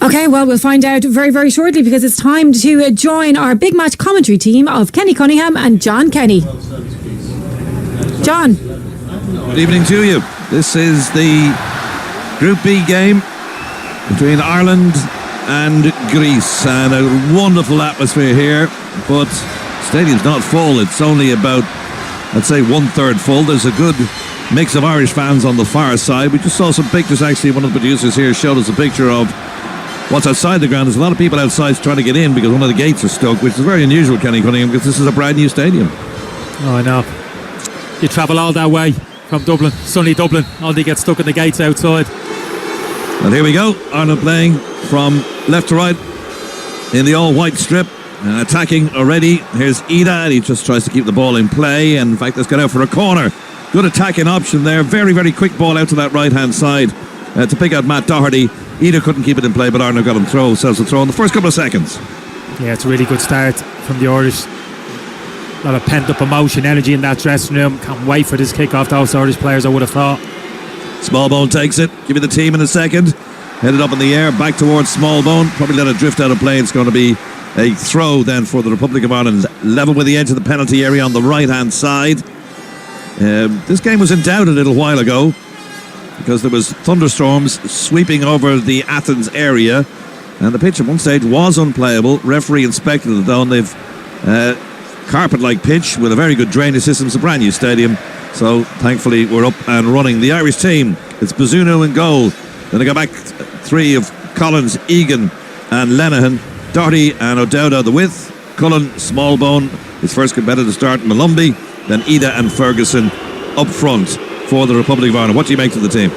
Okay, well, we'll find out very, very shortly, because it's time to join our big match commentary team of Kenny Cunningham and John Kenny. John. Good evening to you. This is the Group B game between Ireland and Greece, and a wonderful atmosphere here, but the stadium's not full. It's only about, I'd say, 1/3 full. There's a good mix of Irish fans on the far side. We just saw some pictures, actually. One of the producers here showed us a picture of what's outside the ground. There's a lot of people outside trying to get in because one of the gates are stuck, which is very unusual, Kenny Cunningham, because this is a brand new stadium. Oh, I know. You travel all that way from Dublin, sunny Dublin, only get stuck in the gates outside. And here we go. Ireland playing from left to right in the all-white strip. Attacking already. Here's Ida, and he just tries to keep the ball in play. And in fact, let's get out for a corner. Good attacking option there. Very, very quick ball out to that right-hand side to pick out Matt Doherty. Ida couldn't keep it in play, but Ireland got him themselves a throw in the first couple of seconds. Yeah, it's a really good start from the Irish. A lot of pent-up emotion, energy in that dressing room. Can't wait for this kick-off, those Irish players, I would have thought. Smallbone takes it. Give me the team in a second. Headed up in the air, back towards Smallbone. Probably let it drift out of play. It's going to be a throw then for the Republic of Ireland. Level with the edge of the penalty area on the right-hand side. This game was in doubt a little while ago because there was thunderstorms sweeping over the Athens area, and the pitch at one stage was unplayable. Referee inspected it though, and they've carpet-like pitch with a very good drainage system. It's a brand new stadium, so thankfully we're up and running. The Irish team, it's Bazunu in goal. Then they got back three of Collins, Egan and Lenihan. Doherty and O'Dowd the width. Cullen, Smallbone, his first competitive start, Malumbi. Then Ida and Ferguson up front for the Republic of Ireland. What do you make of the team?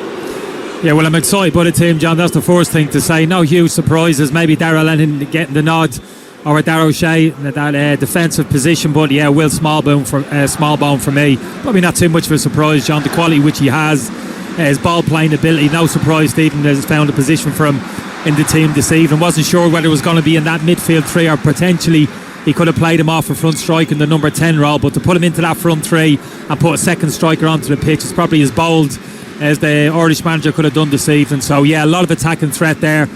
Yeah, well, I'm excited by the team, John. That's the first thing to say. No huge surprises. Maybe Darragh Lenihan getting the nod, or Darragh O'Shea in that defensive position. But yeah, Will Smallbone for me. Probably not too much of a surprise, John. The quality which he has, his ball playing ability. No surprise Stephen has found a position for him in the team this evening. Wasn't sure whether it was going to be in that midfield three, or potentially he could have played him off a front striker in the number 10 role, but to put him into that front three and put a second striker onto the pitch is probably as bold as the Irish manager could have done this evening. So yeah, a lot of attacking threat there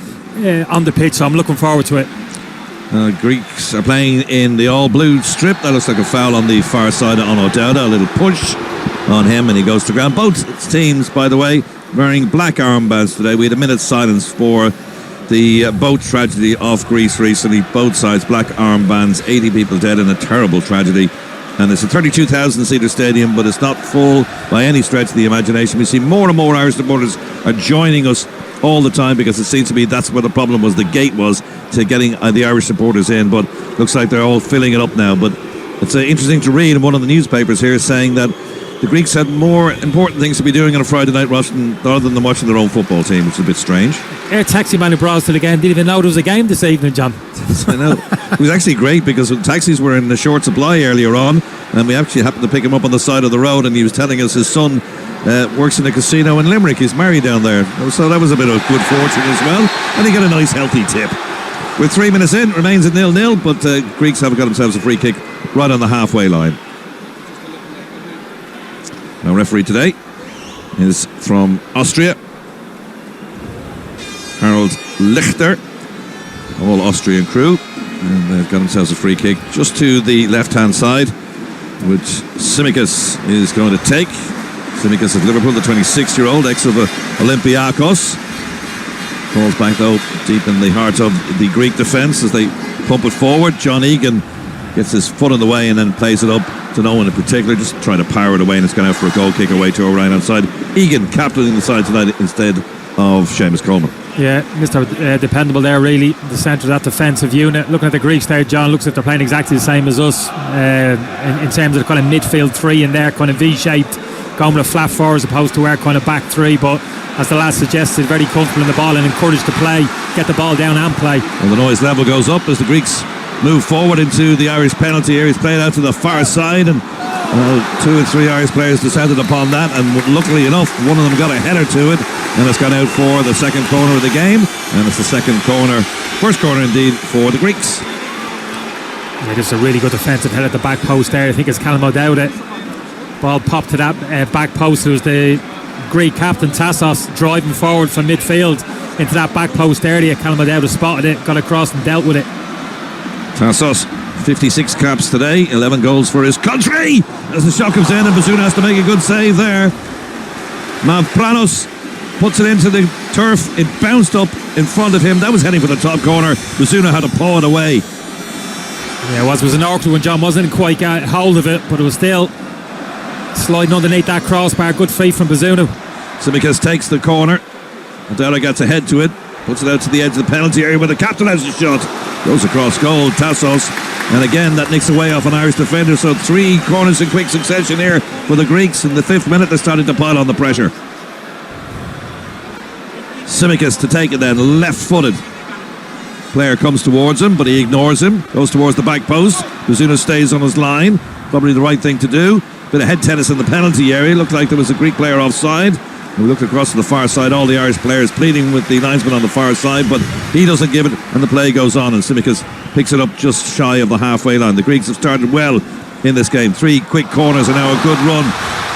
on the pitch, so I'm looking forward to it. Greeks are playing in the all-blue strip. That looks like a foul on the far side on O'Dowd. A little push on him and he goes to ground. Both teams, by the way, wearing black armbands today. We had a minute's silence for the boat tragedy off Greece recently. Both sides, black armbands. 80 people dead in a terrible tragedy. And it's a 32,000-seater stadium, but it's not full by any stretch of the imagination. We see more and more Irish supporters are joining us all the time, because it seems to me that's where the problem was. The gate was to getting the Irish supporters in, but looks like they're all filling it up now. But it's interesting to read in one of the newspapers here saying that the Greeks had more important things to be doing on a Friday night rather than watching their own football team, which is a bit strange. Air taxi man who brought us to the game didn't even know there was a game this evening, John. I know. It was actually great because taxis were in short supply earlier on, and we actually happened to pick him up on the side of the road, and he was telling us his son works in a casino in Limerick. He's married down there, so that was a bit of good fortune as well, and he got a nice healthy tip. With 3 minutes in, remains at 0-0, but Greeks have got themselves a free kick right on the halfway line. Our referee today is from Austria, Harald Lichter, all Austrian crew, and they've got themselves a free kick just to the left-hand side, which Tsimikas is going to take. Tsimikas of Liverpool, the 26-year-old, ex of Olympiakos. Falls back though deep in the heart of the Greek defence as they pump it forward. John Egan gets his foot in the way and then plays it up to no one in particular, just trying to power it away, and it's gone out for a goal kick away to our right hand side. Egan captaining the side tonight instead of Seamus Coleman. Yeah, Mr. Dependable there, really, the centre of that defensive unit. Looking at the Greeks there, John, looks like they're playing exactly the same as us in terms of the kind of midfield three in there, kind of V-shaped, going with a flat four as opposed to our kind of back three, but as the lad suggested, very comfortable in the ball and encouraged to play, get the ball down and play. Well, the noise level goes up as the Greeks move forward into the Irish penalty area. He's played out to the far side, and 2 or 3 Irish players descended upon that, and luckily enough one of them got a header to it, and it's gone out for the second corner of the game, and it's the first corner indeed, for the Greeks. Yeah, just a really good defensive head at the back post there. I think it's Callum O'Dowd. Ball popped to that back post. It was the Greek captain Tassos driving forward from midfield. into that back post area. Calmadeu spotted it, got across and dealt with it. Tassos, 56 caps today, 11 goals for his country. As the shot comes in and Bazuna has to make a good save there. Mavropanos puts it into the turf. It bounced up in front of him. That was heading for the top corner. Bazuna had to paw it away. Yeah, it was an awkward one. John wasn't quite got hold of it, but it was still sliding underneath that crossbar. Good feet from Bazuna. Tsimikas takes the corner. Adela gets ahead to it. Puts it out to the edge of the penalty area where the captain has a shot. Goes across goal. Tassos. And again, that nicks away off an Irish defender. So 3 corners in quick succession here for the Greeks. In the 5th minute, they're starting to pile on the pressure. Tsimikas to take it then, left-footed. Player comes towards him, but he ignores him. Goes towards the back post. Bazuna stays on his line. Probably the right thing to do. Bit of head tennis in the penalty area. Looked like there was a Greek player offside. We looked across to the far side, all the Irish players pleading with the linesman on the far side, but he doesn't give it, and the play goes on, and Tsimikas picks it up just shy of the halfway line. The Greeks have started well in this game. 3 quick corners and now a good run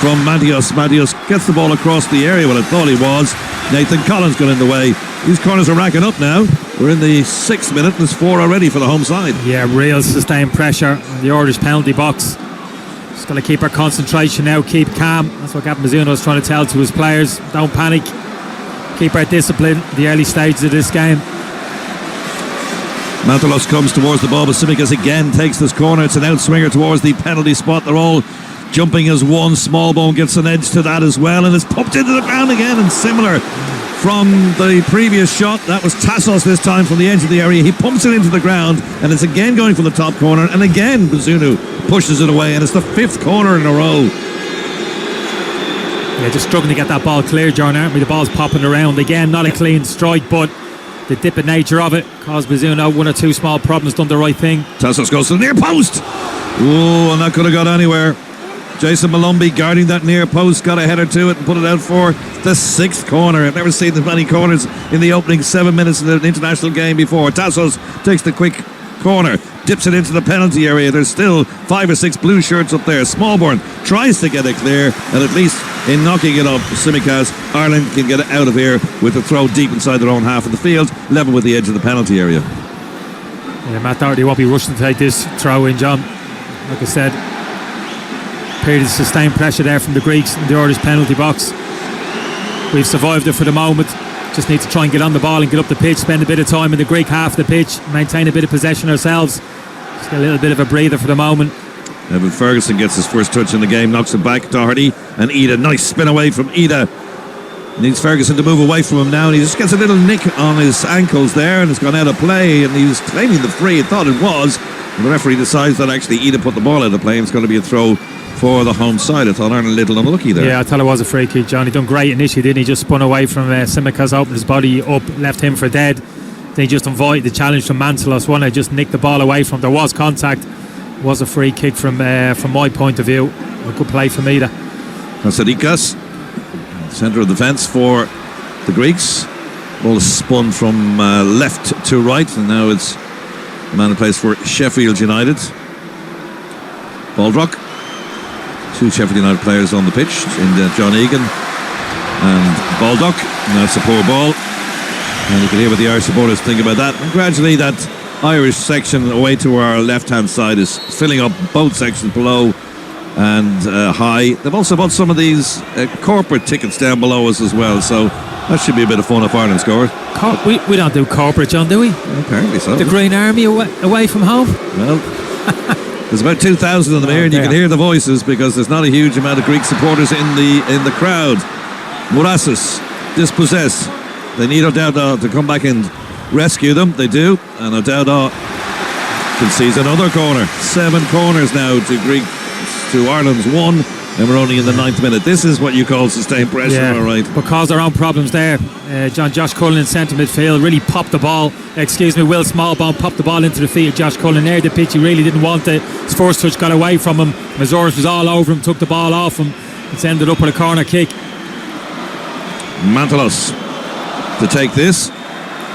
from Matios. Matios gets the ball across the area. Well, I thought he was. Nathan Collins got in the way. These corners are racking up now. We're in the 6th minute, and there's 4 already for the home side. Yeah, real sustained pressure in the Irish penalty box. Just got to keep our concentration now, keep calm. That's what Gavin Bazuna was trying to tell to his players. Don't panic. Keep our discipline in the early stages of this game. Mantalos comes towards the ball, but Tsimikas again takes this corner. It's an outswinger towards the penalty spot. They're all jumping as one. Smallbone gets an edge to that as well, and it's pumped into the ground again, and similar from the previous shot. That was Tassos this time from the edge of the area. He pumps it into the ground, and it's again going for the top corner, and again Bazunu pushes it away, and it's the 5th corner in a row. Yeah, just struggling to get that ball clear, John, aren't we? The ball's popping around again. Not a clean strike, but the dip in nature of it caused Bazunu 1 or 2 small problems. Done the right thing. Tassos goes to the near post. Oh, and that could have got anywhere. Jason Malumbi guarding that near post, got a header to it and put it out for the 6th corner. I've never seen as many corners in the opening 7 minutes of an international game before. Tassos takes the quick corner, dips it into the penalty area. There's still 5 or 6 blue shirts up there. Smallborn tries to get it clear, and at least in knocking it off Tsimikas, Ireland can get it out of here with a throw deep inside their own half of the field, level with the edge of the penalty area. Yeah, Matt Doherty won't be rushing to take this throw in, John. Like I said, period of sustained pressure there from the Greeks in the Irish penalty box. We've survived it for the moment. Just need to try and get on the ball and get up the pitch, spend a bit of time in the Greek half of the pitch, maintain a bit of possession ourselves. Just get a little bit of a breather for the moment. Evan Ferguson gets his first touch in the game, knocks it back. Doherty and Ida, nice spin away from Ida. Needs Ferguson to move away from him now, and he just gets a little nick on his ankles there, and it's gone out of play, and he was claiming the free. He thought it was, and the referee decides that actually Ida put the ball out of play, and it's going to be a throw for the home side. I thought Ireland a little unlucky there. Yeah, I thought it was a free kick, John. He done great initially, didn't he? Just spun away from Tsimikas, opened his body up, left him for dead. Then he just invited the challenge from Mantalos. One, I just nicked the ball away from him. There was contact. It was a free kick from my point of view. A good play from Ida. Kasadikas, centre of defence for the Greeks. Ball is spun from left to right, and now it's the man who plays for Sheffield United. Baldrock. 2 Sheffield United players on the pitch, in John Egan and Baldock. Now it's a poor ball, and you can hear what the Irish supporters think about that. And gradually that Irish section away to our left hand side is filling up both sections below and high. They've also bought some of these corporate tickets down below us as well, so that should be a bit of fun if Ireland scores. We don't do corporate, John, do we? Apparently so. The Green Army away from home? Well, there's about 2,000 of them here, and you can hear the voices because there's not a huge amount of Greek supporters in the crowd. Mourassis dispossessed. They need O'Dowda to come back and rescue them. They do, and O'Dowda concedes another corner. 7 corners now to Ireland's 1, and we're only in the 9th minute. This is what you call sustained pressure, all right. But caused our own problems there. Josh Cullen in centre midfield really popped the ball. Will Smallbone popped the ball into the feet of Josh Cullen there. The pitch, he really didn't want it. His first touch got away from him. Mazoris was all over him, took the ball off him. It's ended up with a corner kick. Mantalos to take this.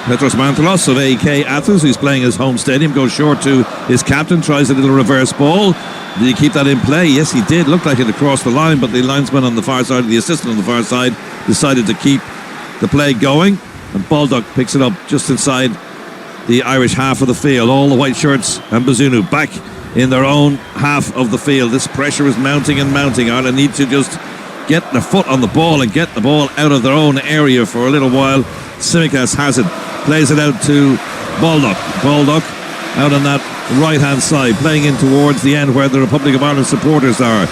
Petros Mantalos of AEK Athens, who's playing his home stadium, goes short to his captain, tries a little reverse ball. Did he keep that in play? Yes, he did. Looked like it across the line, but the linesman on the far side, the assistant on the far side, decided to keep the play going. And Baldock picks it up just inside the Irish half of the field. All the white shirts and Bazunu back in their own half of the field. This pressure is mounting and mounting. Ireland need to just get their foot on the ball and get the ball out of their own area for a little while. Tsimikas has it, plays it out to Baldock. Baldock out on that right hand side, playing in towards the end where the Republic of Ireland supporters are.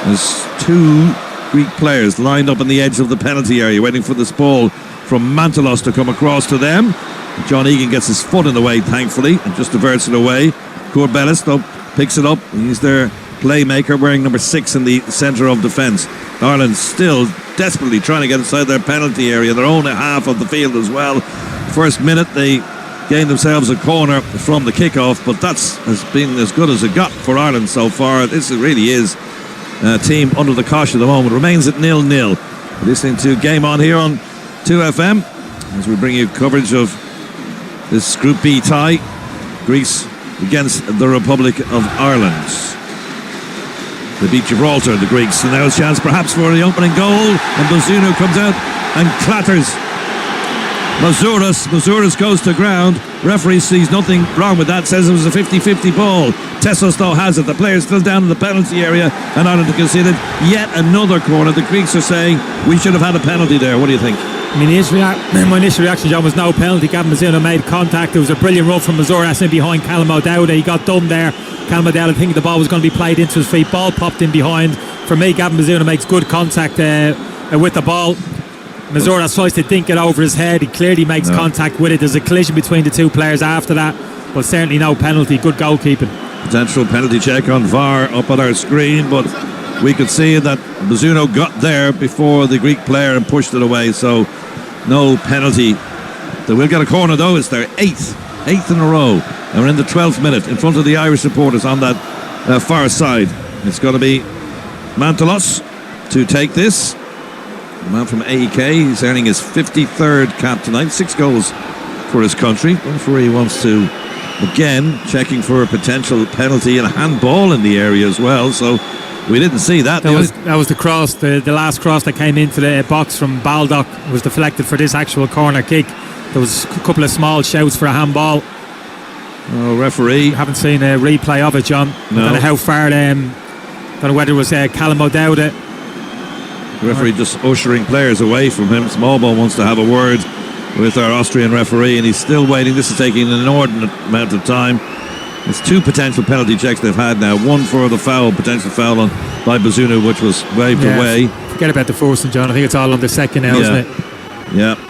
There's two Greek players lined up on the edge of the penalty area waiting for this ball from Mantelos to come across to them. John Egan gets his foot in the way, thankfully, and just diverts it away. Courbelis though picks it up. He's their playmaker, wearing number 6 in the centre of defence. Ireland still desperately trying to get inside their penalty area, their own half of the field as well. First minute they gained themselves a corner from the kickoff, but has been as good as it got for Ireland so far. This really is a team under the cosh at the moment. Remains at 0-0. We're listening to Game On here on 2FM as we bring you coverage of this Group B tie, Greece against the Republic of Ireland. They beat Gibraltar, the Greeks, and now it's a chance perhaps for the opening goal, and Bazunu comes out and clatters Mazouras goes to ground. Referee sees nothing wrong with that, says it was a 50-50 ball. Tessos though has it. The player's still down in the penalty area, and Ireland have conceded yet another corner. The Greeks are saying we should have had a penalty there. What do you think? I mean, my initial reaction, John, was no penalty. Gavin Bazunu made contact. It was a brilliant run from Mazouras in behind Callum O'Dowda. He got done there. Callum O'Dowda thinking the ball was going to be played into his feet. Ball popped in behind. For me, Gavin Bazunu makes good contact with the ball. Mazouras tries to dink it over his head. He clearly makes contact with it. There's a collision between the two players after that, but certainly no penalty. Good goalkeeping. Potential penalty check on VAR up on our screen, but we could see that Bazunu got there before the Greek player and pushed it away, so no penalty. They will get a corner though. It's their eighth in a row, and we're in the 12th minute in front of the Irish supporters on that far side. It's going to be Mantelos to take this. The man from AEK, he's earning his 53rd cap tonight, 6 goals for his country. Referee wants to, again, checking for a potential penalty and a handball in the area as well, so we didn't see that. That was the cross, the last cross that came into the box from Baldock was deflected for this actual corner kick. There was a couple of small shouts for a handball. Oh, referee. Haven't seen a replay of it, John. No. I don't know how far, don't know whether it was Callum O'Dowda. The referee just ushering players away from him. Smallbone wants to have a word with our Austrian referee, and he's still waiting. This is taking an inordinate amount of time. It's 2 potential penalty checks they've had now. One for the potential foul by Bazunu, which was waved away. Forget about the first one, John. I think it's all on the second now, isn't it? Yeah.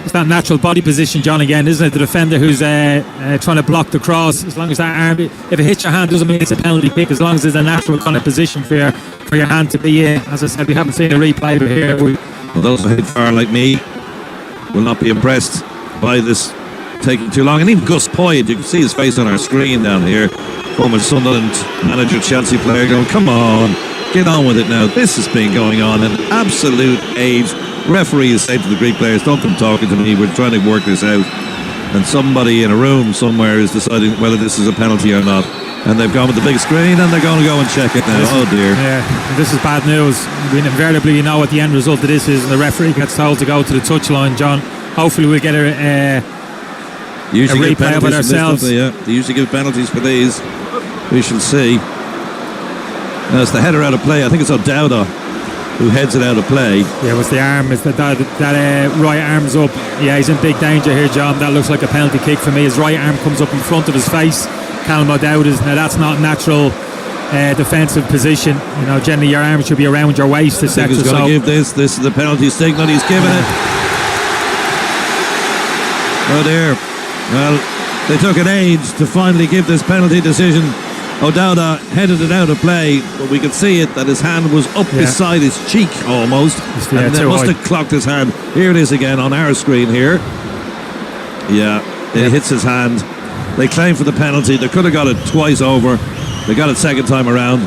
It's that natural body position, John, again, isn't it? The defender who's trying to block the cross. As long as that arm, if it hits your hand, doesn't mean it's a penalty kick. As long as there's a natural kind of position for your hand to be in. As I said, we haven't seen a replay, but here well, those who hit far like me will not be impressed by this taking too long. And even Gus Poyet, you can see his face on our screen down here, former Sunderland manager, Chelsea player, going, come on, get on with it now. This has been going on an absolute age. Referee is saying to the Greek players, don't come talking to me, we're trying to work this out. And somebody in a room somewhere is deciding whether this is a penalty or not. And they've gone with the big screen and they're going to go and check it now. Oh dear. Yeah, this is bad news. Invariably, you know what the end result of this is, and the referee gets told to go to the touchline, John. Hopefully we'll get a replay of it ourselves. They usually give penalties for these. We shall see. Now it's the header out of play. I think it's O'Dowda who heads it out of play. Yeah, it was the arm. It's that right arm's up. Yeah, he's in big danger here, John. That looks like a penalty kick for me. His right arm comes up in front of his face. Callum O'Dowda's. Now that's not natural defensive position. You know, generally your arm should be around your waist. He's going to give this. This is the penalty signal. He's given it. Oh dear. Well, they took an age to finally give this penalty decision. O'Dowda headed it out of play, but we could see it that his hand was up beside his cheek almost, and then must have clocked his hand. Here it is again on our screen here. Yeah, it hits his hand. They claim for the penalty. They could have got it twice over. They got it second time around.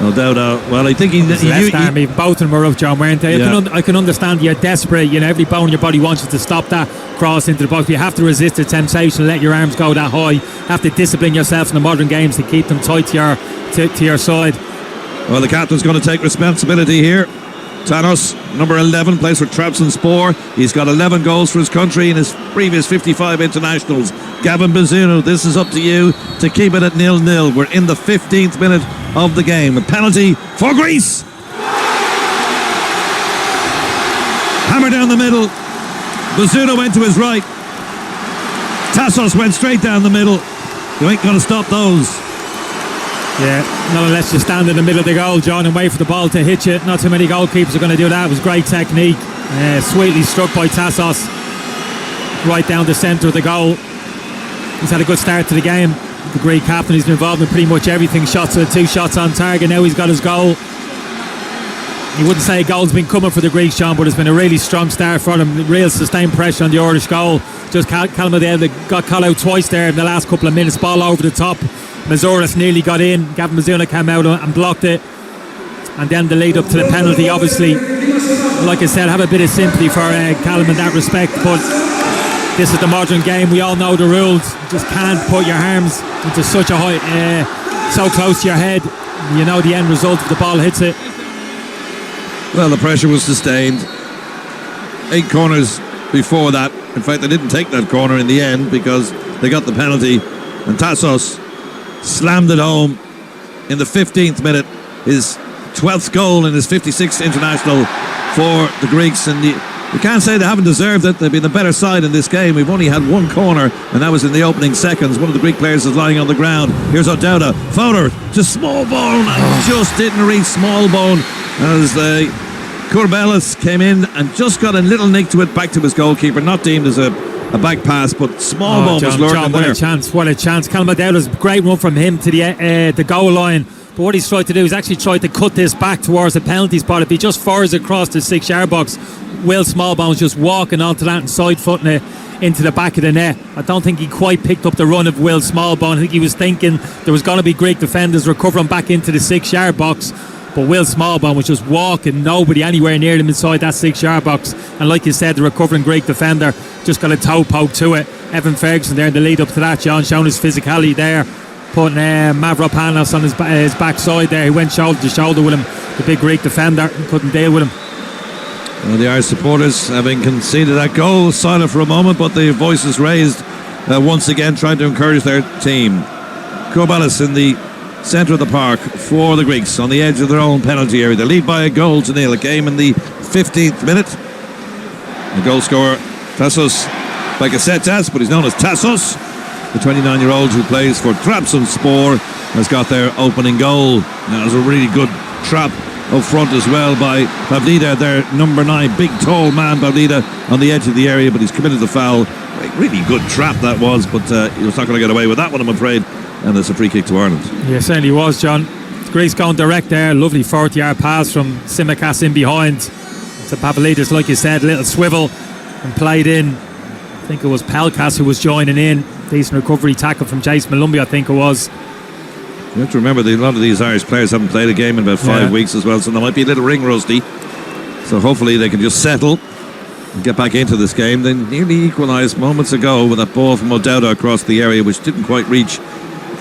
O'Dowda, well, I think both of them were up, John, weren't they? I can understand you're desperate. You know, every bone in your body wants you to stop that cross into the box. You have to resist the temptation, let your arms go that high. You have to discipline yourself in the modern games to keep them tight to your side. Well, the captain's going to take responsibility here. Tanos, number 11, plays for Trabzonspor. He's got 11 goals for his country in his previous 55 internationals. Gavin Bazunu, this is up to you to keep it at 0-0. We're in the 15th minute of the game. A penalty for Greece. Hammer down the middle. Bazunu went to his right. Tassos went straight down the middle. You ain't going to stop those. Yeah, not unless you stand in the middle of the goal, John, and wait for the ball to hit you. Not too many goalkeepers are going to do that. It was great technique. Sweetly struck by Tassos. Right down the centre of the goal. He's had a good start to the game. The Greek captain, he's been involved in pretty much everything. 2 shots on target. Now he's got his goal. You wouldn't say a goal's been coming for the Greeks, John, but it's been a really strong start for them. Real sustained pressure on the Irish goal. Just Callum got caught out twice there in the last couple of minutes. Ball over the top. Mazouras nearly got in. Gavin Bazunu came out and blocked it. And then the lead up to the penalty, obviously. Like I said, have a bit of sympathy for Callum in that respect, but this is the modern game. We all know the rules. You just can't put your arms into such a high, so close to your head. You know the end result if the ball hits it. Well, the pressure was sustained. 8 corners before that. In fact, they didn't take that corner in the end because they got the penalty. And Tassos slammed it home in the 15th minute. His 12th goal in his 56th international for the Greeks. And you can't say they haven't deserved it. They've been the better side in this game. We've only had 1 corner, and that was in the opening seconds. One of the Greek players is lying on the ground. Here's O'Dowda. Fowler to Smallbone, and just didn't reach Smallbone as Courbelis came in and just got a little nick to it back to his goalkeeper. Not deemed as a back pass, but Smallbone was lurking there. What a chance. Callum O'Dowda's great run from him to the goal line. But what he's tried to do is actually try to cut this back towards the penalty spot. If he just fires across the 6-yard box, Will Smallbone's just walking onto that and side-footing it into the back of the net. I don't think he quite picked up the run of Will Smallbone. I think he was thinking there was going to be Greek defenders recovering back into the 6-yard box. But Will Smallbone was just walking, nobody anywhere near him inside that 6-yard box. And like you said, the recovering Greek defender just got a toe poke to it. Evan Ferguson there in the lead up to that, John, showing his physicality there. Putting Mavropanos on his backside there. He went shoulder to shoulder with him. The big Greek defender couldn't deal with him. Well, the Irish supporters, having conceded that goal, silent for a moment, but the voices raised once again, trying to encourage their team. Courbelis in the centre of the park for the Greeks on the edge of their own penalty area. They lead by 1-0. A game in the 15th minute. The goal scorer, Tassos Bakasetas, but he's known as Tassos. The 29-year-old who plays for Trabzonspor has got their opening goal. Now, it was a really good trap up front as well by Pavlida, their number 9, big tall man Pavlida on the edge of the area, but he's committed the foul. Really good trap that was, but he was not going to get away with that one, I'm afraid. And it's a free kick to Ireland. Yeah, certainly was, John. Greece going direct there. Lovely 40-yard pass from Tsimikas in behind to Pavlidis, like you said, little swivel and played in. I think it was Pelkas who was joining in. Decent recovery tackle from Jason Malumbi, I think it was. You have to remember that a lot of these Irish players haven't played a game in about 5 weeks as well, so they might be a little ring rusty. So hopefully they can just settle and get back into this game. They nearly equalised moments ago with that ball from O'Dowda across the area, which didn't quite reach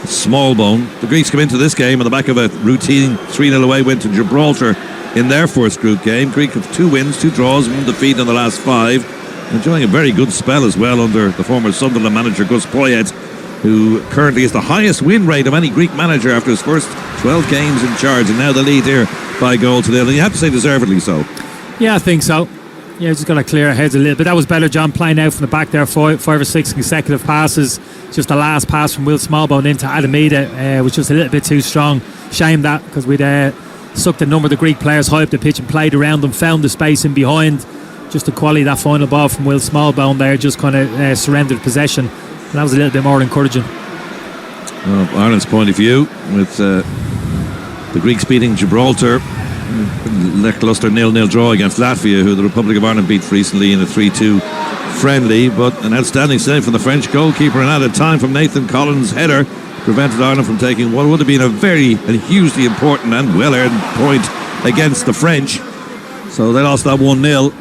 Smallbone. The Greeks come into this game on the back of a routine 3-0 away win to Gibraltar in their first group game. Greek have 2 wins, 2 draws, 1 defeat in the last 5. Enjoying a very good spell as well under the former Sunderland manager Gus Poyet, who currently is the highest win rate of any Greek manager after his first 12 games in charge, and now the lead here by 1-0. And you have to say deservedly so. Yeah, I think so. Yeah, just got to clear our heads a little bit. That was better, John, playing out from the back there, 5 or 6 consecutive passes. Just the last pass from Will Smallbone into Adamida was just a little bit too strong. Shame that, because we'd sucked a number of the Greek players high up the pitch and played around them, found the space in behind. Just the quality of that final ball from Will Smallbone there just kind of surrendered possession. And that was a little bit more encouraging. Well, Ireland's point of view, with the Greeks beating Gibraltar, lacklustre 0-0 draw against Latvia, who the Republic of Ireland beat recently in a 3-2 friendly, but an outstanding save from the French goalkeeper and added time from Nathan Collins' header prevented Ireland from taking what would have been a very and hugely important and well-earned point against the French. So they lost that 1-0.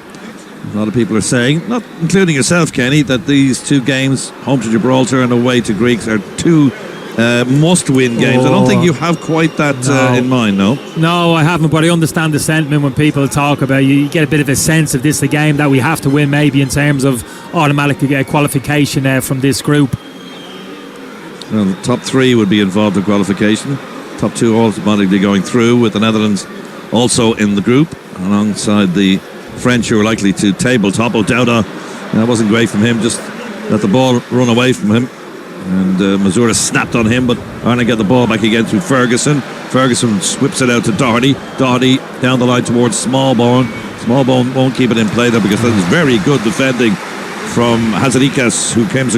A lot of people are saying, not including yourself, Kenny, that these 2 games, home to Gibraltar and away to Greeks, are 2 must-win games. I don't think you have quite that in mind, no? No, I haven't, but I understand the sentiment when people talk about you get a bit of a sense of this, the game that we have to win maybe in terms of automatic qualification from this group. Well, the top 3 would be involved in qualification. Top 2 automatically going through, with the Netherlands also in the group, alongside the French, who are likely to tabletop. O'Dowda, that wasn't great from him, just let the ball run away from him. And Mazura snapped on him, but Ireland get the ball back again through Ferguson. Ferguson whips it out to Doherty. Doherty down the line towards Smallbone. Smallbone won't keep it in play there because that is very good defending from Hazarikas, who comes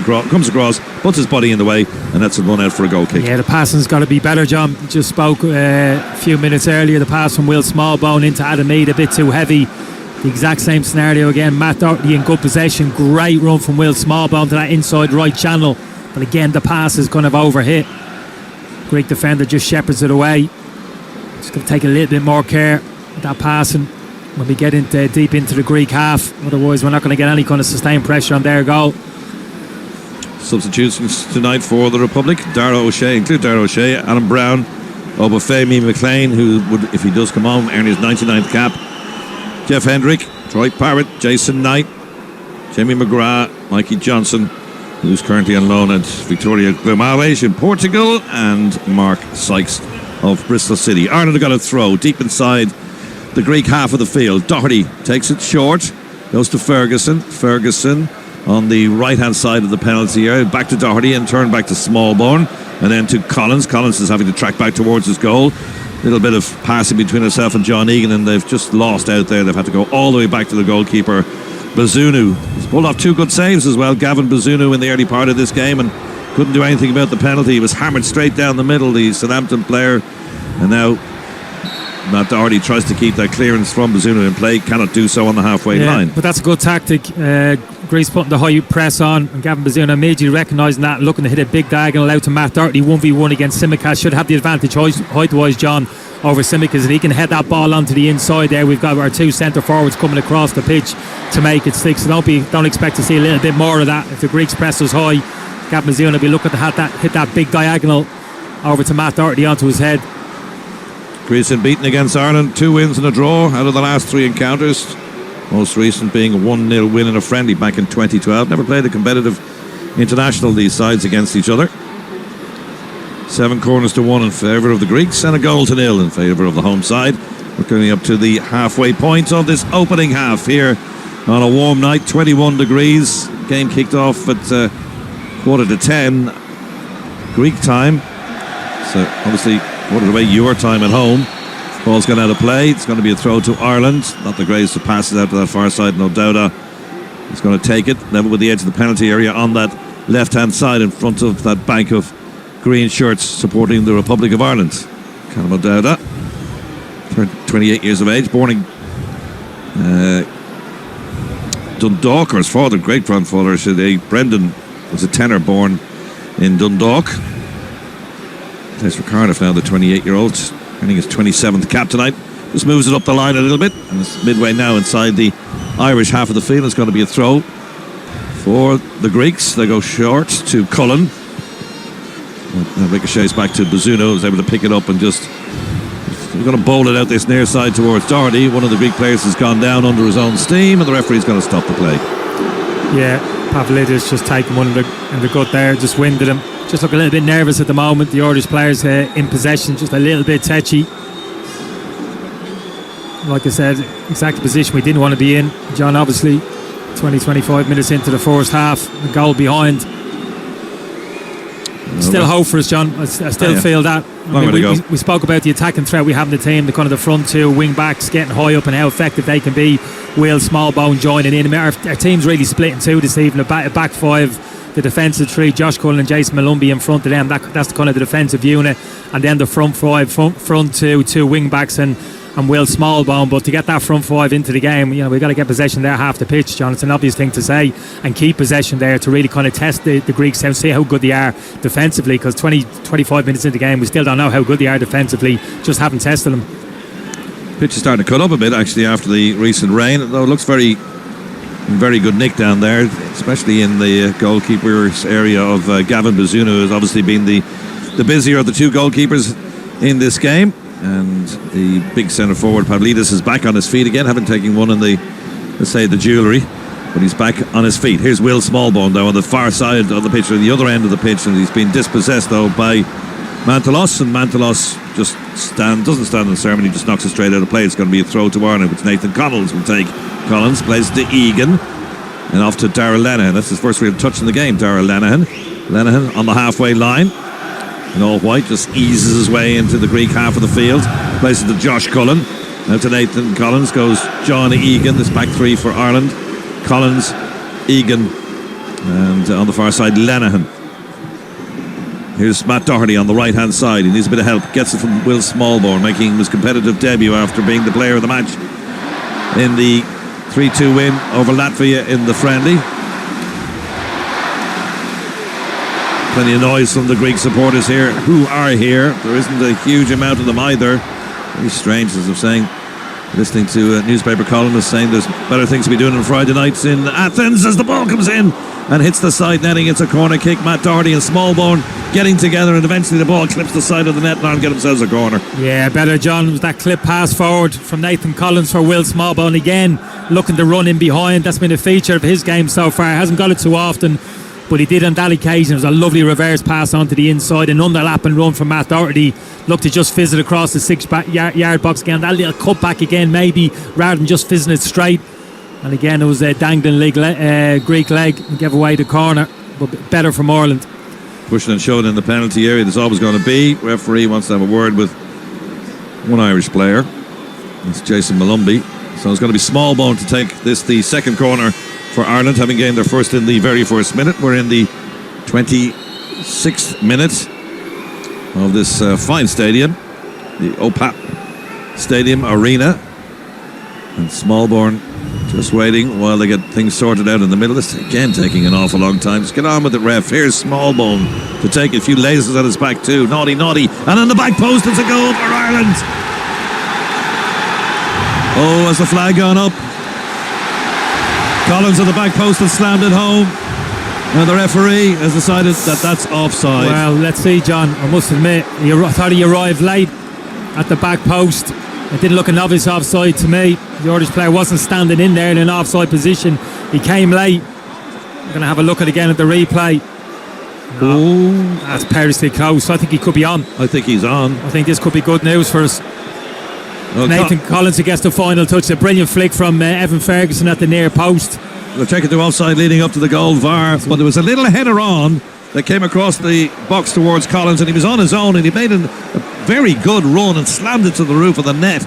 across, puts his body in the way, and that's a run out for a goal kick. Yeah, the passing's got to be better. John just spoke a few minutes earlier. The pass from Will Smallbone into Adam Mead, a bit too heavy. The exact same scenario again. Matt Doherty in good possession. Great run from Will Smallbone to that inside right channel. But again, the pass is kind of overhit. Greek defender just shepherds it away. Just going to take a little bit more care with that passing when we get deep into the Greek half. Otherwise, we're not going to get any kind of sustained pressure on their goal. Substitutions tonight for the Republic. Dara O'Shea, include Dara O'Shea, Alan Brown, Obafemi McLean, who would, if he does come on, earn his 99th cap. Jeff Hendrick, Troy Parrott, Jason Knight, Jamie McGrath, Mikey Johnson, who's currently on loan at Victoria Guimarães in Portugal, and Mark Sykes of Bristol City. Ireland have got a throw deep inside the Greek half of the field. Doherty takes it short, goes to Ferguson. Ferguson on the right-hand side of the penalty area, back to Doherty and turn back to Smallbone, and then to Collins. Collins is having to track back towards his goal. Little bit of passing between himself and John Egan, and they've just lost out there. They've had to go all the way back to the goalkeeper, Bazunu. He's pulled off 2 good saves as well, Gavin Bazunu, in the early part of this game, and couldn't do anything about the penalty. He was hammered straight down the middle, the Southampton player, and now Matt Doherty tries to keep that clearance from Bazunu in play, cannot do so on the halfway line. But that's a good tactic. Greece putting the high press on, and Gavin Bazunu immediately recognising that and looking to hit a big diagonal out to Matt Doherty 1v1 against Tsimikas. Should have the advantage height-wise, John, over Tsimikas, and he can head that ball onto the inside there. We've got our 2 centre forwards coming across the pitch to make it stick, so don't expect to see a little bit more of that. If the Greeks press us high, Gavin Bazunu will be looking to hit that big diagonal over to Matt Doherty onto his head. Greece unbeaten against Ireland, 2 wins and a draw out of the last 3 encounters. Most recent being a 1-0 win in a friendly back in 2012. Never played a competitive international, these sides, against each other. 7 corners to 1 in favour of the Greeks, and a goal to 0 in favour of the home side. We're coming up to the halfway point of this opening half here on a warm night, 21 degrees. Game kicked off at 9:45 Greek time. So obviously, what away your time at home. Ball's gone out of play. It's going to be a throw to Ireland. Not the greatest to pass it out to that far side. No doubt he's going to take it. Level with the edge of the penalty area on that left-hand side in front of that bank of green shirts supporting the Republic of Ireland. Callum O'Dowda, 28 years of age, born in Dundalk, or his father, great-grandfather, Brendan was a tenor born in Dundalk. Plays for Cardiff now, the 28-year-old, earning his 27th cap tonight. Just moves it up the line a little bit, and it's midway now inside the Irish half of the field. It's going to be a throw for the Greeks. They go short to Cullen. Ricochets back to Bazunu, who's able to pick it up and just... We're going to bowl it out this near side towards Doherty. One of the Greek players has gone down under his own steam, and the referee's going to stop the play. Yeah, Pavlidis just taken one in the gut there, just winded him. Just look a little bit nervous at the moment. The Irish players in possession, just a little bit tetchy. Like I said, exact position we didn't want to be in. John, obviously, 20-25 minutes into the first half, the goal behind. Still hope for us, John. I still feel that. We spoke about the attacking threat we have in the team, the kind of the front 2 wing backs getting high up and how effective they can be. Will Smallbone joining in. Our team's really split in 2 this evening. A back 5, the defensive 3, Josh Cullen and Jason Malumbi in front of them. That's the kind of the defensive unit, and then the front 5, front 2 wing backs and Will Smallbone. But to get that front 5 into the game, we've got to get possession there half the pitch, John. It's an obvious thing to say, and keep possession there to really kind of test the Greeks out, see how good they are defensively, because 20-25 minutes into the game we still don't know how good they are defensively, just haven't tested them. Pitch is starting to cut up a bit actually after the recent rain, though it looks very good nick down there, especially in the goalkeeper's area of Gavin Bazunu, who's obviously been the the busier of the two goalkeepers in this game. And the big centre forward Pavlidis is back on his feet again, having taken one in the, let's say, the jewellery, but he's back on his feet. Here's Will Smallbone though on the far side of the pitch, or the other end of the pitch, and he's been dispossessed though by Mantalos, and Mantalos just doesn't stand in the ceremony, just knocks it straight out of play. It's going to be a throw to Ireland, which Nathan Connells will take. Collins plays to Egan and off to Darragh Lenihan. That's his first real touch in the game. Darragh Lenihan on the halfway line in all white, just eases his way into the Greek half of the field, plays it to Josh Cullen. Now to Nathan Collins goes John Egan. This back three for Ireland: Collins, Egan, and on the far side Lenihan. Here's Matt Doherty on the right hand side. He needs a bit of help, gets it from Will Smallbone, making his competitive debut after being the player of the match in the 3-2 win over Latvia in the friendly. Plenty of noise from the Greek supporters here, who are here. There isn't a huge amount of them either. Very strange, as I'm saying, listening to a newspaper columnist saying there's better things to be doing on Friday nights in Athens, as the ball comes in and hits the side netting. It's a corner kick. Matt Doherty and Smallbone getting together, and eventually the ball clips the side of the net and get themselves a corner. Yeah, better, John. Was that clip pass forward from Nathan Collins for Will Smallbone again, looking to run in behind. That's been a feature of his game so far. Hasn't got it too often, but he did on that occasion. It was a lovely reverse pass onto the inside, an underlap and run from Matt Doherty. Looked to just fizz it across the 6-yard box again. That little cut back again, maybe, rather than just fizzing it straight. And again, it was a dangling Greek leg and gave away the corner, but better from Ireland. Pushing and shoving in the penalty area. There's always going to be. Referee wants to have a word with one Irish player. It's Jason Malumbi. So it's going to be Smallbone to take this, the second corner for Ireland, having gained their first in the very first minute. We're in the 26th minute of this fine stadium, the OPAP Stadium Arena, and Smallbone just waiting while they get things sorted out in the middle. This again taking an awful long time. Just get on with it, ref. Here's Smallbone to take a few lasers at his back too. Naughty, and on the back post it's a goal for Ireland. Oh, has the flag gone up? Collins at the back post has slammed it home, and the referee has decided that that's offside. Well, let's see, John. I must admit, I thought he arrived late at the back post. It didn't look an obvious offside to me. The Irish player wasn't standing in there in an offside position. He came late. I'm going to have a look at it again at the replay. Oh, that's perilously close. I think he could be on. I think he's on. I think this could be good news for us. Well, Nathan Collins gets the final touch. A brilliant flick from Evan Ferguson at the near post. They're checking the offside leading up to the goal, VAR, but there was a little header on that came across the box towards Collins, and he was on his own, and he made a very good run and slammed it to the roof of the net.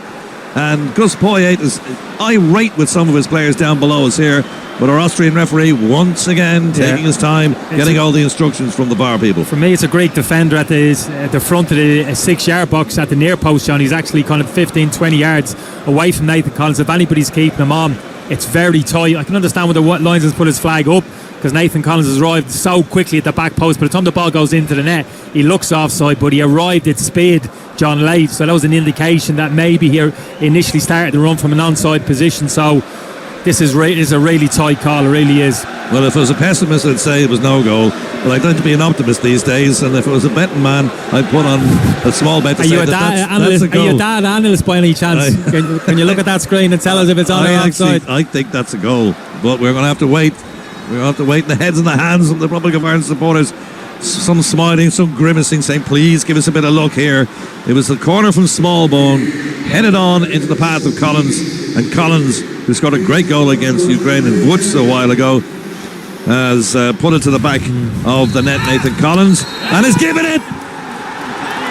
And Gus Poyet is irate with some of his players down below us here, but our Austrian referee once again taking his time, getting all the instructions from the VAR people. For me, it's a Greek defender at the front of the 6-yard box at the near post, John. He's actually kind of 15-20 yards away from Nathan Collins. If anybody's keeping him on, it's very tight. I can understand why the linesman's put his flag up, because Nathan Collins has arrived so quickly at the back post. By the time the ball goes into the net, he looks offside, but he arrived at speed, John, late. So that was an indication that maybe he initially started to run from an onside position. So this is a really tight call, it really is. Well, if I was a pessimist, I'd say it was no goal. But I'd like to be an optimist these days, and if I was a betting man, I'd put on a small bet to say that's a goal. Are you a dad analyst by any chance? Can you look at that screen and tell us if it's on or offside? I think that's a goal, but we're going to have to wait. We're going to have to wait in the heads and the hands of the Republic of Ireland supporters. Some smiling, some grimacing, saying, please give us a bit of luck here. It was the corner from Smallbone, headed on into the path of Collins, and Collins, who scored a great goal against Ukraine in Buch a while ago, has put it to the back of the net. Nathan Collins, and has given it.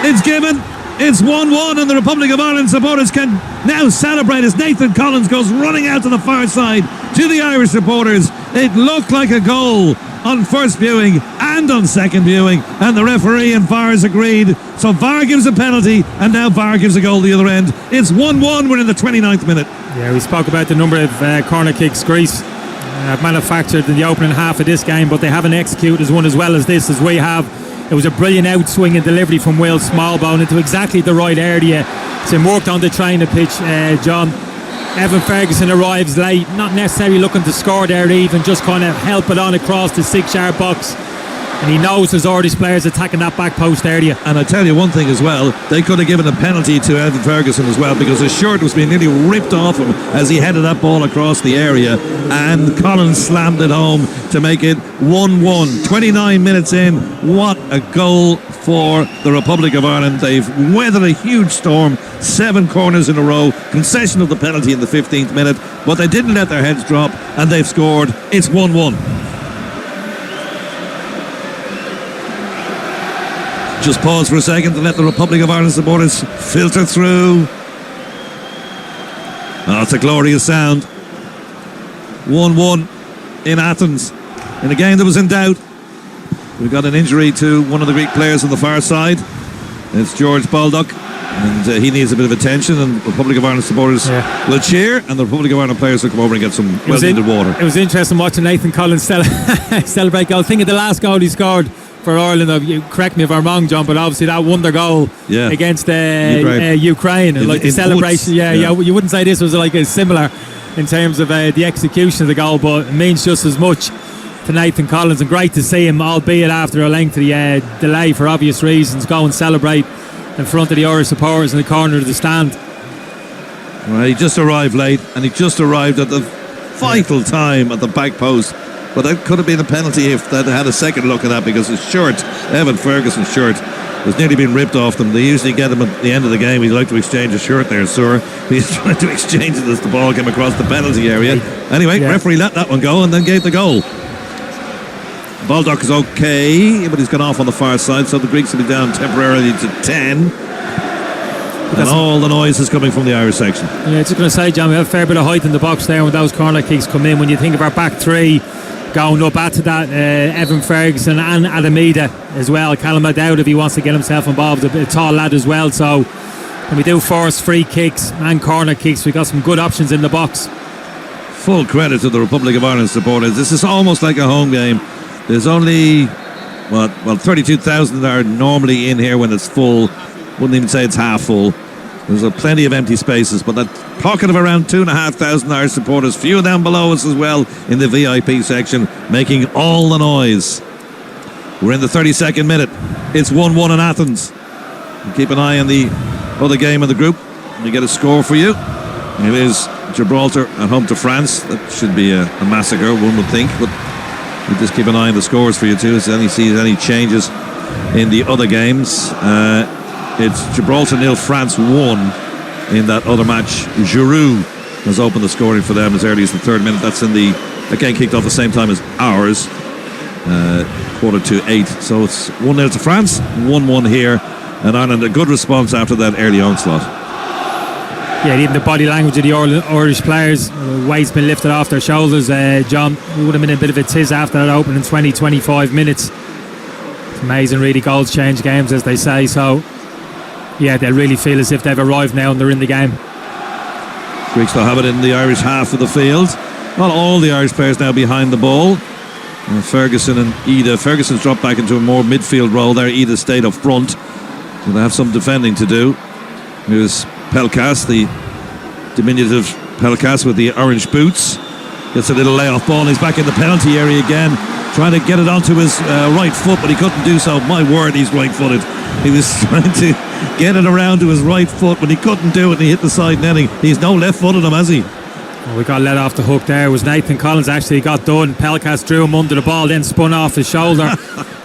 It's given. It's 1-1, and the Republic of Ireland supporters can now celebrate as Nathan Collins goes running out to the far side to the Irish supporters. It looked like a goal on first viewing and on second viewing, and the referee and VAR has agreed. So VAR gives a penalty, and now VAR gives a goal the other end. It's 1-1. We're in the 29th minute. Yeah, we spoke about the number of corner kicks Greece have manufactured in the opening half of this game, but they haven't executed one as well as this as we have. It was a brilliant outswing and delivery from Will Smallbone into exactly the right area. It's been worked on the training pitch, John. Evan Ferguson arrives late, not necessarily looking to score there even, just kind of help it on across the 6-yard box. and he knows there's already players attacking that back post area. And I tell you one thing as well, they could have given a penalty to Evan Ferguson as well, because his shirt was being nearly ripped off him as he headed that ball across the area, and Collins slammed it home to make it 1-1. 29 minutes in, what a goal for the Republic of Ireland. They've weathered a huge storm, 7 corners in a row, concession of the penalty in the 15th minute, but they didn't let their heads drop, and they've scored. It's 1-1. Just pause for a second to let the Republic of Ireland supporters filter through. Oh, it's a glorious sound. 1-1 in Athens, in a game that was in doubt. We've got an injury to one of the Greek players on the far side. It's George Baldock, and he needs a bit of attention, and Republic of Ireland supporters will cheer, and the Republic of Ireland players will come over and get some well-needed water. It was interesting watching Nathan Collins celebrate goal. Think of the last goal he scored for Ireland. You correct me if I'm wrong, John, but obviously that wonder goal against Ukraine. And like the celebration, you wouldn't say this was like a similar in terms of the execution of the goal, but it means just as much to Nathan Collins, and great to see him, albeit after a lengthy delay for obvious reasons, go and celebrate in front of the Irish supporters in the corner of the stand. Well, he just arrived late, and he just arrived at the vital time at the back post. But that could have been a penalty if they'd had a second look at that, because his shirt, Evan Ferguson's shirt, was nearly being ripped off them. They usually get him at the end of the game. He'd like to exchange a shirt there, sir. He's trying to exchange it as the ball came across the penalty area. Anyway, referee let that one go and then gave the goal. Baldock is okay, but he's gone off on the far side, so the Greeks will be down temporarily to 10. And all the noise is coming from the Irish section. Yeah, just going to say, John, we have a fair bit of height in the box there when those corner kicks come in. When you think of our back three going up, add to that Evan Ferguson and Adamida as well. Callum O'Dowd, if he wants to get himself involved, a tall lad as well. So when we do force free kicks and corner kicks, we've got some good options in the box. Full credit to the Republic of Ireland supporters. This is almost like a home game. There's only 32,000 are normally in here when it's full. Wouldn't even say it's half full. There's plenty of empty spaces, but that pocket of around 2,500 Irish supporters, few down below us as well in the VIP section, making all the noise. We're in the 32nd minute. It's 1-1 in Athens. And keep an eye on the other game in the group. We get a score for you. It is Gibraltar at home to France. That should be a massacre, one would think, but we'll just keep an eye on the scores for you too, so any changes in the other games. It's Gibraltar 0, France 1 in that other match. Giroud has opened the scoring for them as early as the 3rd minute. That's that game kicked off the same time as ours, 7:45. So it's 1-0 to France, 1-1 here, and Ireland a good response after that early onslaught. Yeah, even the body language of the Irish players, weight's been lifted off their shoulders. John, it would have been a bit of a tiz after that opening 20-25 minutes. It's amazing, really, goals change games, as they say. So yeah, they really feel as if they've arrived now and they're in the game. Greeks will have it in the Irish half of the field. Not all the Irish players now behind the ball. Ferguson and Ida. Ferguson's dropped back into a more midfield role there. Ida stayed up front. They'll have some defending to do. Here's Pelkas, the diminutive Pelkas with the orange boots. Gets a little layoff ball. He's back in the penalty area again, trying to get it onto his right foot, but he couldn't do so. My word, he's right-footed. He was trying to get it around to his right foot, but he couldn't do it, and he hit the side netting. He's no left-footed him, has he? Well, we got let off the hook there. It was Nathan Collins actually got done. Pelkas drew him under the ball, then spun off his shoulder.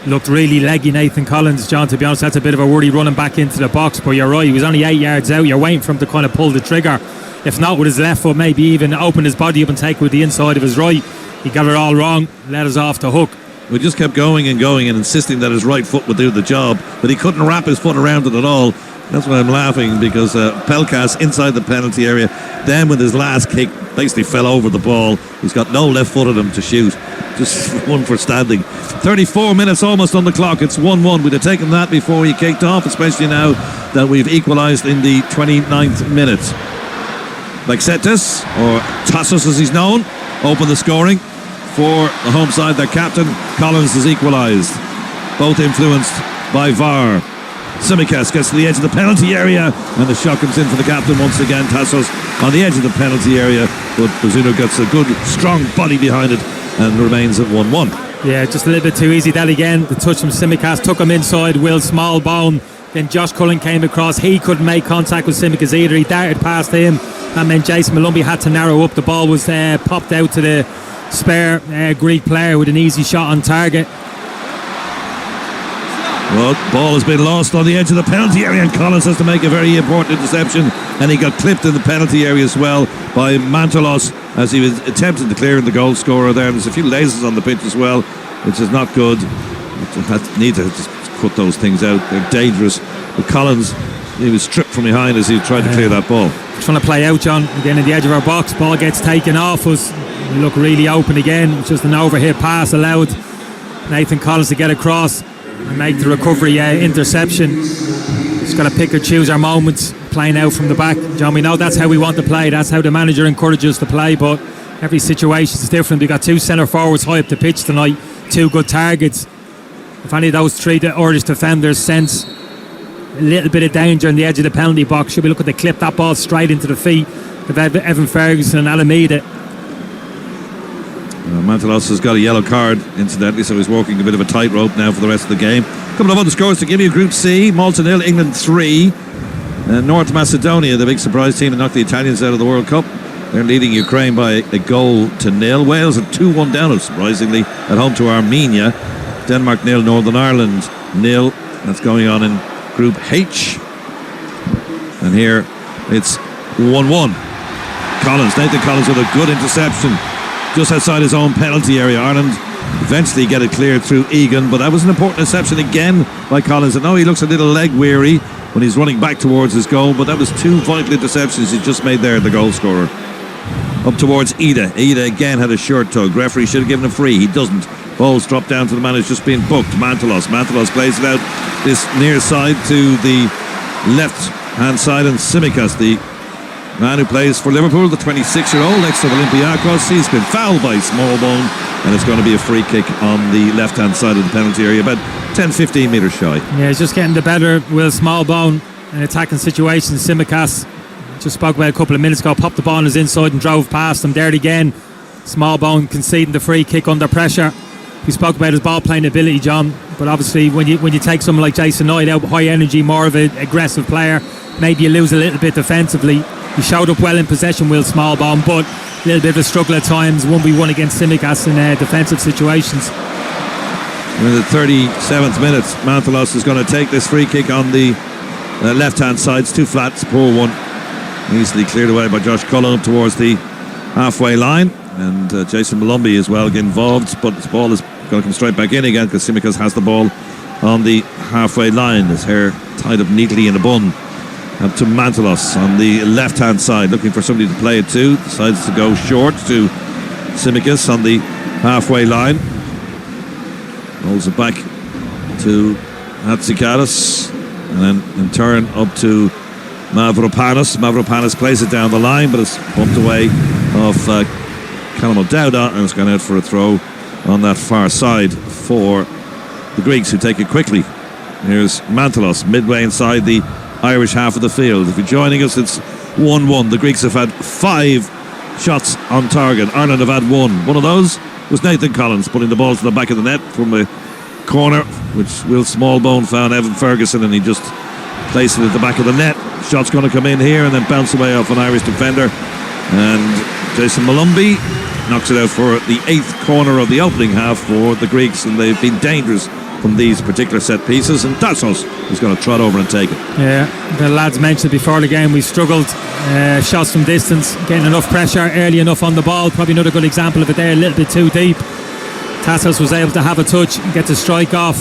Looked really leggy, Nathan Collins, John, to be honest. That's a bit of a worry running back into the box, but you're right, he was only 8 yards out. You're waiting for him to kind of pull the trigger. If not with his left foot, maybe even open his body up and take with the inside of his right. He got it all wrong, let us off the hook. We just kept going and insisting that his right foot would do the job, but he couldn't wrap his foot around it at all. That's why I'm laughing, because Pelkas inside the penalty area, then with his last kick basically fell over the ball. He's got no left foot at him to shoot, just one for standing. 34 minutes almost on the clock. It's 1-1. We'd have taken that before he kicked off, especially now that we've equalised in the 29th minute. Lexetis, or Tassos as he's known, opened the scoring for the home side. Their captain Collins has equalised, both influenced by VAR. Tsimikas gets to the edge of the penalty area, and the shot comes in for the captain once again. Tassos on the edge of the penalty area, but Brazino gets a good strong body behind it and remains at 1-1. Yeah, just a little bit too easy. That again, the touch from Tsimikas took him inside. Will Smallbone. Then Josh Cullen came across. He couldn't make contact with Tsimikas either. He darted past him. That meant Jason Malumbi had to narrow up. The ball was popped out to the spare Greek player with an easy shot on target. Well, ball has been lost on the edge of the penalty area, and Collins has to make a very important interception, and he got clipped in the penalty area as well by Mantalos as he was attempting to clear the goal scorer there. There's a few lasers on the pitch as well, which is not good. Need to just cut those things out. They're dangerous. But Collins, he was stripped from behind as he tried to clear that ball. Trying to play out, John, again at the edge of our box. Ball gets taken off us. We look really open again. It's just an overhit pass allowed Nathan Collins to get across and make the recovery interception. Just got to pick or choose our moments playing out from the back. John, we know that's how we want to play. That's how the manager encourages us to play, but every situation is different. We've got two centre forwards high up the pitch tonight, two good targets. If any of those three Irish defenders sense a little bit of danger on the edge of the penalty box, should be looking to clip that ball straight into the feet of Evan Ferguson and Alameda. Mantalos has got a yellow card, incidentally, so he's walking a bit of a tightrope now for the rest of the game. A couple of other scores to give you. Group C, Malta 0, England 3. North Macedonia, the big surprise team that knocked the Italians out of the World Cup. They're leading Ukraine by a 1-0. Wales are 2-1 down, surprisingly, at home to Armenia. Denmark 0, Northern Ireland 0. That's going on in Group H. And here it's 1-1. Nathan Collins with a good interception just outside his own penalty area. Ireland eventually get it cleared through Egan, but that was an important interception again by Collins. I know he looks a little leg weary when he's running back towards his goal, but that was two vital interceptions he just made there, the goal scorer. Up towards Ida. Ida again had a short tug. Referee should have given a free. He doesn't. Ball's dropped down to the man who's just been booked. Mantalos plays it out this near side to the left hand side, and Tsimikas, the man who plays for Liverpool, the 26-year-old next to Olympiacos, he's been fouled by Smallbone, and it's going to be a free kick on the left hand side of the penalty area, about 10-15 metres shy. Yeah, he's just getting the better Will Smallbone in attacking situations. Tsimikas, just spoke about a couple of minutes ago, popped the ball on his inside and drove past him. There it again. Smallbone conceding the free kick under pressure. We spoke about his ball playing ability, John, but obviously when you take someone like Jason Knight out, high energy, more of an aggressive player, maybe you lose a little bit defensively. He showed up well in possession, Will Smallbone, but a little bit of a struggle at times, 1v1 against Tsimikas in defensive situations. In the 37th minute, Mantalos is going to take this free kick on the left hand side. It's too flat, it's a poor one. Easily cleared away by Josh Cullen up towards the halfway line, and Jason Malumbi as well get involved, but this ball is going to come straight back in again because Tsimikas has the ball on the halfway line. His hair tied up neatly in a bun. Up to Mantalos on the left hand side, looking for somebody to play it to. Decides to go short to Tsimikas on the halfway line. Rolls it back to Hatzikaris, and then in turn up to Mavropanos. Mavropanos plays it down the line, but it's bumped away off Callum O'Dowda, and it's gone out for a throw on that far side for the Greeks, who take it quickly. Here's Mantalos midway inside the Irish half of the field. If you're joining us, it's 1-1. The Greeks have had 5 shots on target. Ireland have had 1. One of those was Nathan Collins putting the ball to the back of the net from a corner, which Will Smallbone found Evan Ferguson, and he just placed it at the back of the net. Shot's going to come in here and then bounce away off an Irish defender, and Jason Malumbi knocks it out for the 8th corner of the opening half for the Greeks, and they've been dangerous from these particular set pieces, and Tassos is going to trot over and take it. Yeah, the lads mentioned before the game we struggled shots from distance, getting enough pressure early enough on the ball. Probably another good example of it there, a little bit too deep. Tassos was able to have a touch and get the strike off.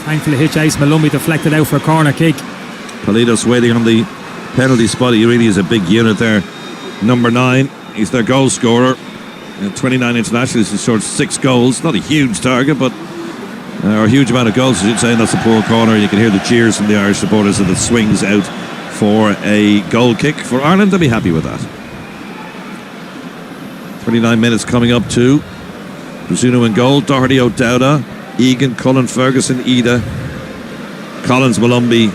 Thankfully Jason Malumbi deflected out for a corner kick. Polidos waiting on the penalty spot. He really is a big unit there. Number 9, he's their goal scorer. 29 internationals, he scored 6 goals. Not a huge target, but or a huge amount of goals, as you'd say, and that's a poor corner. You can hear the cheers from the Irish supporters as it swings out for a goal kick for Ireland. They'll be happy with that. 29 minutes coming up to Brazzuno in goal, Doherty, O'Dowda, Egan, Cullen, Ferguson, Ida, Collins, Malumbi,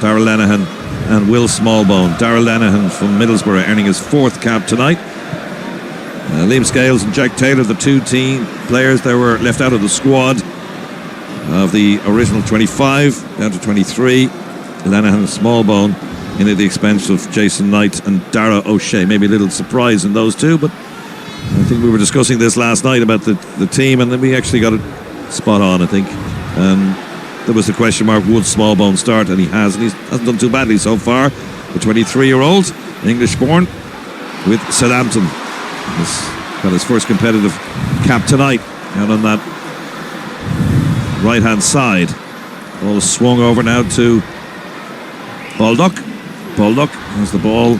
Darragh Lenihan and Will Smallbone. Darragh Lenihan from Middlesbrough earning his 4th cap tonight. Liam Scales and Jack Taylor, the two team players that were left out of the squad of the original 25 down to 23. Lenihan and Smallbone in at the expense of Jason Knight and Dara O'Shea. Maybe a little surprise in those two, but I think we were discussing this last night about the team, and then we actually got it spot on, I think. There was the question mark, would Smallbone start? And he has, and he hasn't done too badly so far. The 23-year-old, English-born, with Southampton. He's got his first competitive cap tonight out on that right-hand side. Ball swung over now to Baldock. Baldock has the ball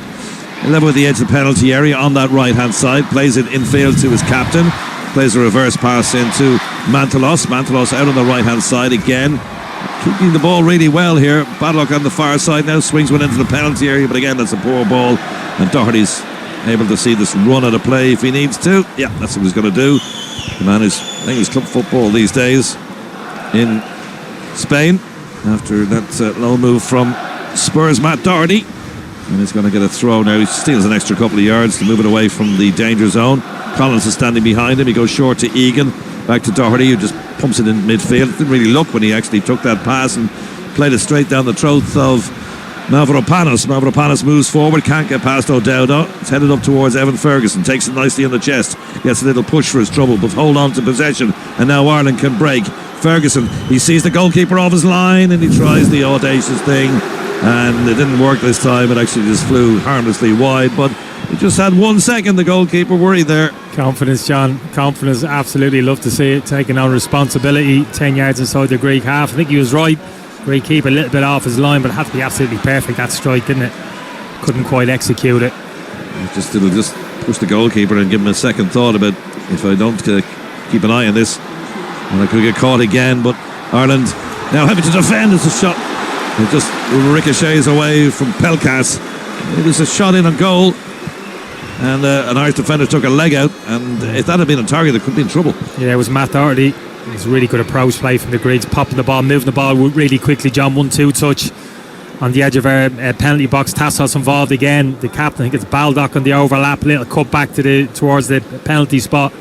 level with the edge of the penalty area on that right-hand side. Plays it infield to his captain. Plays a reverse pass into Mantalos. Mantalos out on the right-hand side again. Keeping the ball really well here. Baldock on the far side now. Swings one into the penalty area, but again, that's a poor ball. And Doherty's able to see this run out of play if he needs to. Yeah, that's what he's going to do. The man who's playing his club football these days in Spain after that loan move from Spurs, Matt Doherty. And he's going to get a throw now. He steals an extra couple of yards to move it away from the danger zone. Collins is standing behind him. He goes short to Egan. Back to Doherty, who just pumps it in midfield. Didn't really look when he actually took that pass and played it straight down the throat of Mavropanos. Mavropanos moves forward, can't get past O'Dowda. It's headed up towards Evan Ferguson. Takes it nicely on the chest. Gets a little push for his trouble, but hold on to possession. And now Ireland can break. Ferguson, he sees the goalkeeper off his line and he tries the audacious thing. And it didn't work this time. It actually just flew harmlessly wide, but it just had 1 second. The goalkeeper worried there. Confidence, John. Confidence. Absolutely love to see it. Taking on responsibility. 10 yards inside the Greek half. I think he was right. Greek keeper a little bit off his line, but it had to be absolutely perfect, that strike, didn't it? Couldn't quite execute it. It'll just push the goalkeeper and give him a second thought about if I don't keep an eye on this, and I could get caught again. But Ireland now having to defend. It's a shot. It just ricochets away from Pelkas. It was a shot in on goal, and an Irish defender took a leg out, and if that had been a target, it could be in trouble. Yeah, it was Matt Doherty. It was a really good approach play from the Greeks, popping the ball, moving the ball really quickly. John, 1-2 touch on the edge of our penalty box. Tassos involved again. The captain, I think it's Baldock on the overlap, little cut back towards the penalty spot.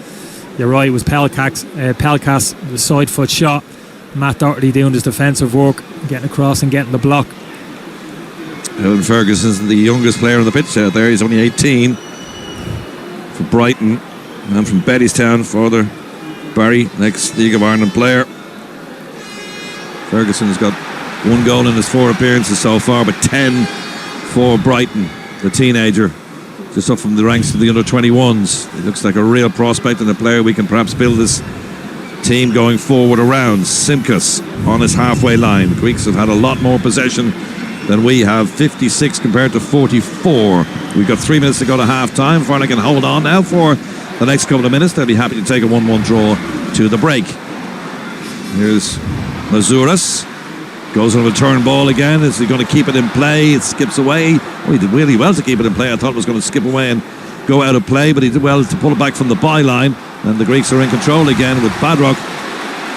You're right, it was Pelkas, the side foot shot. Matt Doherty doing his defensive work, getting across and getting the block. Evan Ferguson's the youngest player on the pitch out there. He's only 18 for Brighton, and from Bettystown for Barry, next League of Ireland player. Ferguson has got 1 goal in his 4 appearances so far, but 10 for Brighton. The teenager, just up from the ranks of the under-21s. He looks like a real prospect and a player we can perhaps build this team going forward around. Simkus on his halfway line. The Greeks have had a lot more possession than we have, 56 compared to 44. We've got 3 minutes to go to half-time. Farley can hold on now for the next couple of minutes. They'll be happy to take a 1-1 draw to the break. Here's Mazouras. Goes on a return ball again. Is he going to keep it in play? It skips away. Oh, he did really well to keep it in play. I thought it was going to skip away and go out of play, but he did well to pull it back from the byline. And the Greeks are in control again with Baldock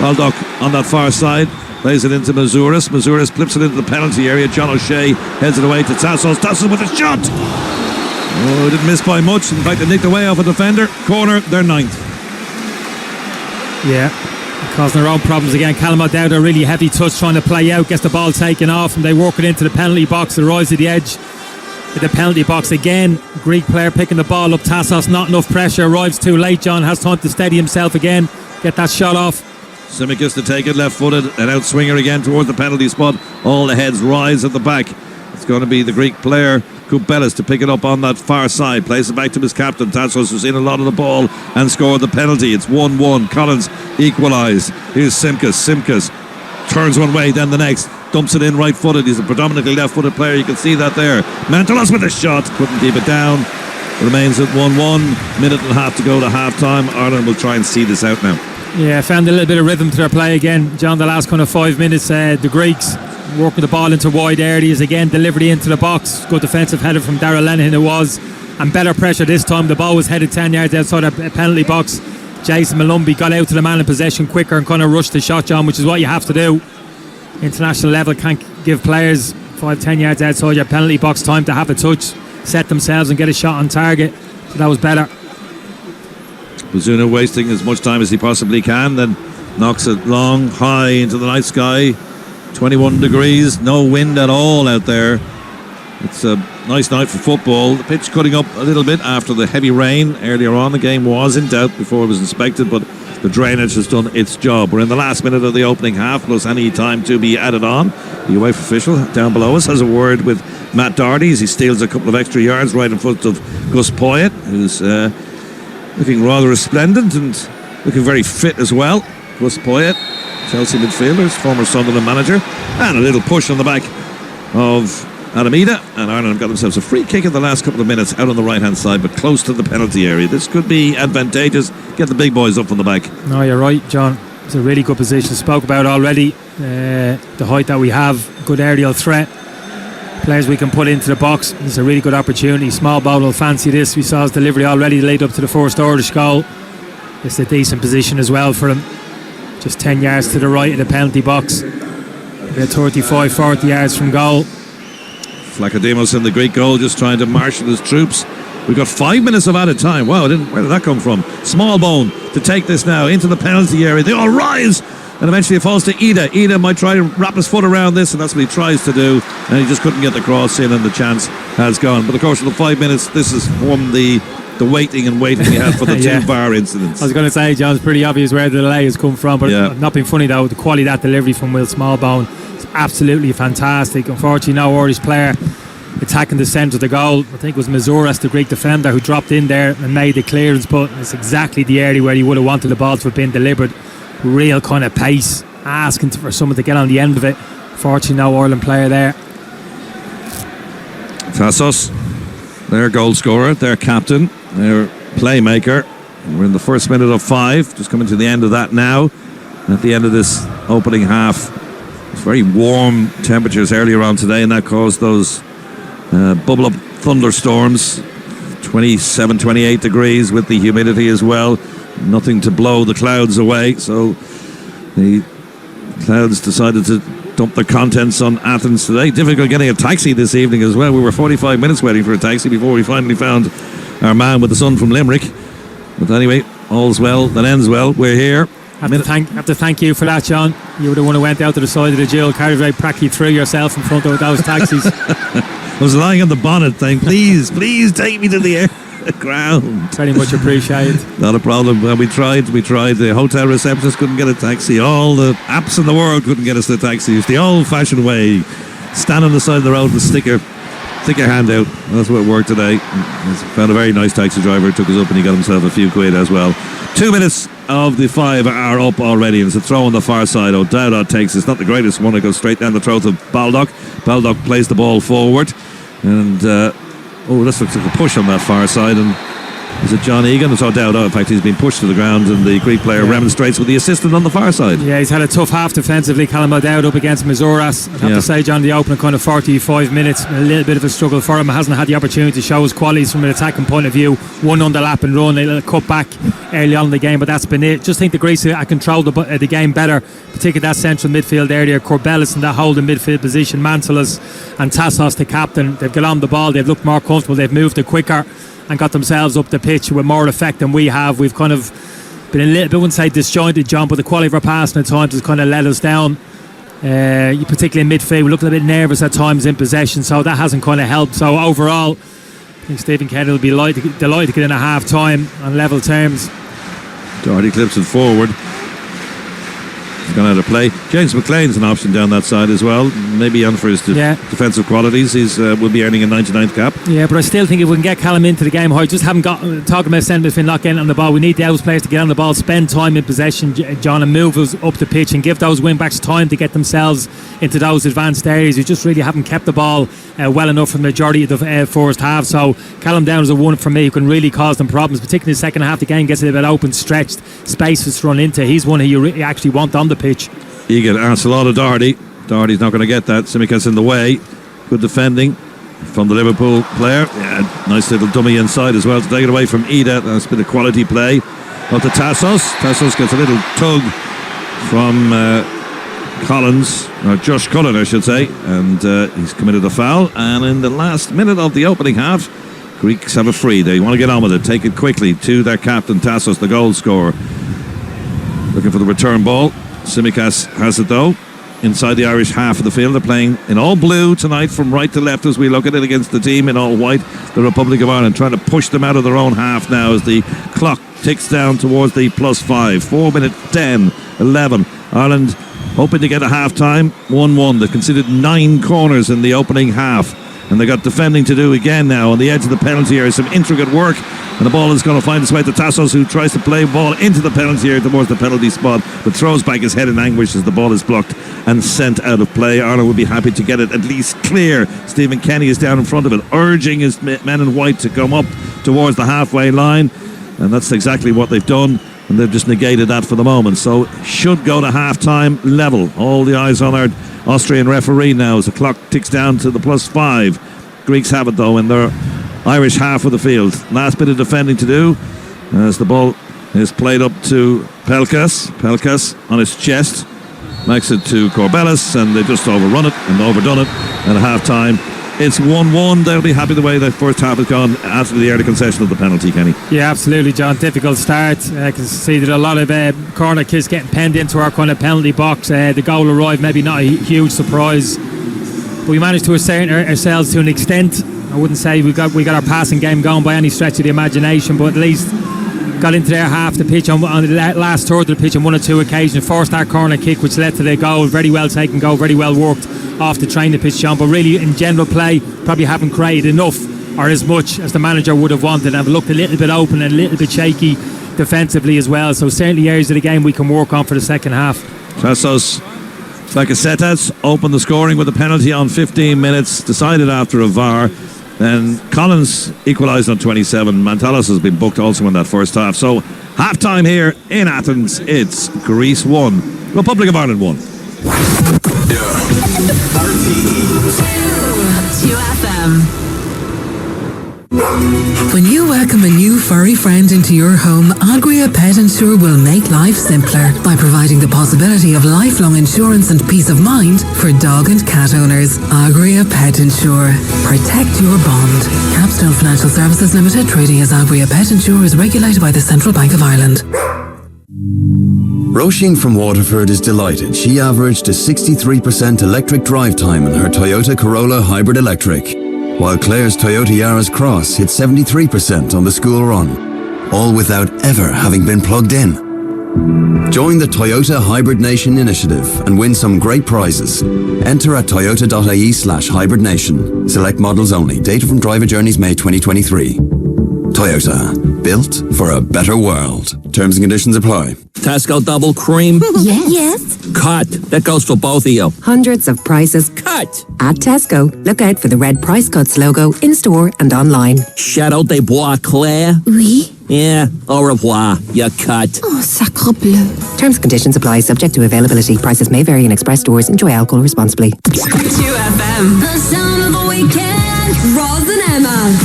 on that far side. Plays it into Mazouras. Mazouras flips it into the penalty area. John O'Shea heads it away to Tassos. Tassos with a shot. Oh, didn't miss by much. In fact, they nicked away off a defender. Corner, they're 9th. Yeah, causing their own problems again. Callum O'Dowd, a really heavy touch trying to play out, gets the ball taken off, and they work it into the penalty box. It arrives at the edge of the penalty box again. Greek player picking the ball up. Tassos, not enough pressure, arrives too late. John has time to steady himself again, get that shot off. Simicus to take it left-footed, an outswinger again towards the penalty spot. All the heads rise at the back. It's going to be the Greek player Koubelis to pick it up on that far side. Plays it back to his captain. Tassos was in a lot of the ball and scored the penalty. It's 1-1. Collins equalised. Here's Simkus. Simkus turns one way, then the next. Dumps it in right-footed. He's a predominantly left-footed player. You can see that there. Mantalos with a shot. Couldn't keep it down. Remains at 1-1. Minute and a half to go to half-time. Ireland will try and see this out now. Yeah, found a little bit of rhythm to their play again, John, the last kind of 5 minutes. The Greeks working the ball into wide areas again, delivery into the box. Good defensive header from Darragh Lenihan it was, and better pressure this time. The ball was headed 10 yards outside a penalty box. Jason Malumbi got out to the man in possession quicker and kind of rushed the shot, John, which is what you have to do. International level can't give players 5-10 yards outside your penalty box time to have a touch, set themselves and get a shot on target. So that was better. Bazuna wasting as much time as he possibly can, then knocks it long, high into the night sky. 21 degrees, no wind at all out there. It's a nice night for football. The pitch cutting up a little bit after the heavy rain earlier on. The game was in doubt before it was inspected, but the drainage has done its job. We're in the last minute of the opening half, plus any time to be added on. The UEFA official down below us has a word with Matt Doherty as he steals a couple of extra yards right in front of Gus Poyet, who's looking rather resplendent and looking very fit as well. Gus Poyet, Chelsea midfielders, former Sunderland manager, and a little push on the back of Alameda, and Ireland have got themselves a free kick in the last couple of minutes out on the right hand side, but close to the penalty area. This could be advantageous. Get the big boys up from the back. No, you're right, John. It's a really good position. Spoke about already the height that we have, good aerial threat, players we can put into the box. It's a really good opportunity. Small ball will fancy this. We saw his delivery already laid up to the first Irish goal. It's a decent position as well for him. Just 10 yards to the right of the penalty box. About 35-40 yards from goal. Flakademos in the Greek goal, just trying to marshal his troops. We've got 5 minutes of added time. Wow, where did that come from? Smallbone to take this now into the penalty area. They all rise, and eventually it falls to Ida. Ida might try to wrap his foot around this, and that's what he tries to do, and he just couldn't get the cross in, and the chance has gone. But of course, in the 5 minutes, this is from the waiting we had for the yeah. two VAR incidents. I was going to say, John, it's pretty obvious where the delay has come from, but not being funny though, the quality of that delivery from Will Smallbone is absolutely fantastic. Unfortunately, no Irish player attacking the centre of the goal. I think it was Mazouras, the Greek defender, who dropped in there and made the clearance, but it's exactly the area where you would have wanted the ball to have been delivered. Real kind of pace, asking for someone to get on the end of it. Fortunately, no Ireland player there. Tassos, their goal scorer, their captain, their playmaker. We're in the first minute of 5, just coming to the end of that now. And at the end of this opening half, it's very warm temperatures earlier on today, and that caused those bubble up thunderstorms. 27, 28 degrees with the humidity as well. Nothing to blow the clouds away, so the clouds decided to dump their contents on Athens today. Difficult getting a taxi this evening as well. We were 45 minutes waiting for a taxi before we finally found our man with the sun from Limerick. But anyway, all's well that ends well. We're here. Have to thank you for that, John. You were the one who went out to the side of the jail, carried very practically through yourself in front of those taxis. I was lying on the bonnet saying, please take me to the ground. Very much appreciated. Not a problem. Well, we tried. The hotel receptionist couldn't get a taxi. All the apps in the world couldn't get us the taxi. It's the old-fashioned way. Stand on the side of the road and stick your hand out. That's what worked today. Found a very nice taxi driver, took us up, and he got himself a few quid as well. 2 minutes of the 5 are up already, and it's a throw on the far side. O'Dowd takes it's not the greatest one. It goes straight down the throat of Baldock. Baldock plays the ball forward, and this looks like a push on that far side. And is it John Egan? It's O'Dowd. In fact, he's been pushed to the ground, and the Greek player remonstrates with the assistant on the far side. Yeah, he's had a tough half defensively. Callum O'Dowd up against Mazouras. I'd have to say, John, the opening kind of 45 minutes, a little bit of a struggle for him. Hasn't had the opportunity to show his qualities from an attacking point of view. One underlap and run, a little cut back early on in the game, but that's been it. Just think the Greeks controlled the game better, particularly that central midfield area. Corbelis in that holding midfield position, Mantelis and Tassos, the captain. They've got on the ball, they've looked more comfortable, they've moved it quicker and got themselves up the pitch with more effect than we have. We've kind of been a little bit, I wouldn't say disjointed, John, but the quality of our passing at times has kind of let us down. Particularly in midfield, we looked a little bit nervous at times in possession, so that hasn't kind of helped. So overall, I think Stephen Kenny will be delighted to get in at half time on level terms. Doherty clips it forward. He's gone out of play. James McLean's an option down that side as well. Maybe on for his defensive qualities. He's will be earning a 99th cap. Yeah, but I still think if we can get Callum into the game, I just haven't got talking about centre midfield not getting on the ball. We need the out players to get on the ball, spend time in possession, John, and move us up the pitch and give those wing backs time to get themselves into those advanced areas. We just really haven't kept the ball well enough for the majority of the first half. So Callum Down is a one for me who can really cause them problems, particularly in the second half. The game gets a little bit open, stretched, spaces to run into. He's one who you actually want on the pitch. Egan asks a lot of Doherty. Doherty's not going to get that. Simicas in the way. Good defending from the Liverpool player. Yeah, nice little dummy inside as well to take it away from Ida. That's been a quality play. Up to Tassos. Tassos gets a little tug from Collins, or Josh Cullen I should say, and he's committed a foul. And in the last minute of the opening half, Greeks have a free. They want to get on with it, take it quickly to their captain Tassos, the goal scorer. Looking for the return ball. Tsimikas has it though, inside the Irish half of the field. They're playing in all blue tonight from right to left as we look at it, against the team in all white, the Republic of Ireland, trying to push them out of their own half now as the clock ticks down towards the +5. 4 minutes 10, 11. Ireland hoping to get a half time. 1-1. They've conceded 9 corners in the opening half, and they got defending to do again now. On the edge of the penalty area, some intricate work, and the ball is going to find its way to Tassos, who tries to play ball into the penalty area towards the penalty spot, but throws back his head in anguish as the ball is blocked and sent out of play. Ireland would be happy to get it at least clear. Stephen Kenny is down in front of it, urging his men in white to come up towards the halfway line, and that's exactly what they've done, and they've just negated that for the moment. So should go to half-time level. All the eyes on our Austrian referee now as the clock ticks down to the +5. Greeks have it though in their Irish half of the field. Last bit of defending to do as the ball is played up to Pelkas. Pelkas on his chest makes it to Corbelis, and they've just overrun it and overdone it. And at half-time it's 1-1. They'll be happy the way the first half has gone after the early concession of the penalty, Kenny. Yeah, absolutely, John. Difficult start. I can see that a lot of corner kicks getting penned into our kind of penalty box. The goal arrived, maybe not a huge surprise, but we managed to assert ourselves to an extent. I wouldn't say we got our passing game going by any stretch of the imagination, but at least got into their half the pitch on the last third of the pitch on 1 or 2 occasions. Forced that corner kick, which led to the goal. Very well taken goal, very well worked off the train the pitch, John. But really, in general play, probably haven't created enough or as much as the manager would have wanted, and have looked a little bit open and a little bit shaky defensively as well. So certainly areas of the game we can work on for the second half. Tassos Bakasetas opened the scoring with a penalty on 15 minutes, decided after a VAR. Then Collins equalised on 27. Mantalos has been booked also in that first half. So half-time here in Athens, it's Greece 1, Republic of Ireland 1. When you welcome a new furry friend into your home, Agria Pet Insure will make life simpler by providing the possibility of lifelong insurance and peace of mind for dog and cat owners. Agria Pet Insure. Protect your bond. Capstone Financial Services Limited, trading as Agria Pet Insure, is regulated by the Central Bank of Ireland. Roisin from Waterford is delighted. She averaged a 63% electric drive time in her Toyota Corolla Hybrid Electric, while Claire's Toyota Yaris Cross hit 73% on the school run, all without ever having been plugged in. Join the Toyota Hybrid Nation initiative and win some great prizes. Enter at toyota.ie/hybrid nation. Select models only. Data from Driver Journeys May 2023. Toyota, built for a better world. Terms and conditions apply. Tesco double cream. Yes. Cut. That goes for both of you. Hundreds of prices. Cut. At Tesco, look out for the red Price Cuts logo in store and online. Shadow de bois clair. Oui. Yeah, au revoir. You cut. Oh, sacre bleu. Terms and conditions apply, subject to availability. Prices may vary in express stores. Enjoy alcohol responsibly. 2FM. The sound of the weekend. Roz and Emma.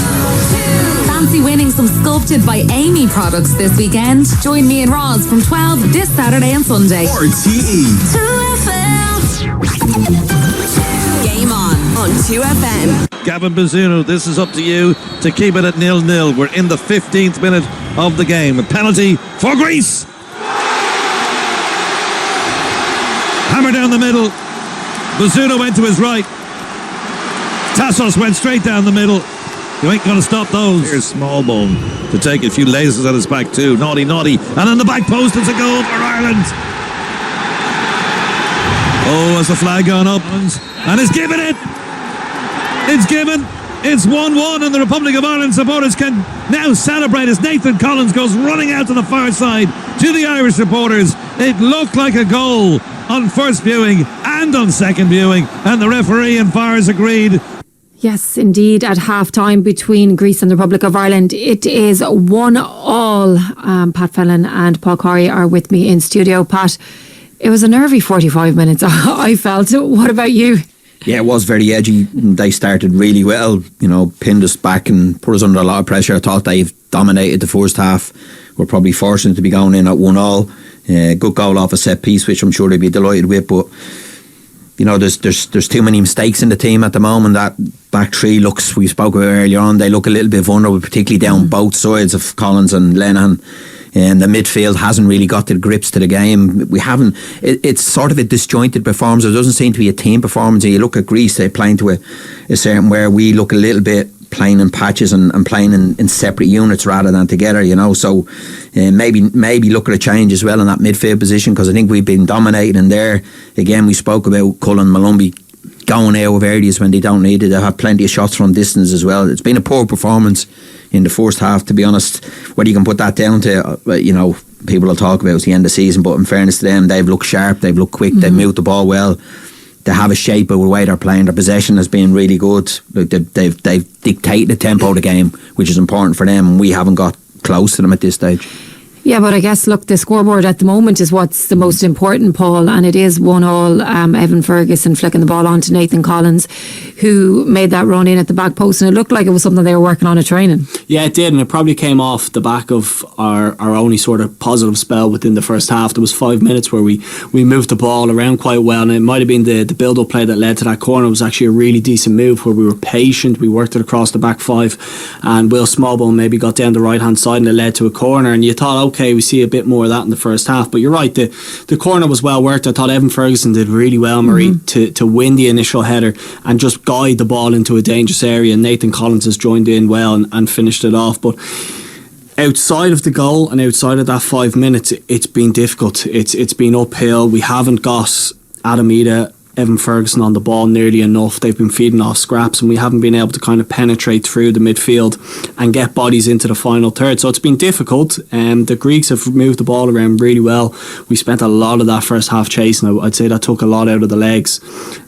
Fancy winning some Sculpted by Amy products this weekend? Join me and Roz from 12 this Saturday and Sunday. RTÉ. 2FM. Game on 2FM. Gavin Bazunu, this is up to you to keep it at 0-0. We're in the 15th minute of the game. A penalty for Greece. Hammer down the middle. Bazunu went to his right. Tassos went straight down the middle. You ain't going to stop those. Here's Smallbone to take a few lasers at his back too. Naughty. And on the back post, it's a goal for Ireland. Oh, has the flag gone up? And it's given it. It's given. It's 1-1, and the Republic of Ireland supporters can now celebrate as Nathan Collins goes running out to the far side to the Irish supporters. It looked like a goal on first viewing and on second viewing, and the referee and VARs agreed. Yes, indeed, at half-time between Greece and the Republic of Ireland, it is 1-1. Pat Fellon and Paul Corey are with me in studio. Pat, it was a nervy 45 minutes, I felt. What about you? Yeah, it was very edgy. They started really well, pinned us back and put us under a lot of pressure. I thought they've dominated the first half. We're probably fortunate to be going in at 1-1. Good goal off a set piece, which I'm sure they'd be delighted with, but there's too many mistakes in the team at the moment that back three looks, we spoke about earlier on, they look a little bit vulnerable, particularly down both sides of Collins and Lenihan. And the midfield hasn't really got the grips to the game. We haven't. It's sort of a disjointed performance. It doesn't seem to be a team performance. And you look at Greece, they're playing to a certain, where we look a little bit playing in patches and playing in separate units rather than together, you know. So maybe look at a change as well in that midfield position, because I think we've been dominating there. Again, we spoke about Cullen, Malumbi going out of areas when they don't need it. They have plenty of shots from distance as well. It's been a poor performance in the first half, to be honest. Whether you can put that down to, you know, people will talk about it's the end of the season, but in fairness to them, they've looked sharp, they've looked quick, they've moved the ball well. They have a shape of the way they're playing. Their possession has been really good. They've dictated the tempo of the game, which is important for them, and we haven't got close to them at this stage. Yeah, but I guess, look, the scoreboard at the moment is what's the most important, Paul, and it is 1-1. Evan Ferguson flicking the ball on to Nathan Collins, who made that run in at the back post, and it looked like it was something they were working on at training. Yeah, it did, and it probably came off the back of our only sort of positive spell within the first half. There was 5 minutes where we moved the ball around quite well, and it might have been the build-up play that led to that corner. It was actually a really decent move where we were patient, we worked it across the back five, and Will Smallbone maybe got down the right-hand side and it led to a corner, and you thought, okay, we see a bit more of that in the first half. But you're right, the corner was well worked. I thought Evan Ferguson did really well, Marie, to win the initial header and just guide the ball into a dangerous area, and Nathan Collins has joined in well and finished it off. But outside of the goal and outside of that 5 minutes, it's been difficult. It's been uphill. We haven't got Adam Ida, Evan Ferguson on the ball nearly enough. They've been feeding off scraps, and we haven't been able to kind of penetrate through the midfield and get bodies into the final third. So it's been difficult. The Greeks have moved the ball around really well. We spent a lot of that first half chasing. I'd say that took a lot out of the legs.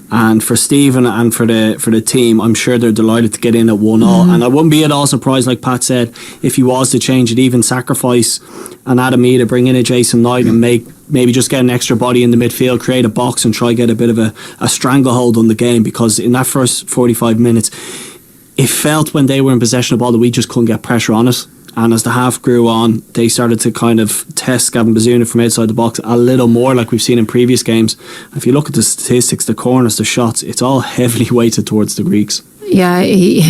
And for Stephen and for the team, I'm sure they're delighted to get in at 1-1. And I wouldn't be at all surprised, like Pat said, if he was to change it, even sacrifice an Adam Ida, bring in a Jason Knight and maybe just get an extra body in the midfield, create a box and try get a bit of a stranglehold on the game. Because in that first 45 minutes, it felt when they were in possession of the ball that we just couldn't get pressure on it. And as the half grew on, they started to kind of test Gavin Bazuna from outside the box a little more, like we've seen in previous games. If you look at the statistics, the corners, the shots, it's all heavily weighted towards the Greeks. Yeah,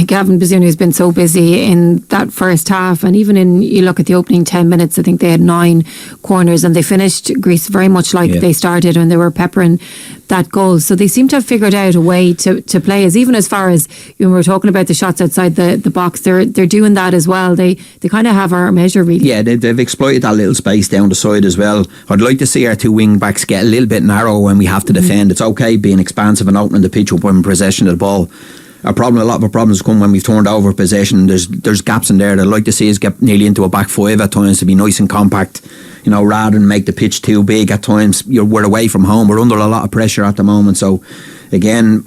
Gavin Bazuna has been so busy in that first half, and even you look at the opening 10 minutes, I think they had 9 corners, and they finished Greece very much like they started when they were peppering that goal. So they seem to have figured out a way to play us, even as far as we were talking about the shots outside the box. They're doing that as well. They kind of have our measure, really. Yeah, they've exploited that little space down the side as well. I'd like to see our 2 wing backs get a little bit narrow when we have to defend. It's okay being expansive and opening the pitch up when possession of the ball. A lot of our problems come when we've turned over possession. There's gaps in there that I'd like to see us get nearly into a back five at times to be nice and compact, you know, rather than make the pitch too big at times. We're away from home. We're under a lot of pressure at the moment. So again,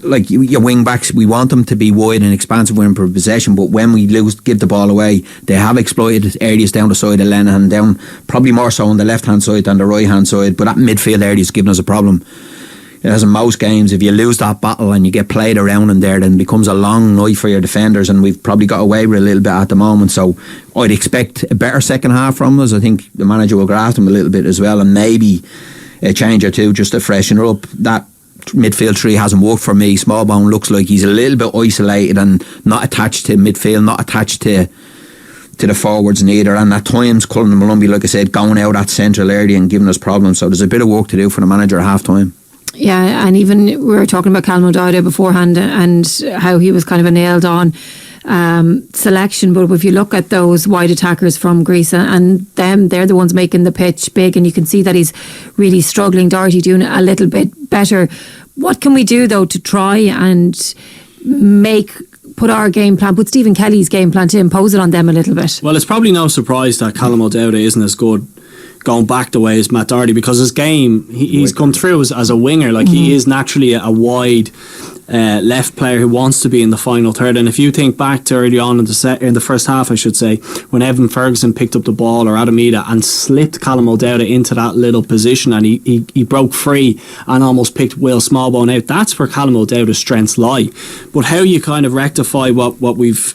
like your wing backs, we want them to be wide and expansive when per possession, but when we give the ball away, they have exploited areas down the side of Lenihan, down probably more so on the left hand side than the right hand side, but that midfield area is giving us a problem. As in most games, if you lose that battle and you get played around in there, then it becomes a long night for your defenders, and we've probably got away with a little bit at the moment. So I'd expect a better second half from us. I think the manager will graft them a little bit as well, and maybe a change or two just to freshen her up. That midfield three hasn't worked for me. Smallbone looks like he's a little bit isolated and not attached to midfield, not attached to the forwards neither, and at times Cullen and Malumbi, like I said, going out that central area and giving us problems. So there's a bit of work to do for the manager at half time. Yeah, and even we were talking about Callum O'Dowda beforehand and how he was kind of a nailed on selection, but if you look at those wide attackers from Greece and them, they're the ones making the pitch big, and you can see that he's really struggling. Doherty doing a little bit better. What can we do though to try and put our game plan, put Stephen Kelly's game plan to impose it on them a little bit? Well, it's probably no surprise that Callum O'Dowda isn't as good going back the way as Matt Doherty, because his game, he's come through as a winger. Like he is naturally a wide left player who wants to be in the final third. And if you think back to early on in the first half, I should say, when Evan Ferguson picked up the ball, or Adam Ida, and slipped Callum O'Dowda into that little position, and he broke free and almost picked Will Smallbone out, that's where Callum O'Dowda's strengths lie. But how you kind of rectify what we've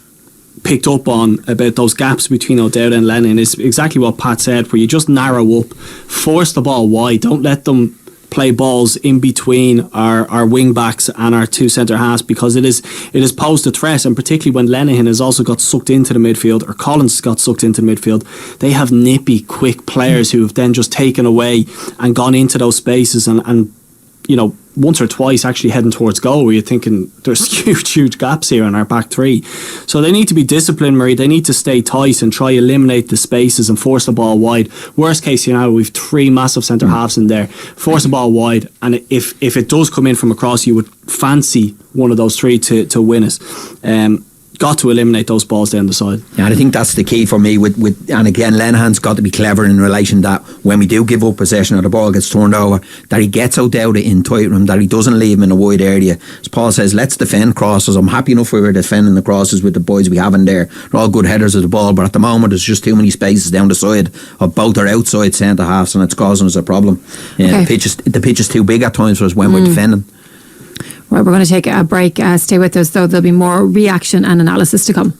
picked up on about those gaps between O'Dowda and Lennon is exactly what Pat said, where you just narrow up, force the ball wide, don't let them play balls in between our wing backs and our two centre halves, because it is posed a threat, and particularly when Lenihan has also got sucked into the midfield, or Collins got sucked into the midfield, they have nippy, quick players who have then just taken away and gone into those spaces and you know, once or twice actually heading towards goal, where you're thinking there's huge gaps here in our back three. So they need to be disciplined, Marie. They need to stay tight and try eliminate the spaces and force the ball wide. Worst case scenario, we've three massive centre halves in there. Force the ball wide, and if it does come in from across, you would fancy one of those three to win it. Got to eliminate those balls down the side. Yeah, and I think that's the key for me with and again, Lenihan's got to be clever in relation that when we do give up possession or the ball gets turned over, that he gets out of it in tight room, that he doesn't leave him in a wide area. As Paul says, let's defend crosses. I'm happy enough we were defending the crosses with the boys we have in there. They're all good headers of the ball, but at the moment there's just too many spaces down the side of both our outside centre halves, and it's causing us a problem. Okay. The pitch is too big at times for us when we're defending. Right, we're going to take a break. Stay with us, though. There'll be more reaction and analysis to come.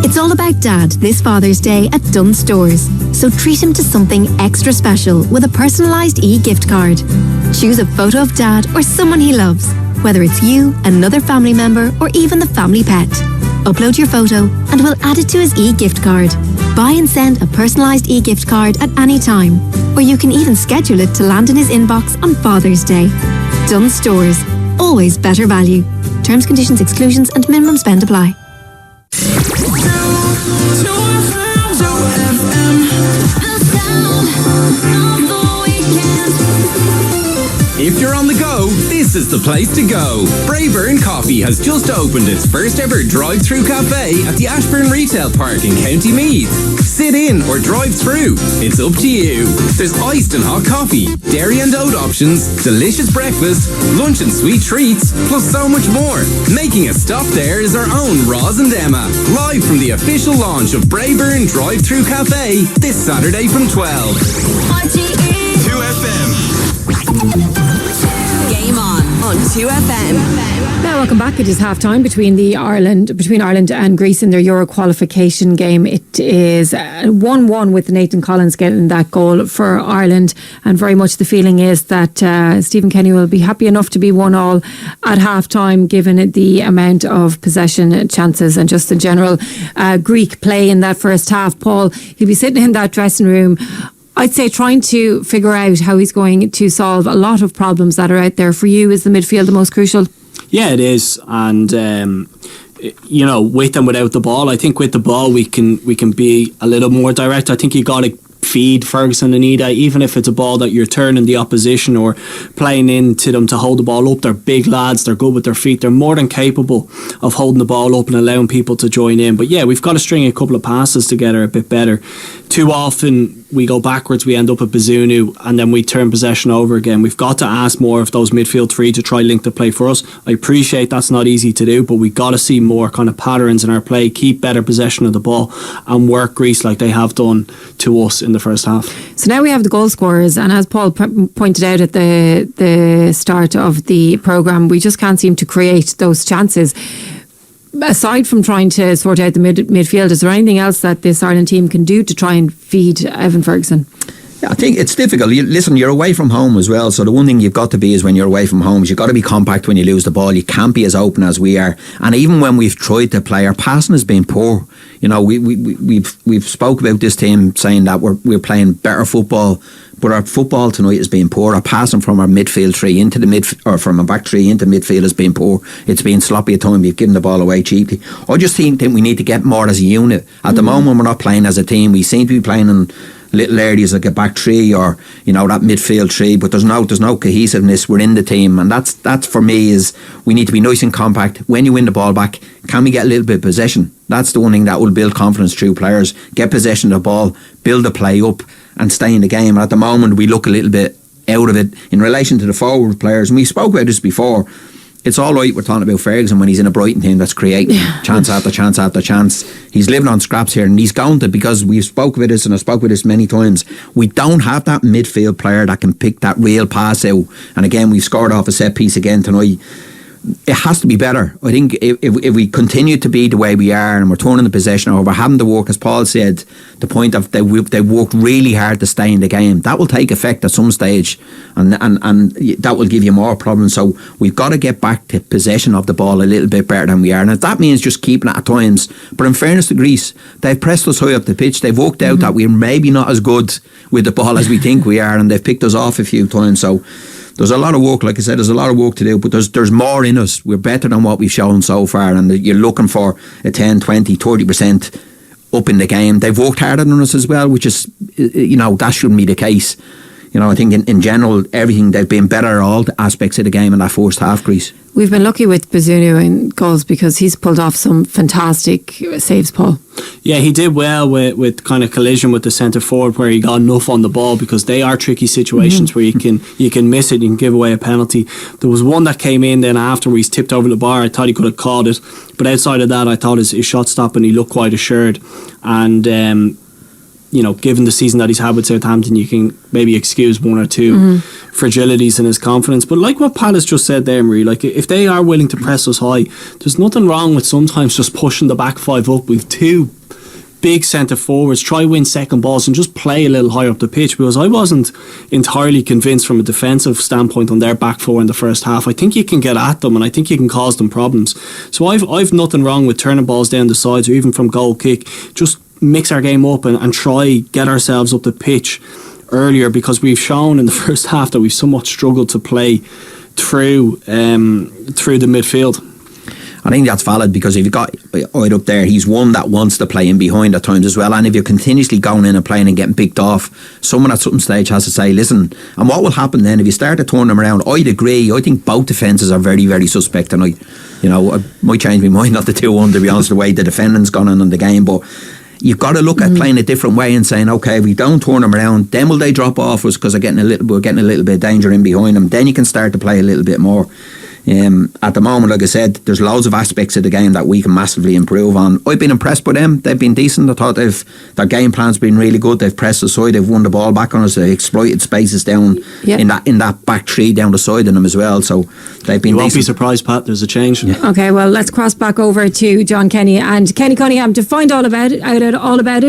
It's all about Dad this Father's Day at Dunnes Stores. So treat him to something extra special with a personalised e-gift card. Choose a photo of Dad or someone he loves, whether it's you, another family member, or even the family pet. Upload your photo and we'll add it to his e-gift card. Buy and send a personalised e-gift card at any time, or you can even schedule it to land in his inbox on Father's Day. Dunnes Stores. Always better value. Terms, conditions, exclusions and minimum spend apply. If you're on the go, this is the place to go. Braeburn Coffee has just opened its first ever drive-through cafe at the Ashburn Retail Park in County Meath. Sit in or drive through. It's up to you. There's iced and hot coffee, dairy and oat options, delicious breakfast, lunch and sweet treats, plus so much more. Making a stop there is our own Roz and Emma, live from the official launch of Braeburn Drive-Through Cafe this Saturday from 12. RTÉ 2FM. Game on 2FM. Now, welcome back. It is half time between Ireland and Greece in their Euro qualification game. It is 1-1 with Nathan Collins getting that goal for Ireland, and very much the feeling is that Stephen Kenny will be happy enough to be 1-1 at half time, given the amount of possession chances and just the general Greek play in that first half. Paul, he'll be sitting in that dressing room, I'd say, trying to figure out how he's going to solve a lot of problems that are out there. For you, is the midfield the most crucial? Yeah, it is. And you know, with and without the ball, I think with the ball we can be a little more direct. I think you got to feed Ferguson and Ida, even if it's a ball that you're turning the opposition or playing into them to hold the ball up. They're big lads, they're good with their feet, they're more than capable of holding the ball up and allowing people to join in. But yeah, we've got to string a couple of passes together a bit better. Too often we go backwards, we end up at Bazunu, and then we turn possession over again. We've got to ask more of those midfield three to try link the play for us. I appreciate that's not easy to do, but we've got to see more kind of patterns in our play, keep better possession of the ball and work Greece like they have done to us in the first half. So now we have the goal scorers, and as Paul pointed out at the start of the programme, we just can't seem to create those chances. Aside from trying to sort out the midfield, is there anything else that this Ireland team can do to try and feed Evan Ferguson? Yeah, I think it's difficult. Listen, you're away from home as well, so the one thing you've got to be is when you're away from home is you've got to be compact when you lose the ball. You can't be as open as we are. And even when we've tried to play, our passing has been poor. You know, we've spoke about this team saying that we're playing better football, but our football tonight has been poor. Our passing from our midfield three into the or from a back three into midfield has been poor. It's been sloppy at times. We've given the ball away cheaply. I just think we need to get more as a unit. At the moment, we're not playing as a team. We seem to be playing in little areas like a back three or, you know, that midfield three, but there's no cohesiveness within the team, and that's for me is we need to be nice and compact. When you win the ball back, can we get a little bit of possession? That's the one thing that will build confidence through players. Get possession of the ball, build the play up and stay in the game. And at the moment we look a little bit out of it in relation to the forward players, and we spoke about this before. It's all right, we're talking about Ferguson when he's in a Brighton team that's creating chance after chance after chance. He's living on scraps here, and he's going to, because we've spoke about this and I spoke about this many times. We don't have that midfield player that can pick that real pass out. And again, we've scored off a set piece again tonight. it has to be better. I think if we continue to be the way we are and we're turning the possession over, having to work, as Paul said, the point of they worked really hard to stay in the game, that will take effect at some stage, and that will give you more problems. So we've got to get back to possession of the ball a little bit better than we are, and if that means just keeping it at times. But in fairness to Greece, they've pressed us high up the pitch. They've worked out that we're maybe not as good with the ball as we think we are, and they've picked us off a few times. So there's a lot of work, like I said, there's a lot of work to do, but there's more in us. We're better than what we've shown so far, and you're looking for a 10, 20, 30% up in the game. They've worked harder than us as well, which is, that shouldn't be the case. I think in general, everything, they've been better at all aspects of the game in that first half, Greece. We've been lucky with Bazunu in goals because he's pulled off some fantastic saves, Paul. Yeah, he did well with kind of collision with the centre forward where he got enough on the ball, because they are tricky situations where you can miss it, you can give away a penalty. There was one that came in then after where he's tipped over the bar. I thought he could have caught it, but outside of that I thought his shot stopping, he looked quite assured, and given the season that he's had with Southampton, you can maybe excuse one or two fragilities in his confidence. But like what Pat has just said there, Marie, like if they are willing to press us high, there's nothing wrong with sometimes just pushing the back five up with two big centre forwards, try win second balls and just play a little higher up the pitch, because I wasn't entirely convinced from a defensive standpoint on their back four in the first half. I think you can get at them and I think you can cause them problems. So I've nothing wrong with turning balls down the sides or even from goal kick. Just mix our game up and try get ourselves up the pitch earlier, because we've shown in the first half that we've somewhat struggled to play through the midfield. I think that's valid, because if you've got Oid up there, he's one that wants to play in behind at times as well, and if you're continuously going in and playing and getting picked off, someone at some stage has to say, listen. And what will happen then if you start to turn them around? I'd agree, I think both defences are very, very suspect, and I might change my mind not the 2-1, to be honest, the way the defending's gone on in the game, but you've got to look at playing a different way and saying, okay, if we don't turn them around, then will they drop off us because we're getting a little bit of danger in behind them? Then you can start to play a little bit more. At the moment, like I said, there's loads of aspects of the game that we can massively improve on. I've been impressed by them. They've been decent. I thought their game plan's been really good. They've pressed the side, they've won the ball back on us, they exploited spaces down in that back three down the side of them as well. So they've been decent. You won't be surprised, Pat, there's a change. Yeah. Okay, well, let's cross back over to John Kenny and Kenny Cunningham to find all about it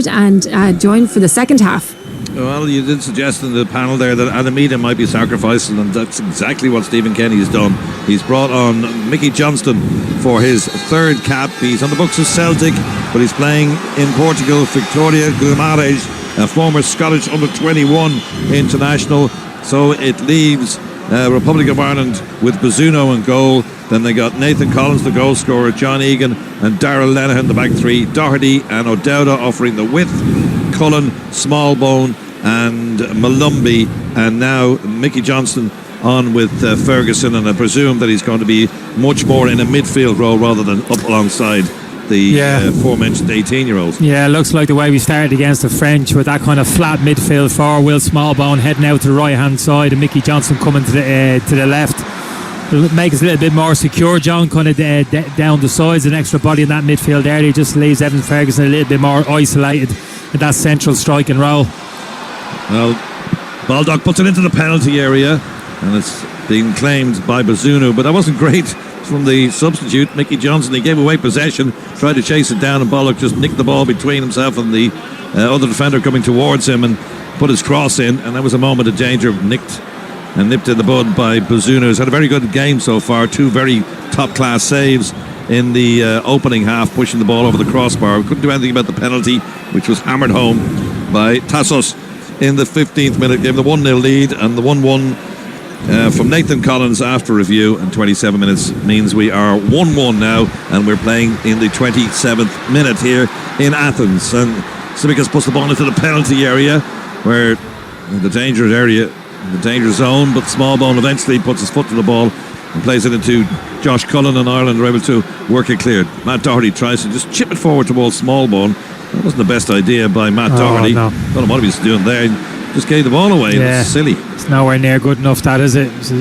and join for the second half. Well, you did suggest in the panel there that Adamita might be sacrificed, and that's exactly what Stephen Kenny has done. He's brought on Mickey Johnston for his third cap. He's on the books of Celtic, but he's playing in Portugal. Victoria Guimarães, a former Scottish under-21 international. So it leaves Republic of Ireland with Bazunu in goal. Then they got Nathan Collins, the goal scorer, John Egan and Darrell Lenihan, the back three, Doherty and O'Dowda offering the width, Cullen, Smallbone and Malumbi, and now Mickey Johnston on with Ferguson, and I presume that he's going to be much more in a midfield role rather than up alongside the aforementioned 18-year-olds. Yeah, it looks like the way we started against the French with that kind of flat midfield for Will Smallbone heading out to the right hand side and Mickey Johnston coming to the left. It'll make us a little bit more secure, John, kind of down the sides, an extra body in that midfield area. It just leaves Evan Ferguson a little bit more isolated in that central striking role. Well, Baldock puts it into the penalty area and it's being claimed by Bazunu, but that wasn't great from the substitute, Mickey Johnson. He gave away possession, tried to chase it down, and Baldock just nicked the ball between himself and the other defender coming towards him and put his cross in, and that was a moment of danger, nipped in the bud by Bazunu. He's had a very good game so far, two very top-class saves in the opening half, pushing the ball over the crossbar. We couldn't do anything about the penalty, which was hammered home by Tassos in the 15th minute. Gave the 1-0 lead, and the 1-1 from Nathan Collins after review in 27 minutes means we are 1-1 now, and we're playing in the 27th minute here in Athens. And Tsimikas puts the ball into the penalty area, where the danger zone, but Smallbone eventually puts his foot to the ball and plays it into Josh Cullen, and Ireland are able to work it clear. Matt Doherty tries to just chip it forward towards Smallbone. That wasn't the best idea by Matt Doherty. No. I don't know what he was doing there. He just gave the ball away. Yeah. It was silly. It's nowhere near good enough, that, is it? It was a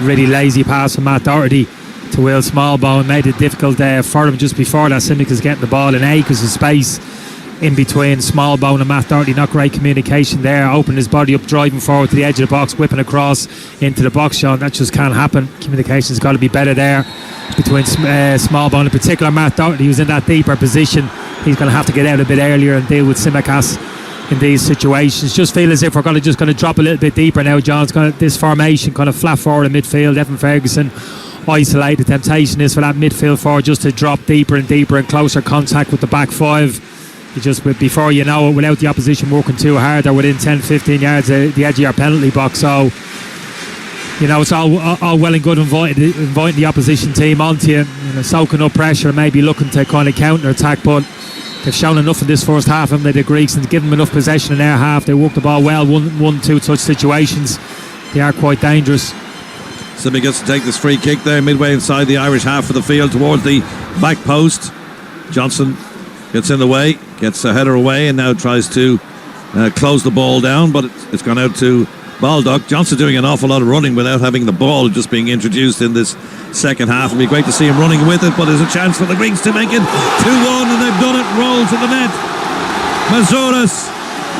really lazy pass from Matt Doherty to Will Smallbone. Made it difficult for him just before that. Tsimikas getting the ball in acres of space. in between Smallbone and Matt Doherty. Not great communication there. Opening his body up, driving forward to the edge of the box, whipping across into the box, Sean. That just can't happen. Communication's got to be better there between Smallbone, in particular Matt Doherty, who's in that deeper position. He's going to have to get out a bit earlier and deal with Tsimikas in these situations. Just feel as if we're just going to drop a little bit deeper now, John. It's got this formation kind of flat forward in midfield. Evan Ferguson isolate. The temptation is for that midfield forward just to drop deeper and deeper in closer contact with the back five. You just, before you know it, without the opposition working too hard, they're within 10-15 yards of the edge of your penalty box. So, you know, it's all well and good inviting the opposition team onto you, soaking up pressure and maybe looking to kind of counter attack, but they've shown enough in this first half, haven't they, the Greeks, and given them enough possession in their half. They work the ball well, one, two touch situations. They are quite dangerous. Simi gets to take this free kick there midway inside the Irish half of the field towards the back post. Johnson gets in the way, gets a header away, and now tries to close the ball down, but it's gone out to Baldock. Johnson doing an awful lot of running without having the ball just being introduced in this second half. It'll be great to see him running with it, but there's a chance for the Greeks to make it 2-1, and they've done it. Roll to the net. Mazouras,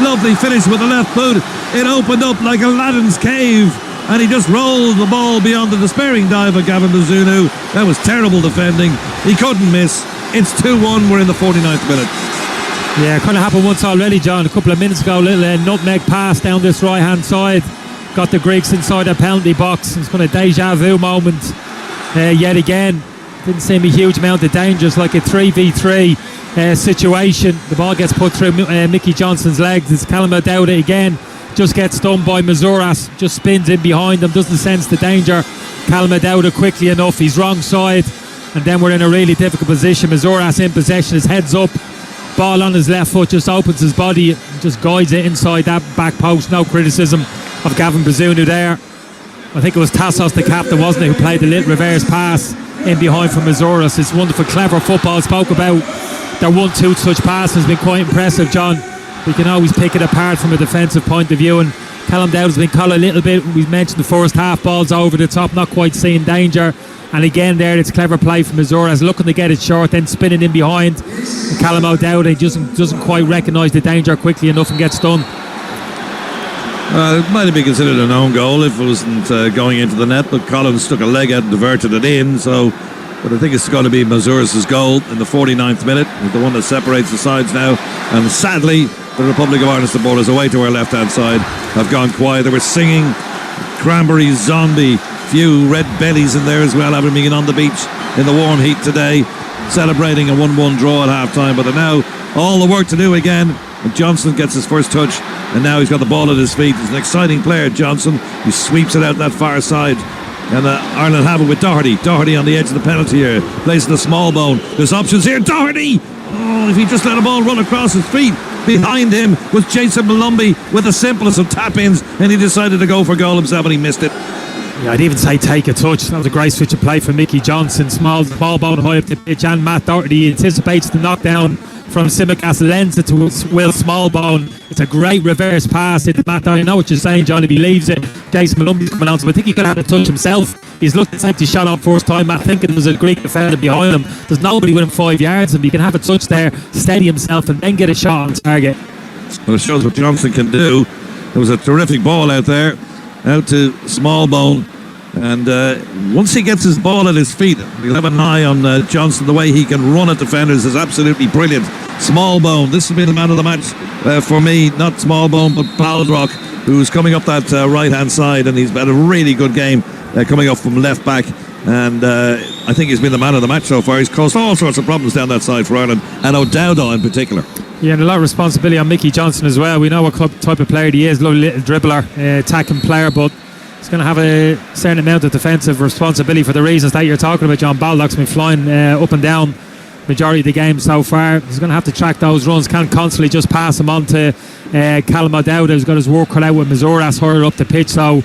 lovely finish with the left boot. It opened up like Aladdin's cave, and he just rolled the ball beyond the despairing dive of Gavin Bazunu. That was terrible defending. He couldn't miss. It's 2-1. We're in the 49th minute. Yeah, it kind of happened once already, John. A couple of minutes ago, little nutmeg pass down this right hand side, got the Greeks inside their penalty box. It's kind of deja vu moment yet again. Didn't seem a huge amount of danger. It's like a 3v3 situation. The ball gets put through Mickey Johnson's legs. It's Callum O'Dowda again, just gets done by Mazouras, just spins in behind him, doesn't sense the danger. Callum O'Dowda quickly enough, he's wrong side, and then we're in a really difficult position. Mazouras in possession, his head's up, ball on his left foot, just opens his body, just guides it inside that back post. No criticism of Gavin Bazunu there. I think it was Tassos, the captain, wasn't it, who played the little reverse pass in behind from Mazouras. It's wonderful, clever football. Spoke about their 1-2 touch pass has been quite impressive, John. We can always pick it apart from a defensive point of view, and Callum Dowd's been caught a little bit. We mentioned the first half, balls over the top, not quite seeing danger, and again there it's clever play from Mazouras, looking to get it short, then spinning in behind, and Callum O'Dowd doesn't quite recognise the danger quickly enough and gets done. It might have been considered an own goal if it wasn't going into the net, but Collins stuck a leg out and diverted it in, but I think it's going to be Mazouras' goal in the 49th minute, the one that separates the sides now. And sadly, the Republic of Ireland supporters away to our left-hand side have gone quiet. They were singing Cranberry Zombie, few red bellies in there as well, having been on the beach in the warm heat today, celebrating a 1-1 draw at half-time. But now all the work to do again, and Johnson gets his first touch, and now he's got the ball at his feet. He's an exciting player, Johnson. He sweeps it out that far side. And Ireland have it with Doherty. Doherty on the edge of the penalty area, placing the small bone. There's options here. Doherty! Oh, if he just let a ball run across his feet. Behind him was Jason Malumbi with the simplest of tap-ins, and he decided to go for goal himself, and he missed it. Yeah, I'd even say take a touch. That was a great switch of play for Mickey Johnson. Small ball high up the pitch, and Matt Doherty anticipates the knockdown from Tsimikas, lends it to Will Smallbone. It's a great reverse pass into Matt Doherty. I know what you're saying, John. If he leaves it, Jason Malumbi's coming on, so I think he could have had a touch himself. He's looked at the empty shot on first time. I think it was a Greek defender behind him. There's nobody within 5 yards, and he can have a touch there, steady himself, and then get a shot on target. Well, it shows what Johnson can do. There was a terrific ball out there, out to Smallbone. And once he gets his ball at his feet, he'll have an eye on Johnson. The way he can run at defenders is absolutely brilliant. Smallbone, this will be the man of the match for me. Not Smallbone, but Baldrock, who's coming up that right-hand side, and he's had a really good game coming up from left back. And I think he's been the man of the match so far. He's caused all sorts of problems down that side for Ireland, and O'Dowda in particular. Yeah, and a lot of responsibility on Mickey Johnson as well. We know what type of player he is, lovely little dribbler, attacking player, but he's going to have a certain amount of defensive responsibility for the reasons that you're talking about. John Baldock's been flying up and down majority of the game so far. He's going to have to track those runs, can't constantly just pass them on to Callum O'Dowd, who's got his work cut out with Mazouras higher up the pitch. So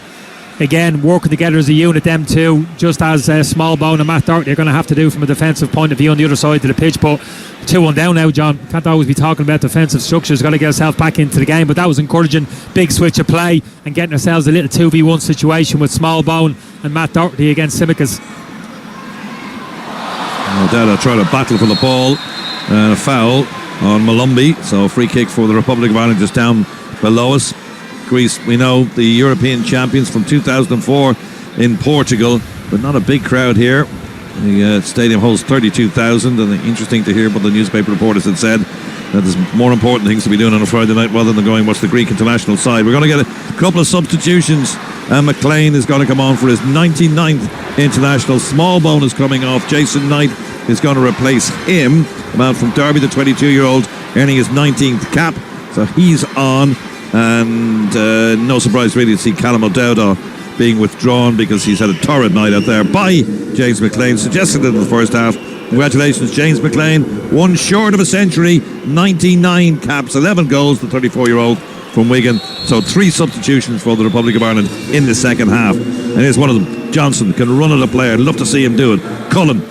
again, working together as a unit, them two, just as Smallbone and Matt Doherty are going to have to do from a defensive point of view on the other side of the pitch. But 2-1 down now, John. Can't always be talking about defensive structures. Got to get ourselves back into the game. But that was encouraging. Big switch of play and getting ourselves a little 2v1 situation with Smallbone and Matt Doherty against Tsimikas. O'Dowda trying to battle for the ball, and a foul. on Malumbi. So free kick for the Republic of Ireland just down below us. Greece, we know, the European champions from 2004 in Portugal, but not a big crowd here. The stadium holds 32,000, and interesting to hear what the newspaper reporters had said, that there's more important things to be doing on a Friday night rather than going watch the Greek international side. We're going to get a couple of substitutions, and McLean is going to come on for his 99th international. Smallbone is coming off. Jason Knight is going to replace him. The man from Derby, the 22-year-old, earning his 19th cap. So he's on, and no surprise really to see Callum O'Dowd being withdrawn because he's had a torrid night out there by James McLean, suggested it in the first half. Congratulations, James McLean. One short of a century, 99 caps, 11 goals, the 34-year-old from Wigan. So 3 substitutions for the Republic of Ireland in the second half. And here's one of them. Johnson can run at a player. I'd love to see him do it. Cullen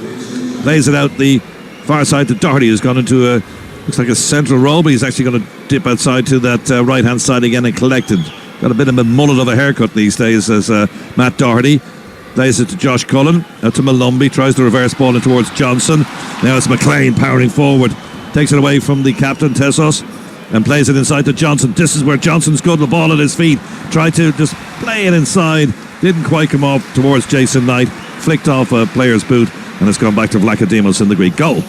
plays it out the far side to Doherty, who's gone into a, looks like a central role, but he's actually going to dip outside to that right-hand side again and collected. Got a bit of a mullet of a haircut these days as Matt Doherty. Plays it to Josh Cullen, out to Malumbi, tries to reverse ball in towards Johnson. Now it's McLean powering forward. Takes it away from the captain, Tessos, and plays it inside to Johnson. This is where Johnson's good, the ball at his feet. Tried to just play it inside. Didn't quite come off towards Jason Knight. Flicked off a player's boot, and it's gone back to Vlachodimos in the Greek goal.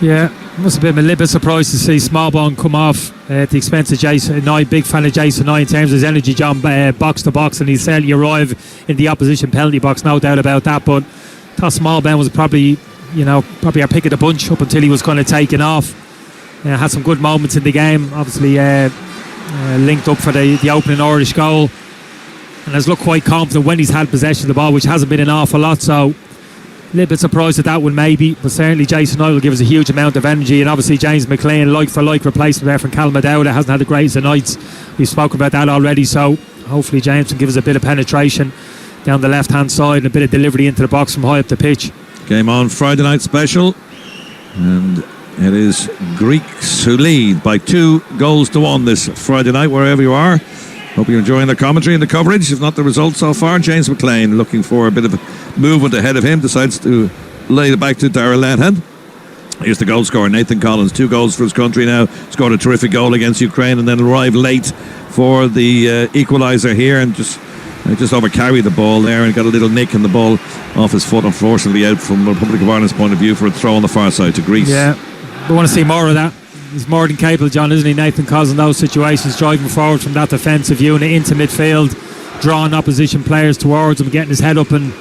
Yeah, must have been a little bit surprised to see Smallbone come off at the expense of Jason Knight. Big fan of Jason Knight in terms of his energy, John, box to box, and he'll certainly arrive in the opposition penalty box, no doubt about that. But I thought Smallbone was probably our pick of the bunch up until he was kind of taken off. Had some good moments in the game, obviously linked up for the opening Irish goal, and has looked quite confident when he's had possession of the ball, which hasn't been an awful lot. So a little bit surprised at that one maybe, but certainly Jason Knight will give us a huge amount of energy, and obviously James McLean, like for like replacement there from Callum O'Dowd, hasn't had the greatest of nights. We've spoken about that already, so hopefully James can give us a bit of penetration down the left hand side and a bit of delivery into the box from high up the pitch. Game on Friday night special, and it is Greeks who lead by 2-1 this Friday night, wherever you are. Hope you're enjoying the commentary and the coverage. If not the results so far, James McLean looking for a bit of a movement ahead of him, decides to lay it back to Darragh Lenihan. Here's the goal scorer, Nathan Collins. 2 goals for his country now. Scored a terrific goal against Ukraine and then arrived late for the equaliser here and just overcarried the ball there and got a little nick in the ball off his foot, unfortunately out from the Republic of Ireland's point of view for a throw on the far side to Greece. Yeah, we want to see more of that. He's more than capable, John, isn't he? Nathan Collins in those situations, driving forward from that defensive unit into midfield, drawing opposition players towards him, getting his head up and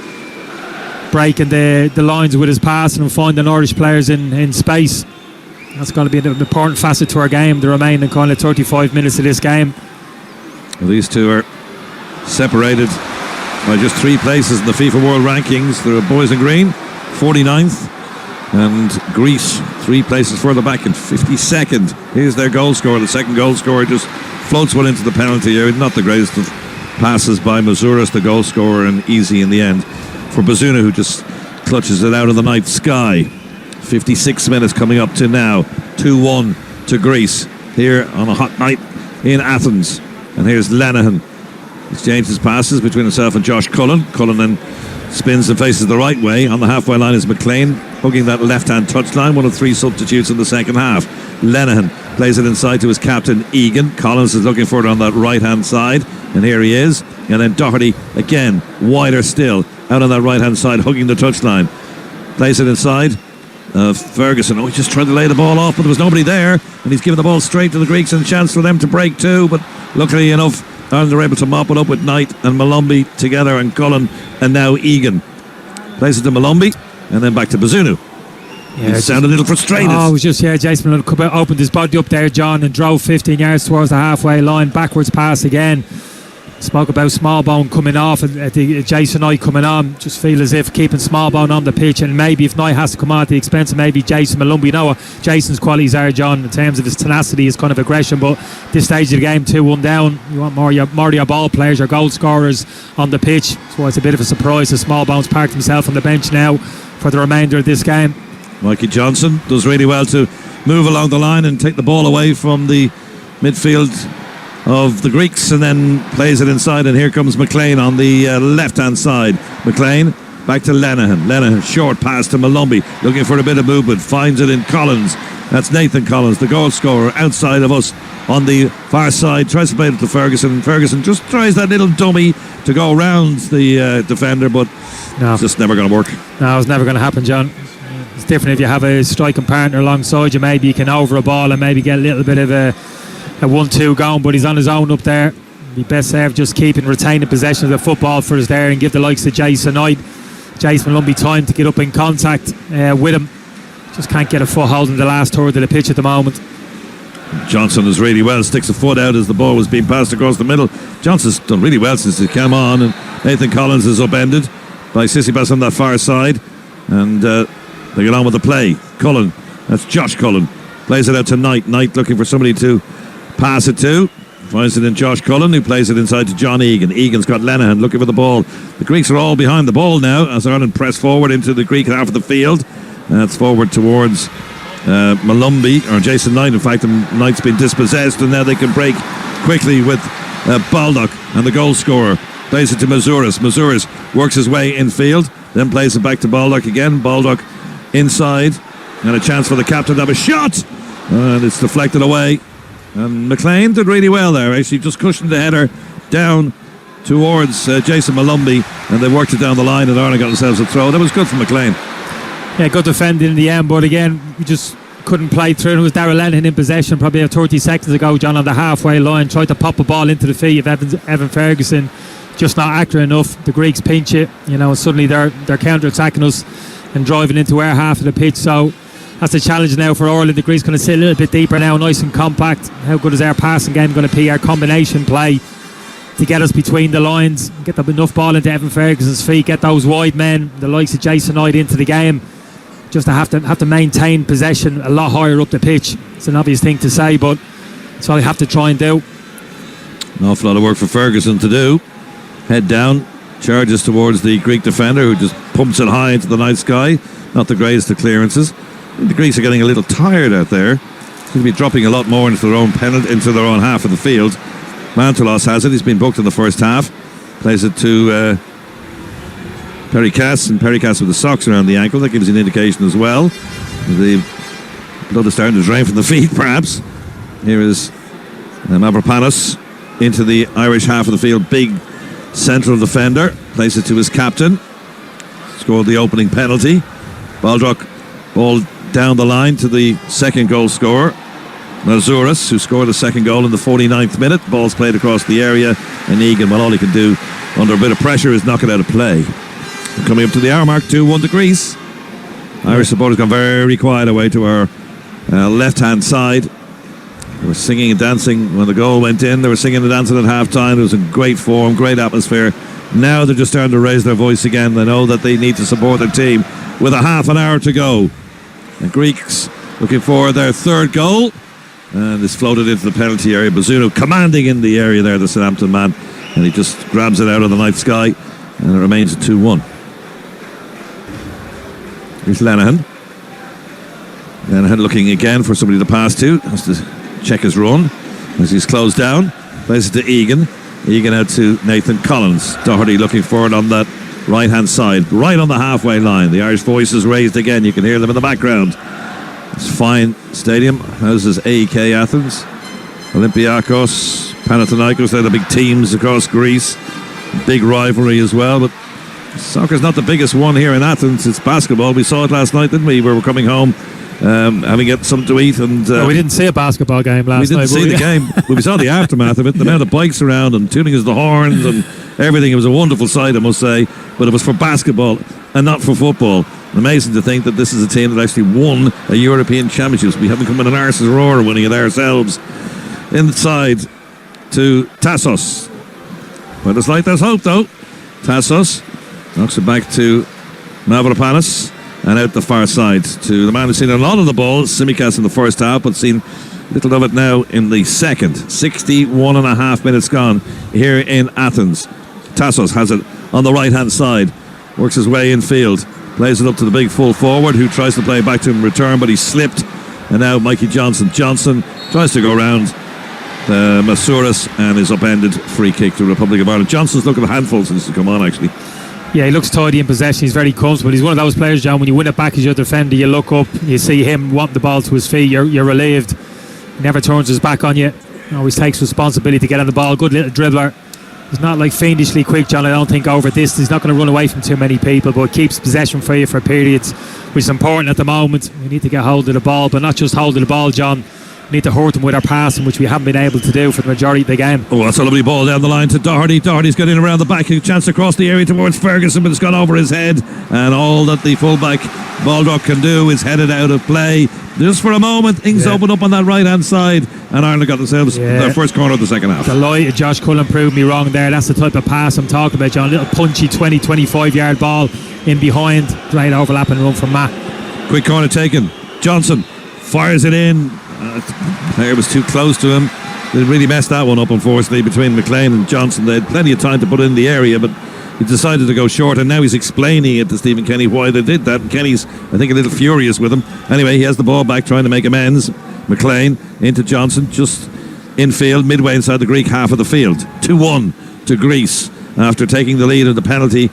breaking the lines with his passing and finding Irish players in space. That's going to be an important facet to our game, the remaining kind of 35 minutes of this game. Well, these two are separated by just 3 places in the FIFA World Rankings. The boys in green, 49th, and Greece 3 places further back in 52nd. Here's their goal scorer. The second goal scorer just floats one into the penalty area. Not the greatest of passes by Mazouras, the goal scorer, and easy in the end for Bazuna, who just clutches it out of the night sky. 56 minutes coming up to now. 2-1 to Greece here on a hot night in Athens. And here's Lenihan. Exchanges passes between himself and Josh Cullen. Cullen then spins and faces the right way. On the halfway line is McLean, hugging that left-hand touchline. One of 3 substitutes in the second half. Lenihan plays it inside to his captain, Egan. Collins is looking for it on that right-hand side, and here he is. And then Doherty, again, wider still, out on that right-hand side, hugging the touchline. Plays it inside. Ferguson, he just tried to lay the ball off, but there was nobody there, and he's given the ball straight to the Greeks and a chance for them to break too, but luckily enough, Ireland are able to mop it up with Knight and Malumbi together, and Cullen, and now Egan. Plays it to Malumbi, and then back to Bazunu. Yeah, he sounded a little frustrated. Oh, it was just, Jason opened his body up there, John, and drove 15 yards towards the halfway line, backwards pass again. Spoke about Smallbone coming off and Jason Knight coming on. Just feel as if keeping Smallbone on the pitch, and maybe if Knight has to come on at the expense of maybe Jason Malumbi. You know what Jason's qualities are, John, in terms of his tenacity, his kind of aggression, but this stage of the game, 2-1 down, you want more of your ball players, your goal scorers on the pitch. So it's a bit of a surprise that Smallbone's parked himself on the bench now for the remainder of this game. Mikey Johnson does really well to move along the line and take the ball away from the midfield of the Greeks, and then plays it inside, and here comes McLean on the left-hand side. McLean back to Lenihan. Lenihan, short pass to Malumbi, looking for a bit of movement, finds it in Collins, That's Nathan Collins, the goal scorer, outside of us on the far side. Tries to play it to Ferguson. Ferguson just tries that little dummy to go around the defender, but it's just never going to work. No, it's never going to happen, John. It's different if you have a striking partner alongside you. Maybe you can over a ball and maybe get a little bit of a 1-2 going, but he's on his own up there. Be best served just retaining possession of the football for us there and give the likes of Jason Malumbi time to get up in contact with him. Just can't get a foothold in the last third of the pitch at the moment. Johnson is really well, sticks a foot out as the ball was being passed across the middle. Johnson's done really well since he came on, and Nathan Collins is upended by Sissipas on that far side, and they get on with the play. Cullen, that's Josh Cullen, plays it out to Knight looking for somebody to pass it to, finds it in Josh Cullen, who plays it inside to John Egan. Egan's got Lenihan looking for the ball. The Greeks are all behind the ball now as Ireland press forward into the Greek half of the field. That's forward towards Malumbi, or Jason Knight, in fact, and Knight's been dispossessed, and now they can break quickly with Baldock, and the goal scorer plays it to Mazouras. Mazouras works his way infield, then plays it back to Baldock again. Baldock inside, and a chance for the captain to have a shot, and it's deflected away. And McLean did really well there, actually just cushioned the header down towards Jason Malumbi, and they worked it down the line, and Ireland got themselves a throw. That was good for McLean. Yeah, good defending in the end, but again, we just couldn't play through. It was Darragh Lenihan in possession probably 30 seconds ago, John, on the halfway line, tried to pop a ball into the feet of Evan Ferguson, just not accurate enough. The Greeks pinch it, and suddenly they're counter-attacking us and driving into our half of the pitch. So that's the challenge now for Ireland. The Greeks going to sit a little bit deeper now, nice and compact. How good is our passing game going to be? Our combination play to get us between the lines, get enough ball into Evan Ferguson's feet, get those wide men, the likes of Jason Knight, into the game. Just to have to maintain possession a lot higher up the pitch. It's an obvious thing to say, but it's all you have to try and do. An awful lot of work for Ferguson to do. Head down, charges towards the Greek defender, who just pumps it high into the night sky. Not the greatest of clearances. The Greeks are getting a little tired out there. Seem to be dropping a lot more into their own half of the field. Mantelos has it. He's been booked in the first half. Plays it to Perry Cass, and Perry Cass with the socks around the ankle. That gives you an indication as well. The blood is starting to drain from the feet, perhaps. Here is Mavropanos into the Irish half of the field. Big central defender. Plays it to his captain. Scored the opening penalty. Baldock, ball down the line to the second goal scorer, Mazouras, who scored the second goal in the 49th minute. Ball's played across the area, and Egan, all he can do under a bit of pressure is knock it out of play. Coming up to the hour mark, 2-1 to Greece. Irish supporters gone very quiet away to our left-hand side. They were singing and dancing when the goal went in. They were singing and dancing at half-time. It was in great form, great atmosphere. Now they're just starting to raise their voice again. They know that they need to support their team with a half an hour to go. The Greeks looking for their third goal. And it's floated into the penalty area. Bazunu commanding in the area there, the Southampton man. And he just grabs it out of the night sky. And it remains at 2-1. Here's Lenihan. Lenihan looking again for somebody to pass to. Has to check his run as he's closed down. Plays it to Egan. Egan out to Nathan Collins. Doherty looking forward on that right hand side, right on the halfway line. The Irish voice is raised again. You can hear them in the background. It's a fine stadium. Houses AEK Athens, Olympiakos, Panathinaikos. They're the big teams across Greece. Big rivalry as well, but soccer's not the biggest one here in Athens. It's basketball. We saw it last night, didn't we? We were coming home, having get something to eat, and we didn't see a basketball game last night. We didn't see the game, but we saw the aftermath of it. The amount of bikes around and tuning as the horns and everything. It was a wonderful sight, I must say. But it was for basketball and not for football. Amazing to think that this is a team that actually won a European Championships. We haven't come in an arse's roar winning it ourselves. Inside to Tassos. But it's like there's hope, though. Tassos knocks it back to Mavropanos and out the far side to the man who's seen a lot of the ball, Tsimikas, in the first half, but seen little of it now in the second. 61 and a half minutes gone here in Athens. Tassos has it on the right hand side, works his way infield, plays it up to the big full forward who tries to play back to him in return, but he slipped. And now Mikey Johnson tries to go around Mazouras and is upended. Free kick to Republic of Ireland. Johnson's looking a handful since he's come on, actually. Yeah, he looks tidy in possession. He's very comfortable. He's one of those players, John, when you win it back as your defender, you look up, you see him want the ball to his feet, you're relieved. He never turns his back on you. He always takes responsibility to get on the ball. Good little dribbler. He's not like fiendishly quick, John, I don't think, over this. He's not going to run away from too many people, but keeps possession for you for periods, which is important at the moment. We need to get hold of the ball, but not just hold of the ball, John. We need to hurt them with our passing, which we haven't been able to do for the majority of the game. Oh, that's a lovely ball down the line to Doherty. Doherty's got in around the back, a chance to cross the area towards Ferguson, but it's gone over his head, and all that the fullback Baldock can do is head it out of play. Just for a moment, things open up on that right hand side, and Ireland got themselves their first corner of the second half. Delighted Josh Cullen proved me wrong there. That's the type of pass I'm talking about, John. A little punchy 20-25 yard ball in behind. Great overlapping run from Matt. Quick corner taken. Johnson fires it in. Player was too close to him. They really messed that one up, unfortunately, between McLean and Johnson. They had plenty of time to put it in the area, but he decided to go short, and now he's explaining it to Stephen Kenny why they did that. And Kenny's, I think, a little furious with him. Anyway, he has the ball back, trying to make amends. McLean into Johnson, just infield, midway inside the Greek half of the field. 2-1 to Greece after taking the lead of the penalty.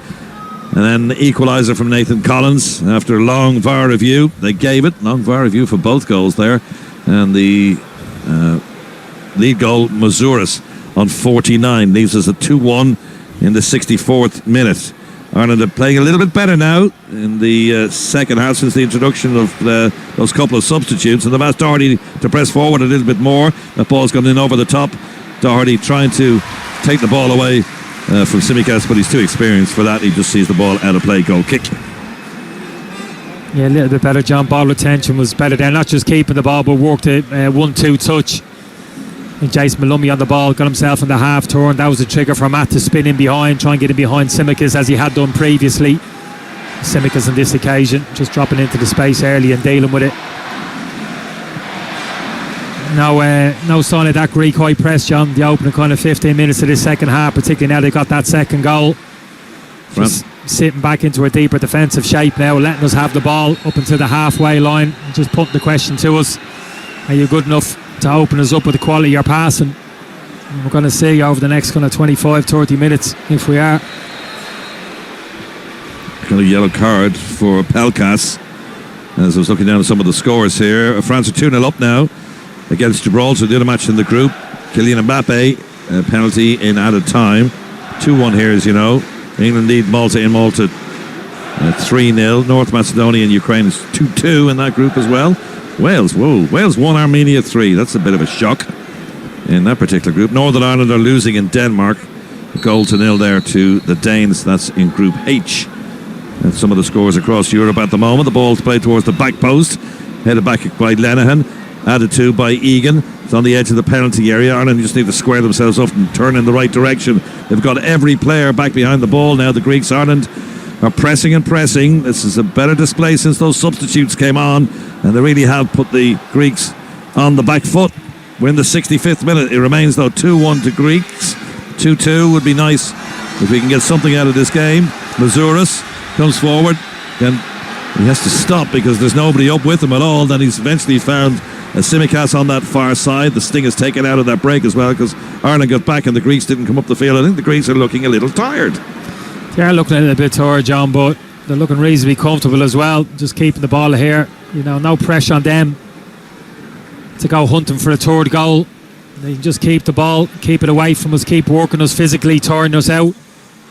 And then equaliser from Nathan Collins after a long VAR review. They gave it. Long VAR review for both goals there. And the lead goal, Mazouras, on 49, leaves us at 2-1 in the 64th minute. Ireland are playing a little bit better now in the second half since the introduction of those couple of substitutes. And they've asked Doherty to press forward a little bit more. That ball's gone in over the top. Doherty trying to take the ball away from Tsimikas, but he's too experienced for that. He just sees the ball out of play, goal kick. Yeah, a little bit better, John. Ball retention was better there. Not just keeping the ball, but worked a 1-2 touch. And Jason Malumbi on the ball, got himself in the half turn. That was a trigger for Matt to spin in behind, try and get in behind Tsimikas as he had done previously. Tsimikas on this occasion just dropping into the space early and dealing with it. No sign of that Greek high press, John. The opening kind of 15 minutes of this second half, particularly now they got that second goal. Just sitting back into a deeper defensive shape now, letting us have the ball up into the halfway line, and just putting the question to us: are you good enough to open us up with the quality of your passing? And we're going to see over the next kind of 25-30 minutes if we are. Got a yellow card for Pelkas. As I was looking down at some of the scores here, France are 2-0 up now against Gibraltar, the other match in the group. Kylian Mbappe, a penalty in added time. 2-1 here, as you know. England lead Malta in Malta 3-0. North Macedonia and Ukraine is 2-2 in that group as well. Wales won Armenia 3. That's a bit of a shock in that particular group. Northern Ireland are losing in Denmark, 0-0 there to the Danes. That's in Group H. And some of the scores across Europe at the moment. The ball's played towards the back post, headed back by Lenihan, added to by Egan. It's on the edge of the penalty area. Ireland just need to square themselves up and turn in the right direction. They've got every player back behind the ball now. The Greeks, Ireland, are pressing and pressing. This is a better display since those substitutes came on, and they really have put the Greeks on the back foot. We're in the 65th minute. It remains, though, 2-1 to Greeks. 2-2 would be nice if we can get something out of this game. Mazouras comes forward, then he has to stop because there's nobody up with him at all. Then he's eventually found a Tsimikas on that far side. The sting is taken out of that break as well because Ireland got back and the Greeks didn't come up the field. I think the Greeks are looking a little tired. They are looking a little bit tired, John, but they're looking reasonably comfortable as well, just keeping the ball here. You know, no pressure on them to go hunting for a third goal. They can just keep the ball, keep it away from us, keep working us physically, tiring us out.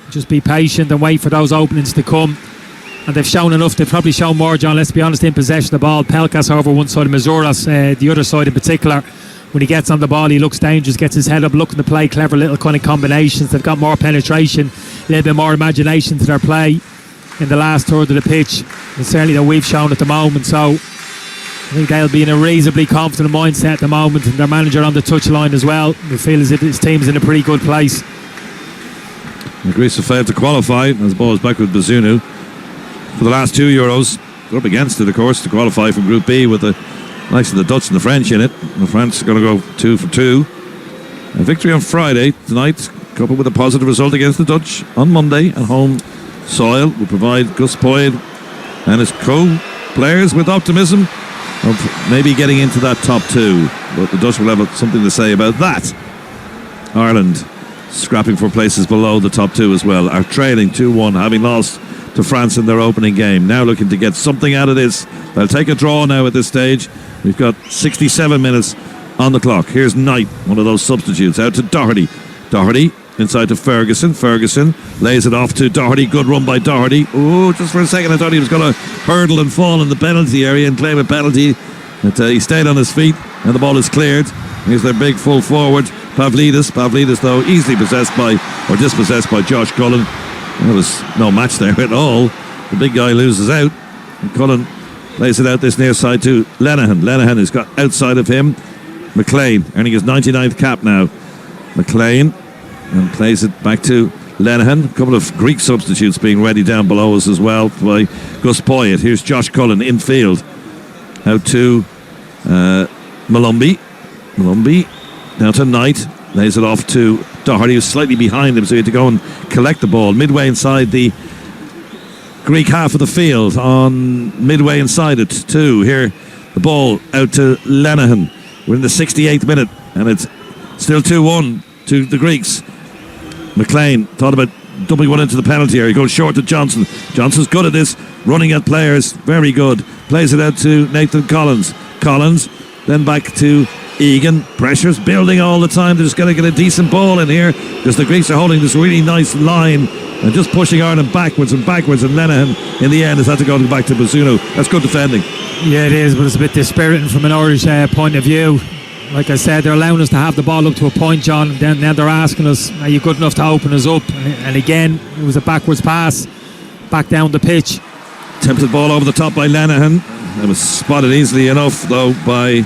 Just be patient and wait for those openings to come. And they've shown enough. They've probably shown more, John, let's be honest, in possession of the ball. Pelkas over one side, Mazouras the other side in particular. When he gets on the ball, he looks dangerous, gets his head up, looking to play clever little kind of combinations. They've got more penetration, a little bit more imagination to their play in the last third of the pitch, and certainly that we've shown at the moment. So I think they'll be in a reasonably confident mindset at the moment, and their manager on the touchline as well. They feel as if his team's in a pretty good place. Greece have failed to qualify as the ball is back with Bazunu for the last 2 Euros. They're up against it, of course, to qualify from Group B with the likes of the Dutch and the French in it. And France are going to go 2 for 2. A victory on Friday tonight, coupled with a positive result against the Dutch on Monday at home soil, will provide Gus Poyet and his co-players with optimism of maybe getting into that top 2. But the Dutch will have something to say about that. Ireland scrapping for places below the top two as well, are trailing 2-1, having lost to France in their opening game. Now looking to get something out of this. They'll take a draw now at this stage. We've got 67 minutes on the clock. Here's Knight, one of those substitutes, out to Doherty. Doherty inside to Ferguson. Ferguson lays it off to Doherty. Good run by Doherty. Oh, just for a second I thought he was going to hurdle and fall in the penalty area and claim a penalty. But he stayed on his feet and the ball is cleared. Here's their big full forward, Pavlidis. Pavlidis, though, easily dispossessed by Josh Cullen. There was no match there at all. The big guy loses out. And Cullen plays it out this near side to Lenihan. Lenihan has got outside of him McLean, earning his 99th cap now. McLean and plays it back to Lenihan. A couple of Greek substitutes being ready down below us as well by Gus Poyet. Here's Josh Cullen infield. Out to Malumbi. Malumbi down to Knight. Lays it off to Doherty, who's slightly behind him, so he had to go and collect the ball. Midway inside the Greek half of the field. Midway inside it too. Here the ball out to Lenihan. We're in the 68th minute and it's still 2-1 to the Greeks. McLean thought about dumping one into the penalty area. He goes short to Johnson. Johnson's good at this, running at players, very good. Plays it out to Nathan Collins. Collins then back to Egan. Pressure's building all the time. They're just going to get a decent ball in here because the Greeks are holding this really nice line and just pushing Ireland backwards. And Lenihan in the end has had to go back to Bazunu. That's good defending. Yeah, it is, but it's a bit dispiriting from an Irish point of view. Like I said, they're allowing us to have the ball up to a point, John. Then they're asking us, are you good enough to open us up? And again, it was a backwards pass back down the pitch. Tempted ball over the top by Lenihan. It was spotted easily enough though by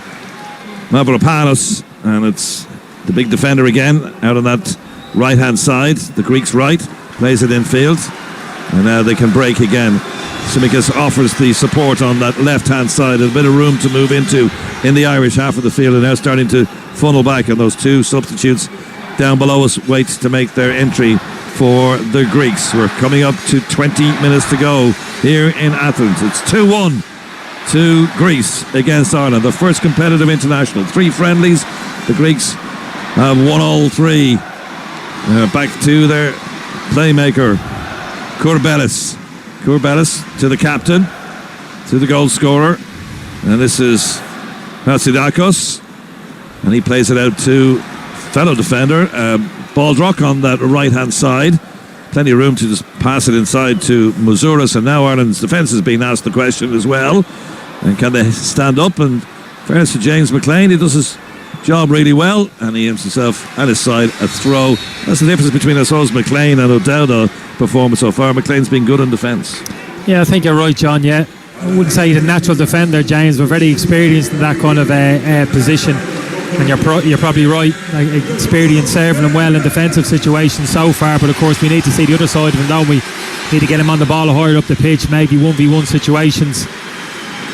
Mavropanos, and it's the big defender again out on that right hand side, the Greeks right, plays it infield, and now they can break again. Tsimikas offers the support on that left hand side, a bit of room to move into in the Irish half of the field, and now starting to funnel back, and those two substitutes down below us wait to make their entry for the Greeks. We're coming up to 20 minutes to go here in Athens. It's 2-1 to Greece against Ireland, the first competitive international. 3 friendlies. The Greeks have won all 3. Back to their playmaker Kourbelis to the captain, to the goal scorer, and this is Hatsidakos, and he plays it out to fellow defender Baldrock on that right hand side. Plenty of room to just pass it inside to Mazouras, and now Ireland's defence is being asked the question as well. And can they stand up? And fairness to James McLean, he does his job really well, and he aims himself at his side a throw. That's the difference between, I suppose, McLean and O'Dowd's performance so far. McLean's been good in defence. Yeah, I think you're right, John. Yeah, I wouldn't say he's a natural defender, James. We're very experienced in that kind of position, and you're probably right. Like, experienced serving him well in defensive situations so far, but of course we need to see the other side of him, don't we? Need to get him on the ball higher up the pitch, maybe 1v1 situations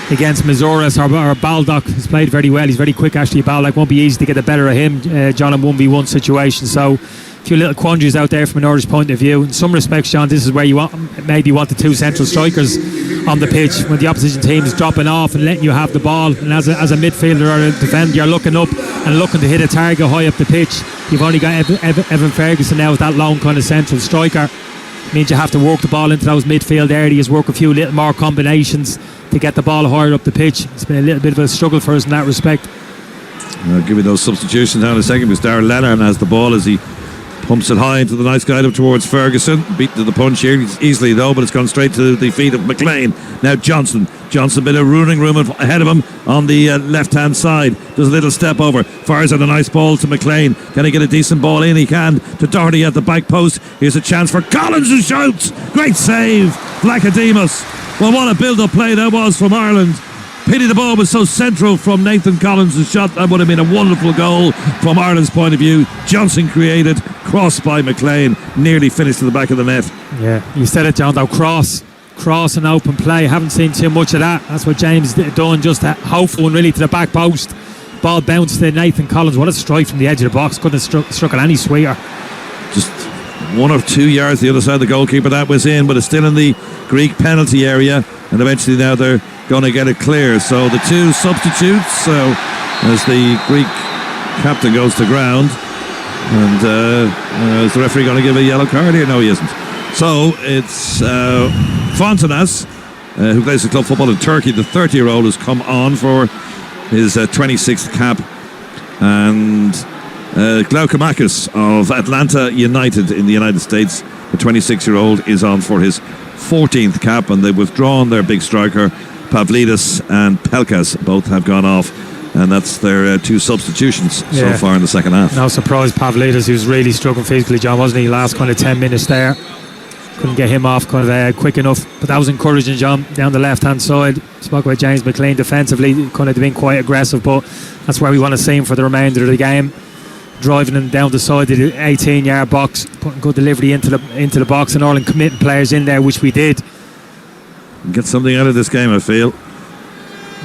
against Mazouras or Baldock. He's played very well. He's very quick, actually. Baldock won't be easy to get the better of him, John, in 1v1 situations. So a few little quandaries out there from an Irish point of view. In some respects, John, this is where you want the 2 central strikers on the pitch when the opposition team is dropping off and letting you have the ball. And as a midfielder or a defender, you're looking up and looking to hit a target high up the pitch. You've only got Evan Ferguson now as that lone kind of central striker. It means you have to work the ball into those midfield areas, work a few little more combinations to get the ball higher up the pitch. It's been a little bit of a struggle for us in that respect. I'll give you those substitutions now in a second, because Darragh Lenihan has the ball as he pumps it high into the nice guide up towards Ferguson. Beaten to the punch here easily though, but it's gone straight to the feet of McLean. Now Johnson, bit of running room ahead of him on the left hand side, does a little step over, fires out a nice ball to McLean. Can he get a decent ball in? He can, to Doherty at the back post. Here's a chance for Collins, who shouts. Great save, Vlachodimos. Well, what a build-up play that was from Ireland. Pity the ball was so central from Nathan Collins' shot. That would have been a wonderful goal from Ireland's point of view. Johnson created, crossed by McLean, nearly finished to the back of the net. Yeah, you said it, John, though. Cross and open play. Haven't seen too much of that. That's what James done, just hopeful and really to the back post. Ball bounced to Nathan Collins. What a strike from the edge of the box. Couldn't have struck it any sweeter. Just 1 or 2 yards the other side of the goalkeeper. That was in, but it's still in the Greek penalty area, and eventually now they're going to get it clear. So the 2 substitutes, as the Greek captain goes to ground, And is the referee going to give a yellow card here? No, he isn't. So it's Fontanas, who plays the club football in Turkey. The 30-year-old has come on for his 26th cap. And Glaukomakis of Atlanta United in the United States, the 26-year-old, is on for his 14th cap. And they've withdrawn their big striker, Pavlidis and Pelkas. Both have gone off. And that's their two substitutions so far in the second half. No surprise, Pavlidis, who's really struggling physically, John, wasn't he? Last kind of 10 minutes there. Couldn't get him off kind of quick enough. But that was encouraging, John, down the left-hand side. Spoke about James McLean defensively, kind of been quite aggressive, but that's where we want to see him for the remainder of the game. Driving him down the side of the 18-yard box, putting good delivery into the box and all, and committing players in there, which we did. Get something out of this game, I feel.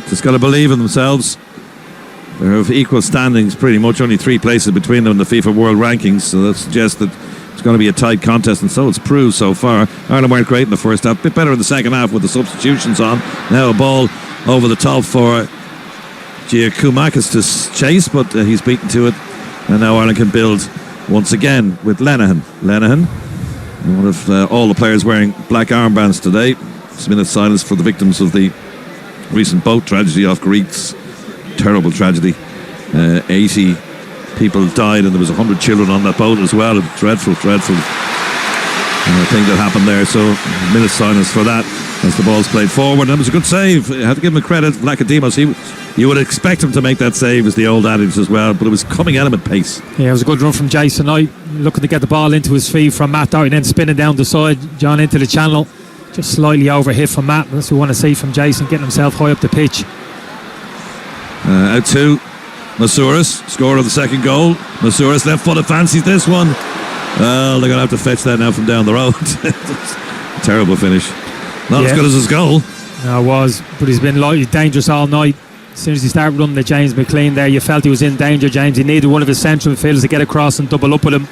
Just got to believe in themselves. They have equal standings, pretty much, only 3 places between them in the FIFA World Rankings, so that suggests that it's going to be a tight contest, and so it's proved so far. Ireland weren't great in the first half, a bit better in the second half with the substitutions on. Now a ball over the top for Giacomakis to chase, but he's beaten to it, and now Ireland can build once again with Lenihan. Lenihan, one of all the players wearing black armbands today. It's a minute silence for the victims of the recent boat tragedy off Greece. Terrible tragedy. 80 people died, and there was 100 children on that boat as well. A dreadful thing that happened there. So a minute silence for that as the ball's played forward. And it was a good save. I have to give him a credit. Vlachodimos, you would expect him to make that save, as the old adage as well, but it was coming at him at pace. Yeah, it was a good run from Jason Knight, looking to get the ball into his feet from Matt Doherty, then spinning down the side, John, into the channel. Just slightly overhit from Matt. That's what we want to see from Jason, getting himself high up the pitch. Out to Masouras, scorer of the second goal. Masouras left footed, fancies this one. Well, they're going to have to fetch that now from down the road. Terrible finish. Not as good as his goal. No, it was, but he's been dangerous all night. As soon as he started running the James McLean there, you felt he was in danger, James. He needed one of his central midfielders to get across and double up with him.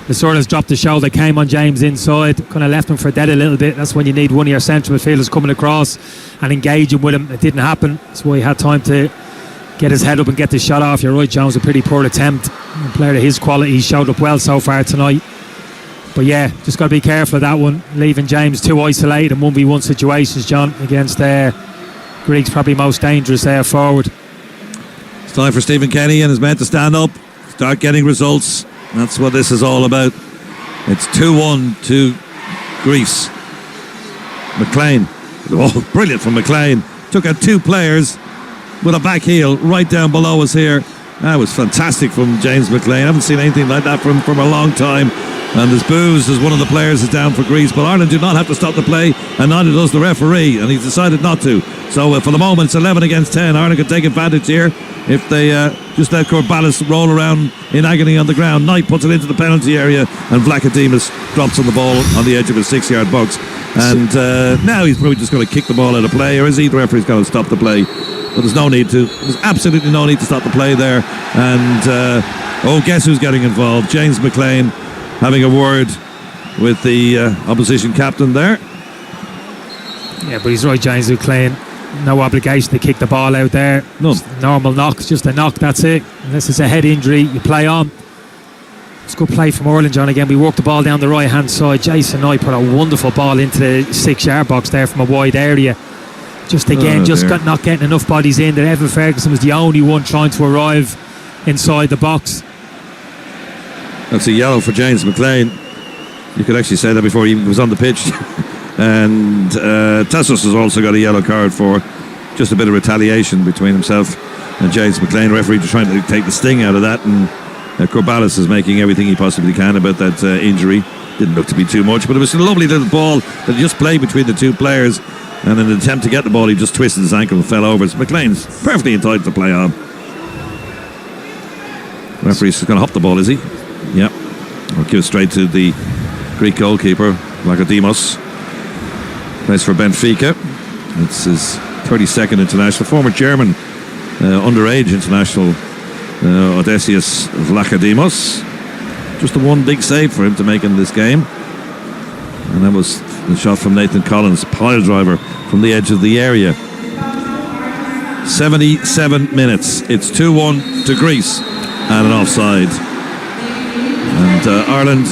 Masouras dropped the shoulder, came on James inside, kind of left him for dead a little bit. That's when you need one of your central midfielders coming across and engaging with him. It didn't happen. That's why he had time to get his head up and get the shot off. You're right, John, it was a pretty poor attempt. A player of his quality, he showed up well so far tonight. But yeah, just got to be careful of that one, leaving James too isolated in 1v1 situations, John, against Greek's probably most dangerous forward. It's time for Stephen Kenny and his men to stand up, start getting results. That's what this is all about. It's 2-1 to Greece. McLean, oh, brilliant from McLean. Took out 2 players with a back heel right down below us here. That was fantastic from James McLean. I haven't seen anything like that from a long time. And there's boos as one of the players is down for Greece, but Ireland do not have to stop the play, and neither does the referee, and he's decided not to. So for the moment, it's 11 against 10. Ireland could take advantage here if they just let Corbalis roll around in agony on the ground. Knight puts it into the penalty area, and Vlachodimos drops on the ball on the edge of his 6-yard box. And now he's probably just going to kick the ball out of play, or is he? The referee's going to stop the play. But there's no need to. There's absolutely no need to stop the play there. And guess who's getting involved? James McLean having a word with the opposition captain there. Yeah, but he's right, James McLean. No obligation to kick the ball out there. None. Normal knock, it's just a knock, that's it. Unless it's a head injury, you play on. It's a good play from Ireland, John. Again, we worked the ball down the right hand side. Jason Knight put a wonderful ball into the 6-yard box there from a wide area. Just again, not getting enough bodies in there. Evan Ferguson was the only one trying to arrive inside the box. That's a yellow for James McLean. You could actually say that before he was on the pitch. And Tassos has also got a yellow card for just a bit of retaliation between himself and James McLean. Referee just trying to take the sting out of that, and Corbalis is making everything he possibly can about that injury. Didn't look to be too much, but it was a lovely little ball that he just played between the 2 players, and in an attempt to get the ball he just twisted his ankle and fell over. So McLean's perfectly entitled to play on. Referee's going to hop the ball, is he? Yep. I'll give it straight to the Greek goalkeeper, Vlachodimos. Plays for Benfica. It's his 32nd international. Former German underage international, Odysseus Vlachodimos. Just the one big save for him to make in this game. And that was the shot from Nathan Collins, pile driver from the edge of the area. 77 minutes. It's 2-1 to Greece and an offside. And Ireland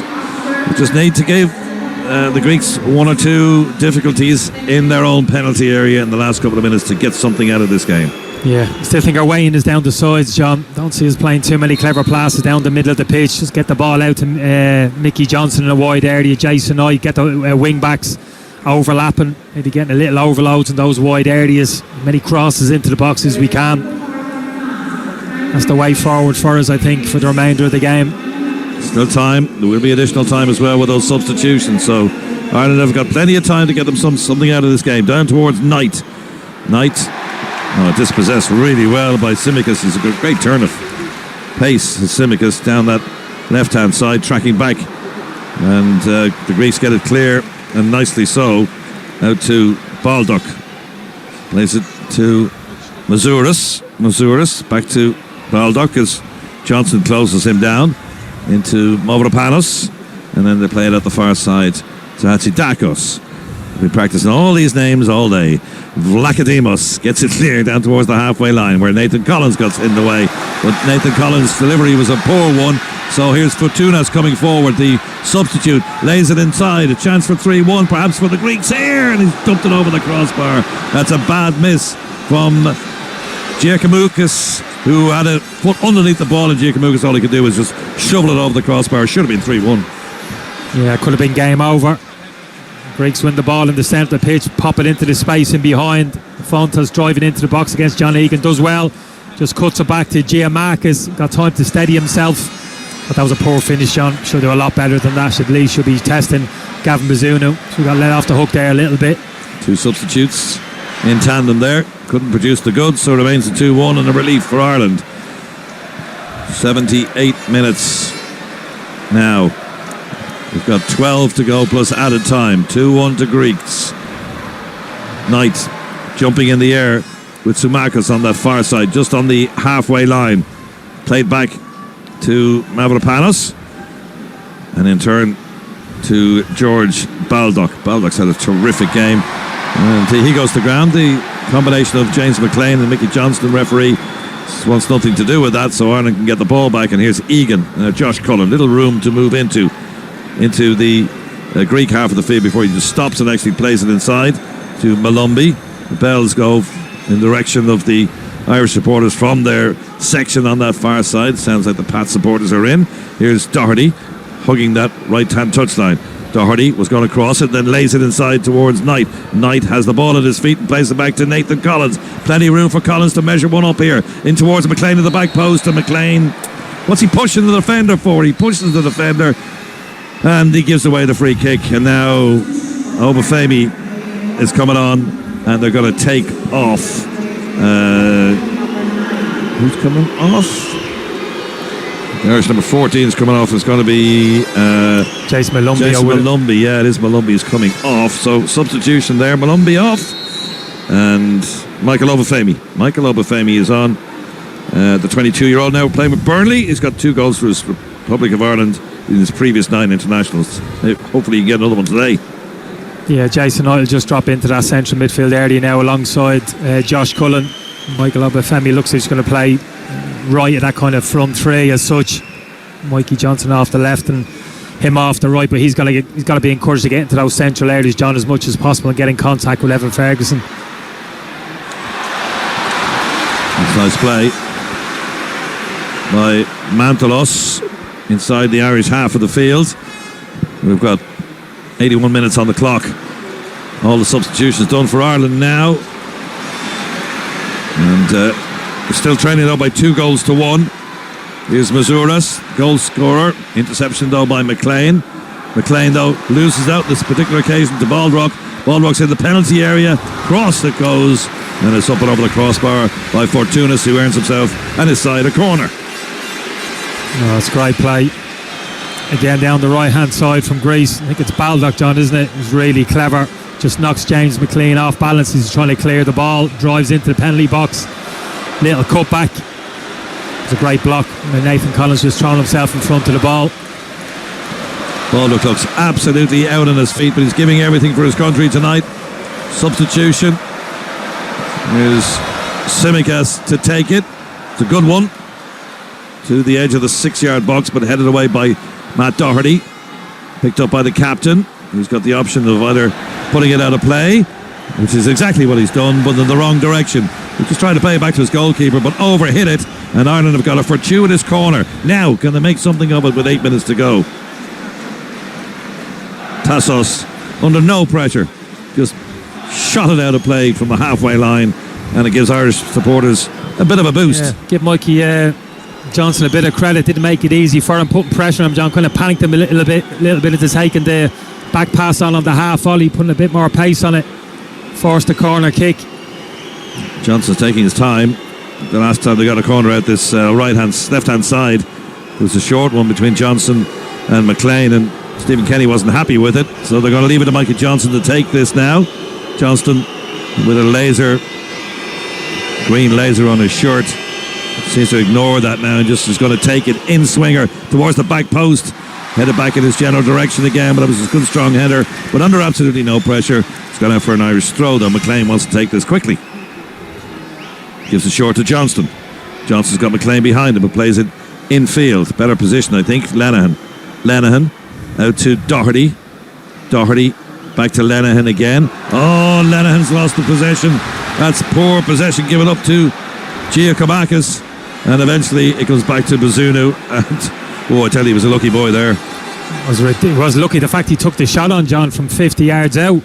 just need to give the Greeks one or two difficulties in their own penalty area in the last couple of minutes to get something out of this game. Yeah, still think our weighing is down the sides, John. Don't see us playing too many clever passes down the middle of the pitch. Just get the ball out to Mickey Johnson in a wide area, Jason Knight, get the wing backs overlapping, maybe getting a little overloads in those wide areas, many crosses into the box as we can. That's the way forward for us, I think, for the remainder of the game. Still time. There will be additional time as well with those substitutions, so Ireland have got plenty of time to get them something out of this game. Down towards Knight. Dispossessed really well by Tsimikas. He's a great turn of pace. Tsimikas down that left-hand side, tracking back, and the Greeks get it clear, and nicely so, out to Baldock. Plays it to Mazouras back to Baldock as Johnson closes him down into Mavropanos, and then they play it at the far side to Hatzidakos. We've been practicing all these names all day. Vlachodimos gets it clear down towards the halfway line where Nathan Collins got in the way, but Nathan Collins' delivery was a poor one. So here's Fortounas coming forward, the substitute, lays it inside, a chance for 3-1 perhaps for the Greeks here, and he's dumped it over the crossbar. That's a bad miss from Giacomoukis, who had a foot underneath the ball, and Giacomoukis, all he could do was just shovel it over the crossbar. Should have been 3-1. Yeah, could have been game over. Greeks win the ball in the centre of the pitch, pop it into the space in behind. Fontas driving into the box against John Egan, does well, just cuts it back to Giamakis, got time to steady himself, but that was a poor finish. John should do a lot better than that. At least should be testing Gavin Bazunu, so we got let off the hook there a little bit. Two substitutes in tandem there, couldn't produce the goods, so it remains a 2-1 and a relief for Ireland. 78 minutes now. We've got 12 to go plus added time. 2-1 to Greeks. Knight jumping in the air with Tsoumakis on that far side, just on the halfway line. Played back to Mavropanos, and in turn to George Baldock. Baldock's had a terrific game, and he goes to ground. The combination of James McLean and Mickey Johnston, referee, wants nothing to do with that, so Ireland can get the ball back. And here's Egan, Josh Cullen, little room to move into the Greek half of the field before he just stops and actually plays it inside to Malumbi. The bells go in direction of the Irish supporters from their section on that far side. Sounds like the Pat supporters are in. Here's Doherty hugging that right-hand touchline. Doherty was going to cross it, then lays it inside towards Knight. Knight has the ball at his feet and plays it back to Nathan Collins. Plenty of room for Collins to measure one up here. In towards McLean at the back post, and McLean, what's he pushing the defender for? He pushes the defender, and he gives away the free kick. And now Obafemi is coming on, and they're going to take off. Who's coming off? There's number 14 is coming off. It's going to be Jason Malumbi. Jason Malumbi, yeah, it is. Malumbi is coming off. So substitution there. Malumbi off, and Michael Obafemi. Michael Obafemi is on. The 22-year-old now playing with Burnley. He's got 2 goals for his Republic of Ireland in his previous 9 internationals. Hopefully he can get another one today. Yeah, Jason Knight will just drop into that central midfield area now alongside Josh Cullen. Michael Obafemi looks like he's going to play right at that kind of front three as such. Mikey Johnson off the left and him off the right, but he's got to be encouraged to get into those central areas, John, as much as possible and get in contact with Evan Ferguson. That's nice play by Mantelos inside the Irish half of the field. We've got 81 minutes on the clock. All the substitutions done for Ireland now, and we're still trailing though by 2-1. Here's Mazouras, goal scorer. Interception though by McLean. McLean though loses out this particular occasion to Baldock. Baldock's in the penalty area. Cross it goes, and it's up and over the crossbar by Fortounas, who earns himself and his side a corner. Oh, it's great play. Again down the right hand side from Greece. I think it's Baldock, John, isn't it? It's really clever. Just knocks James McLean off balance. He's trying to clear the ball, drives into the penalty box. Little cut back. It's a great block. And Nathan Collins just throwing himself in front of the ball. Baldock looks absolutely out on his feet, but he's giving everything for his country tonight. Substitution. Here's Tsimikas to take it. It's a good one. To the edge of the 6-yard box, but headed away by Matt Doherty, picked up by the captain, who's got the option of either putting it out of play, which is exactly what he's done, but in the wrong direction. He's just trying to play it back to his goalkeeper, but overhit it, and Ireland have got a fortuitous corner. Now, can they make something of it with 8 minutes to go? Tassos, under no pressure, just shot it out of play from the halfway line, and it gives Irish supporters a bit of a boost. Yeah, give Mikey Johnson a bit of credit. Didn't make it easy for him, putting pressure on him. John kind of panicked him a little bit into taking the back pass on the half volley, putting a bit more pace on it, forced the corner kick. Johnson's taking his time. The last time they got a corner out this left-hand side, it was a short one between Johnson and McLean, and Stephen Kenny wasn't happy with it, so they're going to leave it to Mikey Johnson to take this now. Johnston with a green laser on his shirt, seems to ignore that now and just is going to take it in swinger towards the back post, headed back in his general direction again, but it was a good strong header, but under absolutely no pressure. It's gone out for an Irish throw though. McLean wants to take this quickly, gives it short to Johnston. Johnston's got McLean behind him but plays it infield, better position I think. Lenihan out to Doherty back to Lenihan again. Oh, Lenihan's lost the possession. That's poor possession given up to Giacomakis, and eventually it goes back to Bazunu, and I tell you, he was a lucky boy there. It was lucky the fact he took the shot on John from 50 yards out.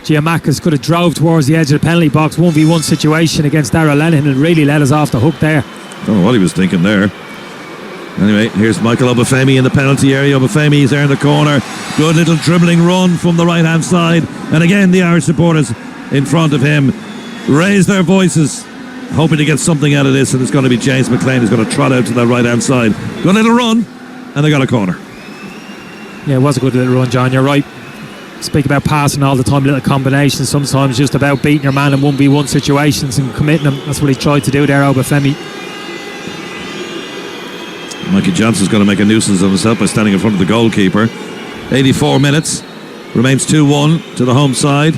Giacomakis could have drove towards the edge of the penalty box, 1v1 situation against Darragh Lenihan, and really let us off the hook there. Don't know what he was thinking there. Anyway, here's Michael Obafemi in the penalty area. Obafemi is there in the corner. Good little dribbling run from the right hand side, and again the Irish supporters in front of him raise their voices, hoping to get something out of this, and it's going to be James McLean who's going to trot out to that right hand side. Good little run, and they got a corner. Yeah, it was a good little run, John, you're right. Speak about passing all the time, little combinations, sometimes just about beating your man in 1v1 situations and committing them. That's what he tried to do there, Obafemi. Mikey Johnson's going to make a nuisance of himself by standing in front of the goalkeeper. 84 minutes, remains 2-1 to the home side.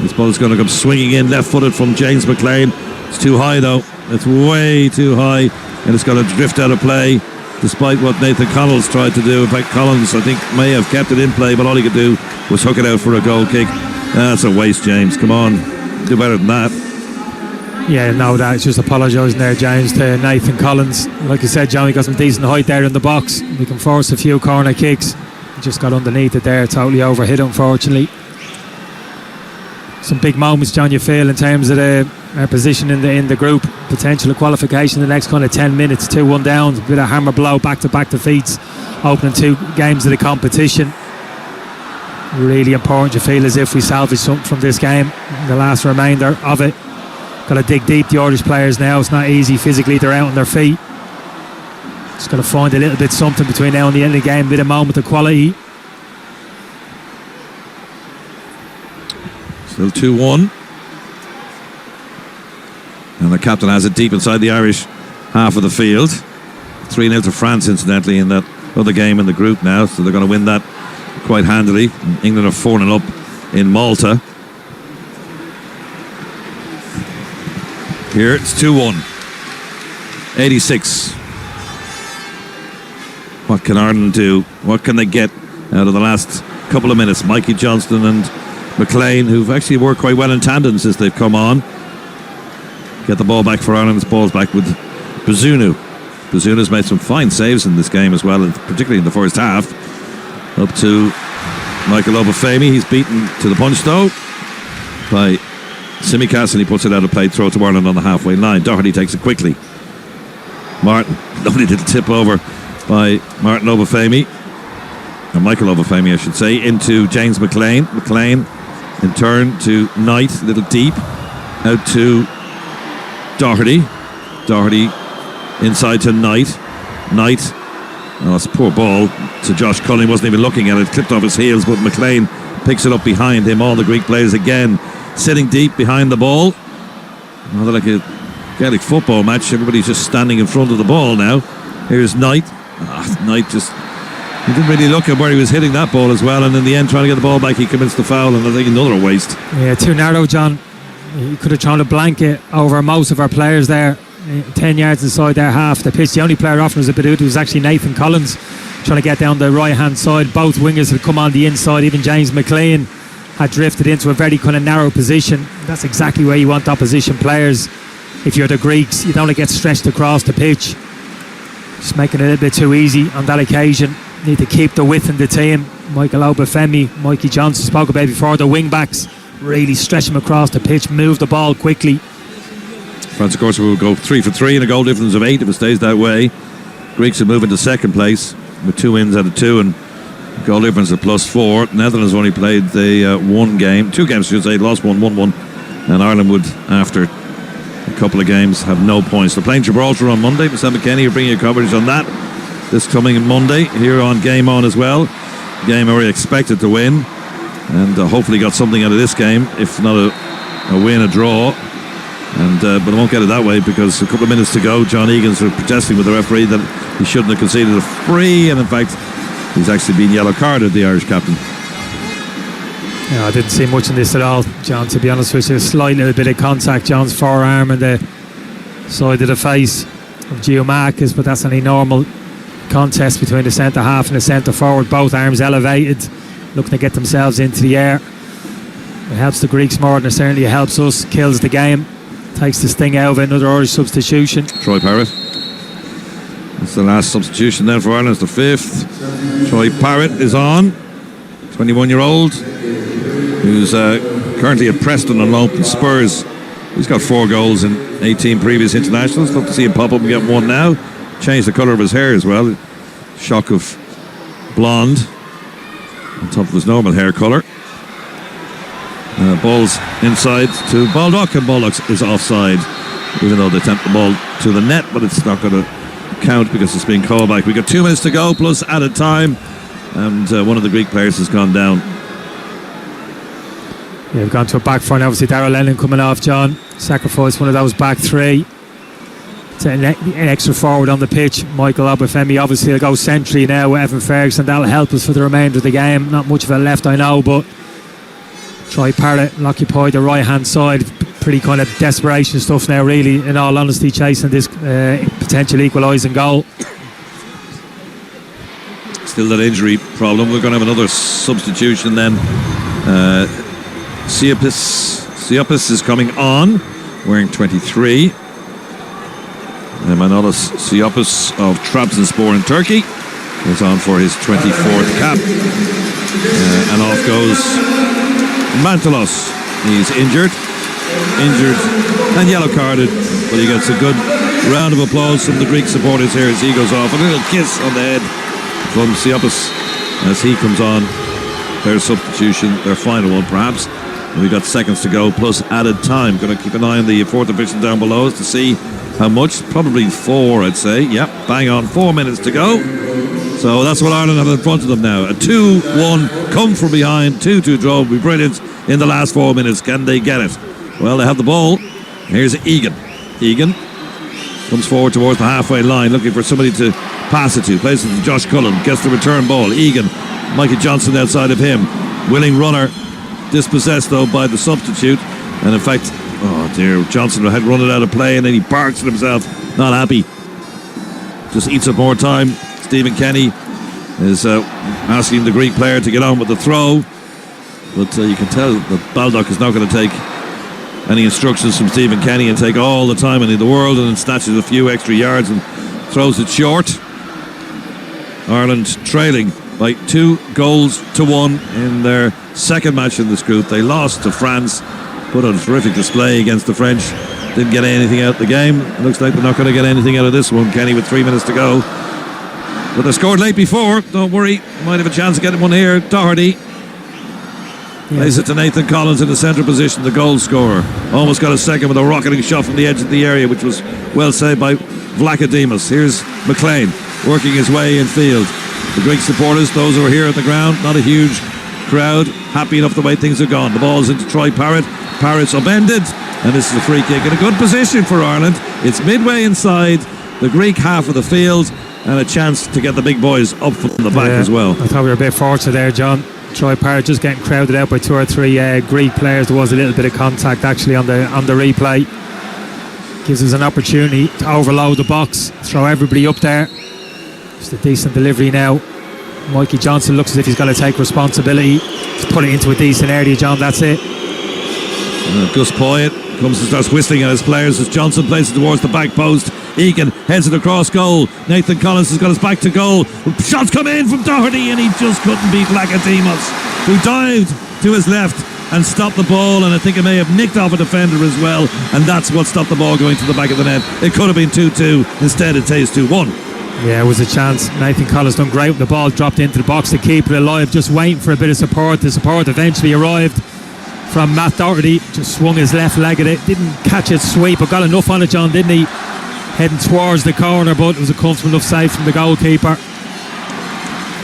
This ball is going to come swinging in, left-footed from James McLean. It's too high though, it's way too high, and it's going to drift out of play despite what Nathan Collins tried to do. In fact, Collins I think may have kept it in play, but all he could do was hook it out for a goal kick. That's a waste, James, come on, do better than that. Yeah, no, that's just apologising there, James, to Nathan Collins. Like you said, John, we got some decent height there in the box. We can force a few corner kicks. Just got underneath it there, totally overhit, unfortunately. Some big moments, John, you feel in terms of our position in the group, potential of qualification in the next kind of 10 minutes, 2-1 down, a bit of hammer blow, back-to-back defeats, opening 2 games of the competition. Really important, you feel, as if we salvage something from this game, the last remainder of it. Got to dig deep, the Irish players now. It's not easy physically, they're out on their feet. Just got to find a little bit something between now and the end of the game, a bit of moment of quality. Still 2-1, and the captain has it deep inside the Irish half of the field. 3-0 to France incidentally in that other game in the group now, so they're going to win that quite handily. England are 4-0 up in Malta. Here it's 2-1. 86. What can Ireland do? What can they get out of the last couple of minutes? Mikey Johnston and McLean, who've actually worked quite well in tandem since they've come on, get the ball back for Ireland. This ball's back with Bazunu. Bazunu's made some fine saves in this game as well, and particularly in the first half. Up to Michael Obafemi. He's beaten to the punch though by Tsimikas, and he puts it out of play, throw to Ireland on the halfway line. Doherty takes it quickly. Martin, lovely little tip over by Martin Obafemi, or Michael Obafemi I should say, into James McLean. McLean in turn to Knight, a little deep, out to Doherty. Doherty inside to Knight. Oh, it's a poor ball to Josh Cullen, wasn't even looking at it, clipped off his heels, but McLean picks it up behind him. All the Greek players again sitting deep behind the ball. Rather like a Gaelic football match, everybody's just standing in front of the ball now. Here's Knight. Knight just, he didn't really look at where he was hitting that ball as well, and in the end trying to get the ball back he commits the foul, and I think another waste. Yeah, too narrow, John. He could have thrown a blanket over most of our players there, 10 yards inside their half the pitch. The only player offering was a bit out, it was actually Nathan Collins, trying to get down the right hand side. Both wingers had come on the inside. Even James McLean had drifted into a very kind of narrow position. That's exactly where you want opposition players. If you're the Greeks, you don't want to get stretched across the pitch. Just making it a little bit too easy on that occasion. Need to keep the width in the team. Michael Obafemi, Mikey Johnson spoke about before, the wing backs really stretch them across the pitch, move the ball quickly. France, of course, will go 3 for 3 and a goal difference of 8 if it stays that way. Greeks will move into second place with 2 wins out of 2 and goal difference of +4. Netherlands only played the 2 games, I should say, lost 1-1, and Ireland would, after a couple of games, have no points. They're playing Gibraltar on Monday. Mr. McKenny will bring you coverage on that this coming Monday here on Game On as well. Game already expected to win, and hopefully got something out of this game, if not a win, a draw. And but I won't get it that way, because a couple of minutes to go, John Egan's protesting with the referee that he shouldn't have conceded a free, and in fact he's actually been yellow carded, the Irish captain. Yeah, I didn't see much in this at all, John, to be honest with you. A slight little bit of contact, John's forearm and the side of the face of Giacomakis, but that's any normal contest between the centre half and the centre forward. Both arms elevated, looking to get themselves into the air. It helps the Greeks more than it certainly helps us. Kills the game, takes the sting out of it. Another Irish substitution. Troy Parrott. That's the last substitution then for Ireland. It's the 5th. Troy Parrott is on, 21-year-old, who's currently at Preston on loan from Spurs. He's got 4 goals in 18 previous internationals. Love to see him pop up and get one now. Changed the colour of his hair as well. Shock of blonde on top of his normal hair colour. Ball's inside to Baldock, and Baldock is offside, even though they tempt the ball to the net, but it's not going to count because it's being called back. We've got 2 minutes to go plus added time, and one of the Greek players has gone down. Yeah, we've gone to a back front. Obviously Darragh Lennon coming off, John. Sacrificed one of those back 3. An extra forward on the pitch. Michael Obafemi obviously will go sentry now with Evan Ferguson. That'll help us for the remainder of the game. Not much of it left, I know, but Troy Parrott will occupy the right hand side. Pretty kind of desperation stuff now, really, in all honesty, chasing this potential equalising goal. Still that injury problem. We're going to have another substitution then. Siopis is coming on, wearing 23. Manolis Siopis of Trabzonspor in Turkey is on for his 24th cap. And off goes Mantalos. He's injured and yellow carded, but he gets a good round of applause from the Greek supporters here as he goes off. A little kiss on the head from Siopis as he comes on. Their substitution, their final one perhaps. And we've got seconds to go plus added time. Going to keep an eye on the 4th official down below to see how much. Probably 4, I'd say. Yep, bang on, 4 minutes to go. So that's what Ireland have in front of them now. A 2-1 come from behind, 2-2 draw will be brilliant in the last 4 minutes. Can they get it? Well, they have the ball. Here's Egan. Egan comes forward towards the halfway line, looking for somebody to pass it to. Plays it to Josh Cullen, gets the return ball. Egan, Mikey Johnson outside of him. Willing runner, dispossessed though by the substitute. And in fact, oh dear, Johnson had run it out of play, and then he barks at himself, not happy. Just eats up more time. Stephen Kenny is asking the Greek player to get on with the throw, but you can tell that Baldock is not going to take any instructions from Stephen Kenny and take all the time in the world, and then snatches a few extra yards and throws it short. Ireland trailing by 2-1 in their second match in this group. They lost to France, put on a terrific display against the French. Didn't get anything out of the game. It looks like they're not going to get anything out of this one, Kenny, with 3 minutes to go. But they scored late before. Don't worry, might have a chance of getting one here. Doherty plays it to Nathan Collins in the centre position, the goal scorer. Almost got a second with a rocketing shot from the edge of the area, which was well saved by Vlachodimos. Here's McLean working his way in field. The Greek supporters, those who are here at the ground, not a huge crowd, happy enough the way things have gone. The ball's into Troy Parrott. Parrott's upended, and this is a free kick in a good position for Ireland. It's midway inside the Greek half of the field, and a chance to get the big boys up from the back as well. I thought we were a bit fortunate there, John. Troy Parrott just getting crowded out by 2 or 3 Greek players. There was a little bit of contact actually on the replay. Gives us an opportunity to overload the box, throw everybody up there. Just a decent delivery now Mikey Johnson looks as if he's going to take responsibility to put it into a decent area, John. That's it. Gus Poyet comes and starts whistling at his players as Johnson plays it towards the back post. Egan heads it across goal. Nathan Collins has got his back to goal. Shots come in from Doherty and he just couldn't beat Lacademos, who dived to his left and stopped the ball, and I think it may have nicked off a defender as well, and that's what stopped the ball going to the back of the net. It could have been 2-2. Instead it stays 2-1. Yeah, it was a chance. Nathan Collins done great with the ball, dropped into the box to keep it alive, just waiting for a bit of support. The support eventually arrived from Matt Doherty. Just swung his left leg at it, didn't catch it sweep, but got enough on it, John, didn't he? Heading towards the corner, but it was a comfortable enough save from the goalkeeper.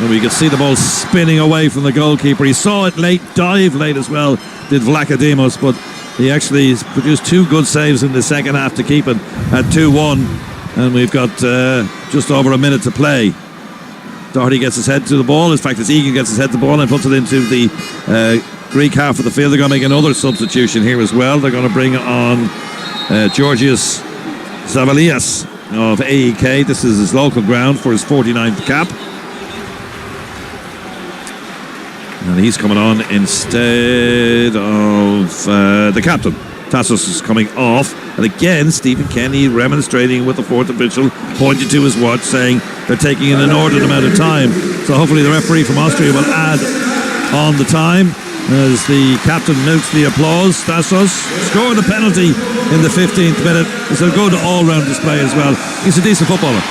And we could see the ball spinning away from the goalkeeper. He saw it late, dive late as well, did Vlachodimos, but he actually produced 2 good saves in the second half to keep it at 2-1. And we've got just over a minute to play. Doherty gets his head to the ball. In fact, it's Egan gets his head to the ball and puts it into the Greek half of the field. They're going to make another substitution here as well. They're going to bring on Georgios Zavalias of AEK. This is his local ground for his 49th cap. And he's coming on instead of the captain. Tassos is coming off. And again, Stephen Kenny remonstrating with the fourth official, pointing to his watch, saying they're taking an inordinate amount of time. So hopefully the referee from Austria will add on the time as the captain notes the applause. Tassos scored a penalty in the 15th minute. It's a good all-round display as well. He's a decent footballer.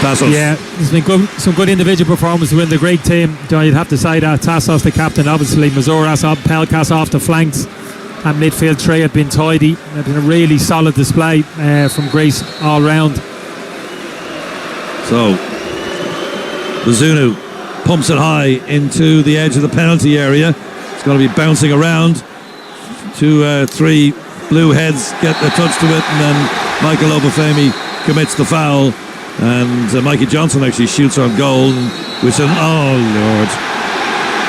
Tassos. Yeah, there's been some good individual performances within the Greek team. You'd have to say that. Tassos, the captain, obviously. Mazouras, Pelkas off the flanks. That midfield three have been tidy. They've been a really solid display from Greece all round. So, Bazunu pumps it high into the edge of the penalty area. It's going to be bouncing around. 2-3 blue heads get the touch to it, and then Michael Obafemi commits the foul. And Mikey Johnson actually shoots on goal, which is, oh Lord.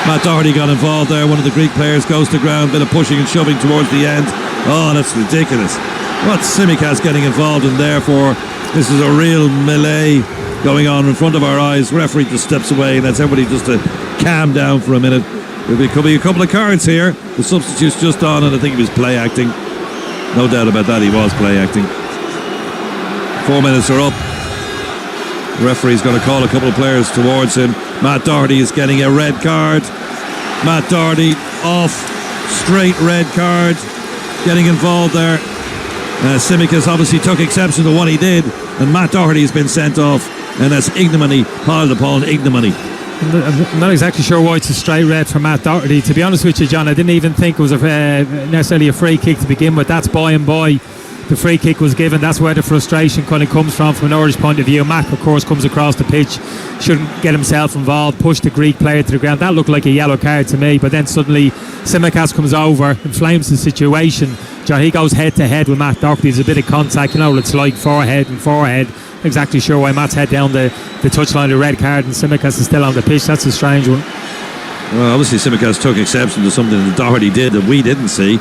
Matt Doherty got involved there. One of the Greek players goes to ground, bit of pushing and shoving towards the end. Oh, that's ridiculous. What's Tsimikas getting involved in there for? This is a real melee going on in front of our eyes. Referee just steps away and that's everybody just to calm down for a minute. There could be a couple of cards here. The substitute's just on, and I think he was play acting. No doubt about that, he was play acting. 4 minutes are up. The referee's going to call a couple of players towards him. Matt Doherty is getting a red card. Matt Doherty off, straight red card, getting involved there. Tsimikas obviously took exception to what he did, and Matt Doherty has been sent off, and that's ignominy piled upon ignominy. I'm not exactly sure why it's a straight red for Matt Doherty. To be honest with you, John, I didn't even think it was necessarily a free kick to begin with. That's by and by. The free kick was given. That's where the frustration kind of comes from an Irish point of view. Mac, of course, comes across the pitch, shouldn't get himself involved, push the Greek player to the ground. That looked like a yellow card to me, but then suddenly Tsimikas comes over, inflames the situation. John, he goes head to head with Matt Doherty. There's a bit of contact, it's like forehead and forehead. Not exactly sure why Matt's head down the touchline, the red card, and Tsimikas is still on the pitch. That's a strange one. Well, obviously Tsimikas took exception to something that Doherty did that we didn't see.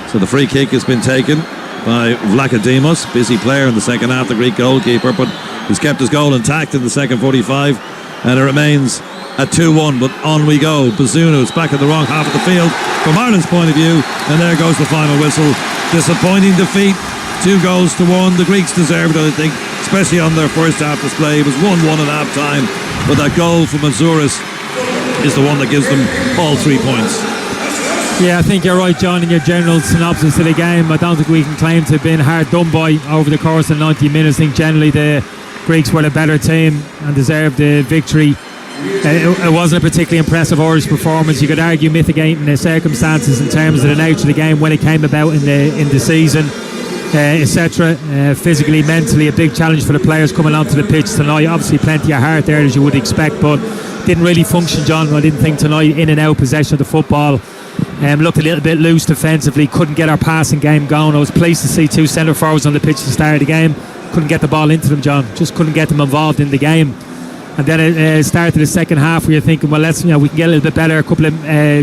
So the free kick has been taken by Vlachodimos, busy player in the second half, the Greek goalkeeper, but he's kept his goal intact in the second 45, and it remains at 2-1, but on we go. Bazunu is back in the wrong half of the field from Ireland's point of view, and there goes the final whistle. Disappointing defeat, 2-1. The Greeks deserved it, I think, especially on their first half display. It was 1-1 at half time, but that goal from Mazouras is the one that gives them all 3 points. Yeah, I think you're right, John, in your general synopsis of the game. I don't think we can claim to have been hard done by over the course of 90 minutes. I think generally the Greeks were the better team and deserved the victory. It wasn't a particularly impressive Irish performance. You could argue mitigating the circumstances in terms of the nature of the game when it came about in the season, etc. Physically, mentally, a big challenge for the players coming onto the pitch tonight. Obviously plenty of heart there, as you would expect, but didn't really function, John. I didn't think tonight, in and out possession of the football. Looked a little bit loose defensively, couldn't get our passing game going. I was pleased to see 2 centre forwards on the pitch at the start of the game. Couldn't get the ball into them, John. Just couldn't get them involved in the game. And then it started the second half where you're thinking, well, we can get a little bit better. A couple of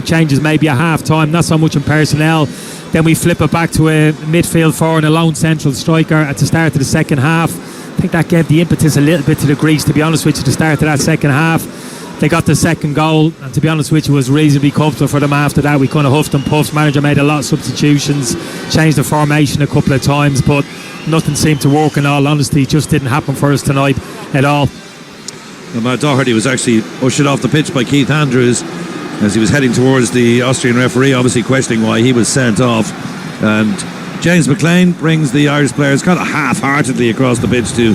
changes maybe at half time, not so much in personnel. Then we flip it back to a midfield forward and a lone central striker at the start of the second half. I think that gave the impetus a little bit to the Greeks, to be honest with you, to the start of that second half. they got the second goal, and to be honest with you, it was reasonably comfortable for them after that. We kind of huffed and puffed. Manager made a lot of substitutions, changed the formation a couple of times, but nothing seemed to work. In all honesty, it just didn't happen for us tonight at all. Matt Doherty was actually ushered off the pitch by Keith Andrews as he was heading towards the Austrian referee, obviously questioning why he was sent off. And James McLean brings the Irish players kind of half-heartedly across the pitch to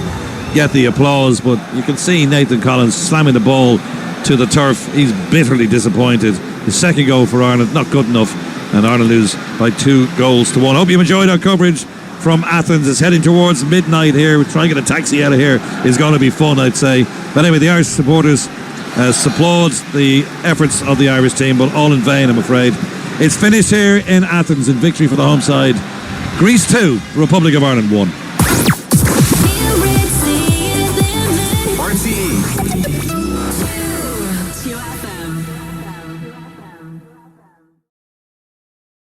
get the applause, but you can see Nathan Collins slamming the ball to the turf. He's bitterly disappointed. His second goal for Ireland, not good enough, and Ireland lose by 2-1. Hope you've enjoyed our coverage from Athens. It's heading towards midnight here. We're trying to get a taxi out of here. It's going to be fun, I'd say. But anyway, the Irish supporters applaud the efforts of the Irish team, but all in vain, I'm afraid. It's finished here in Athens in victory for the home side. Greece 2, Republic of Ireland 1.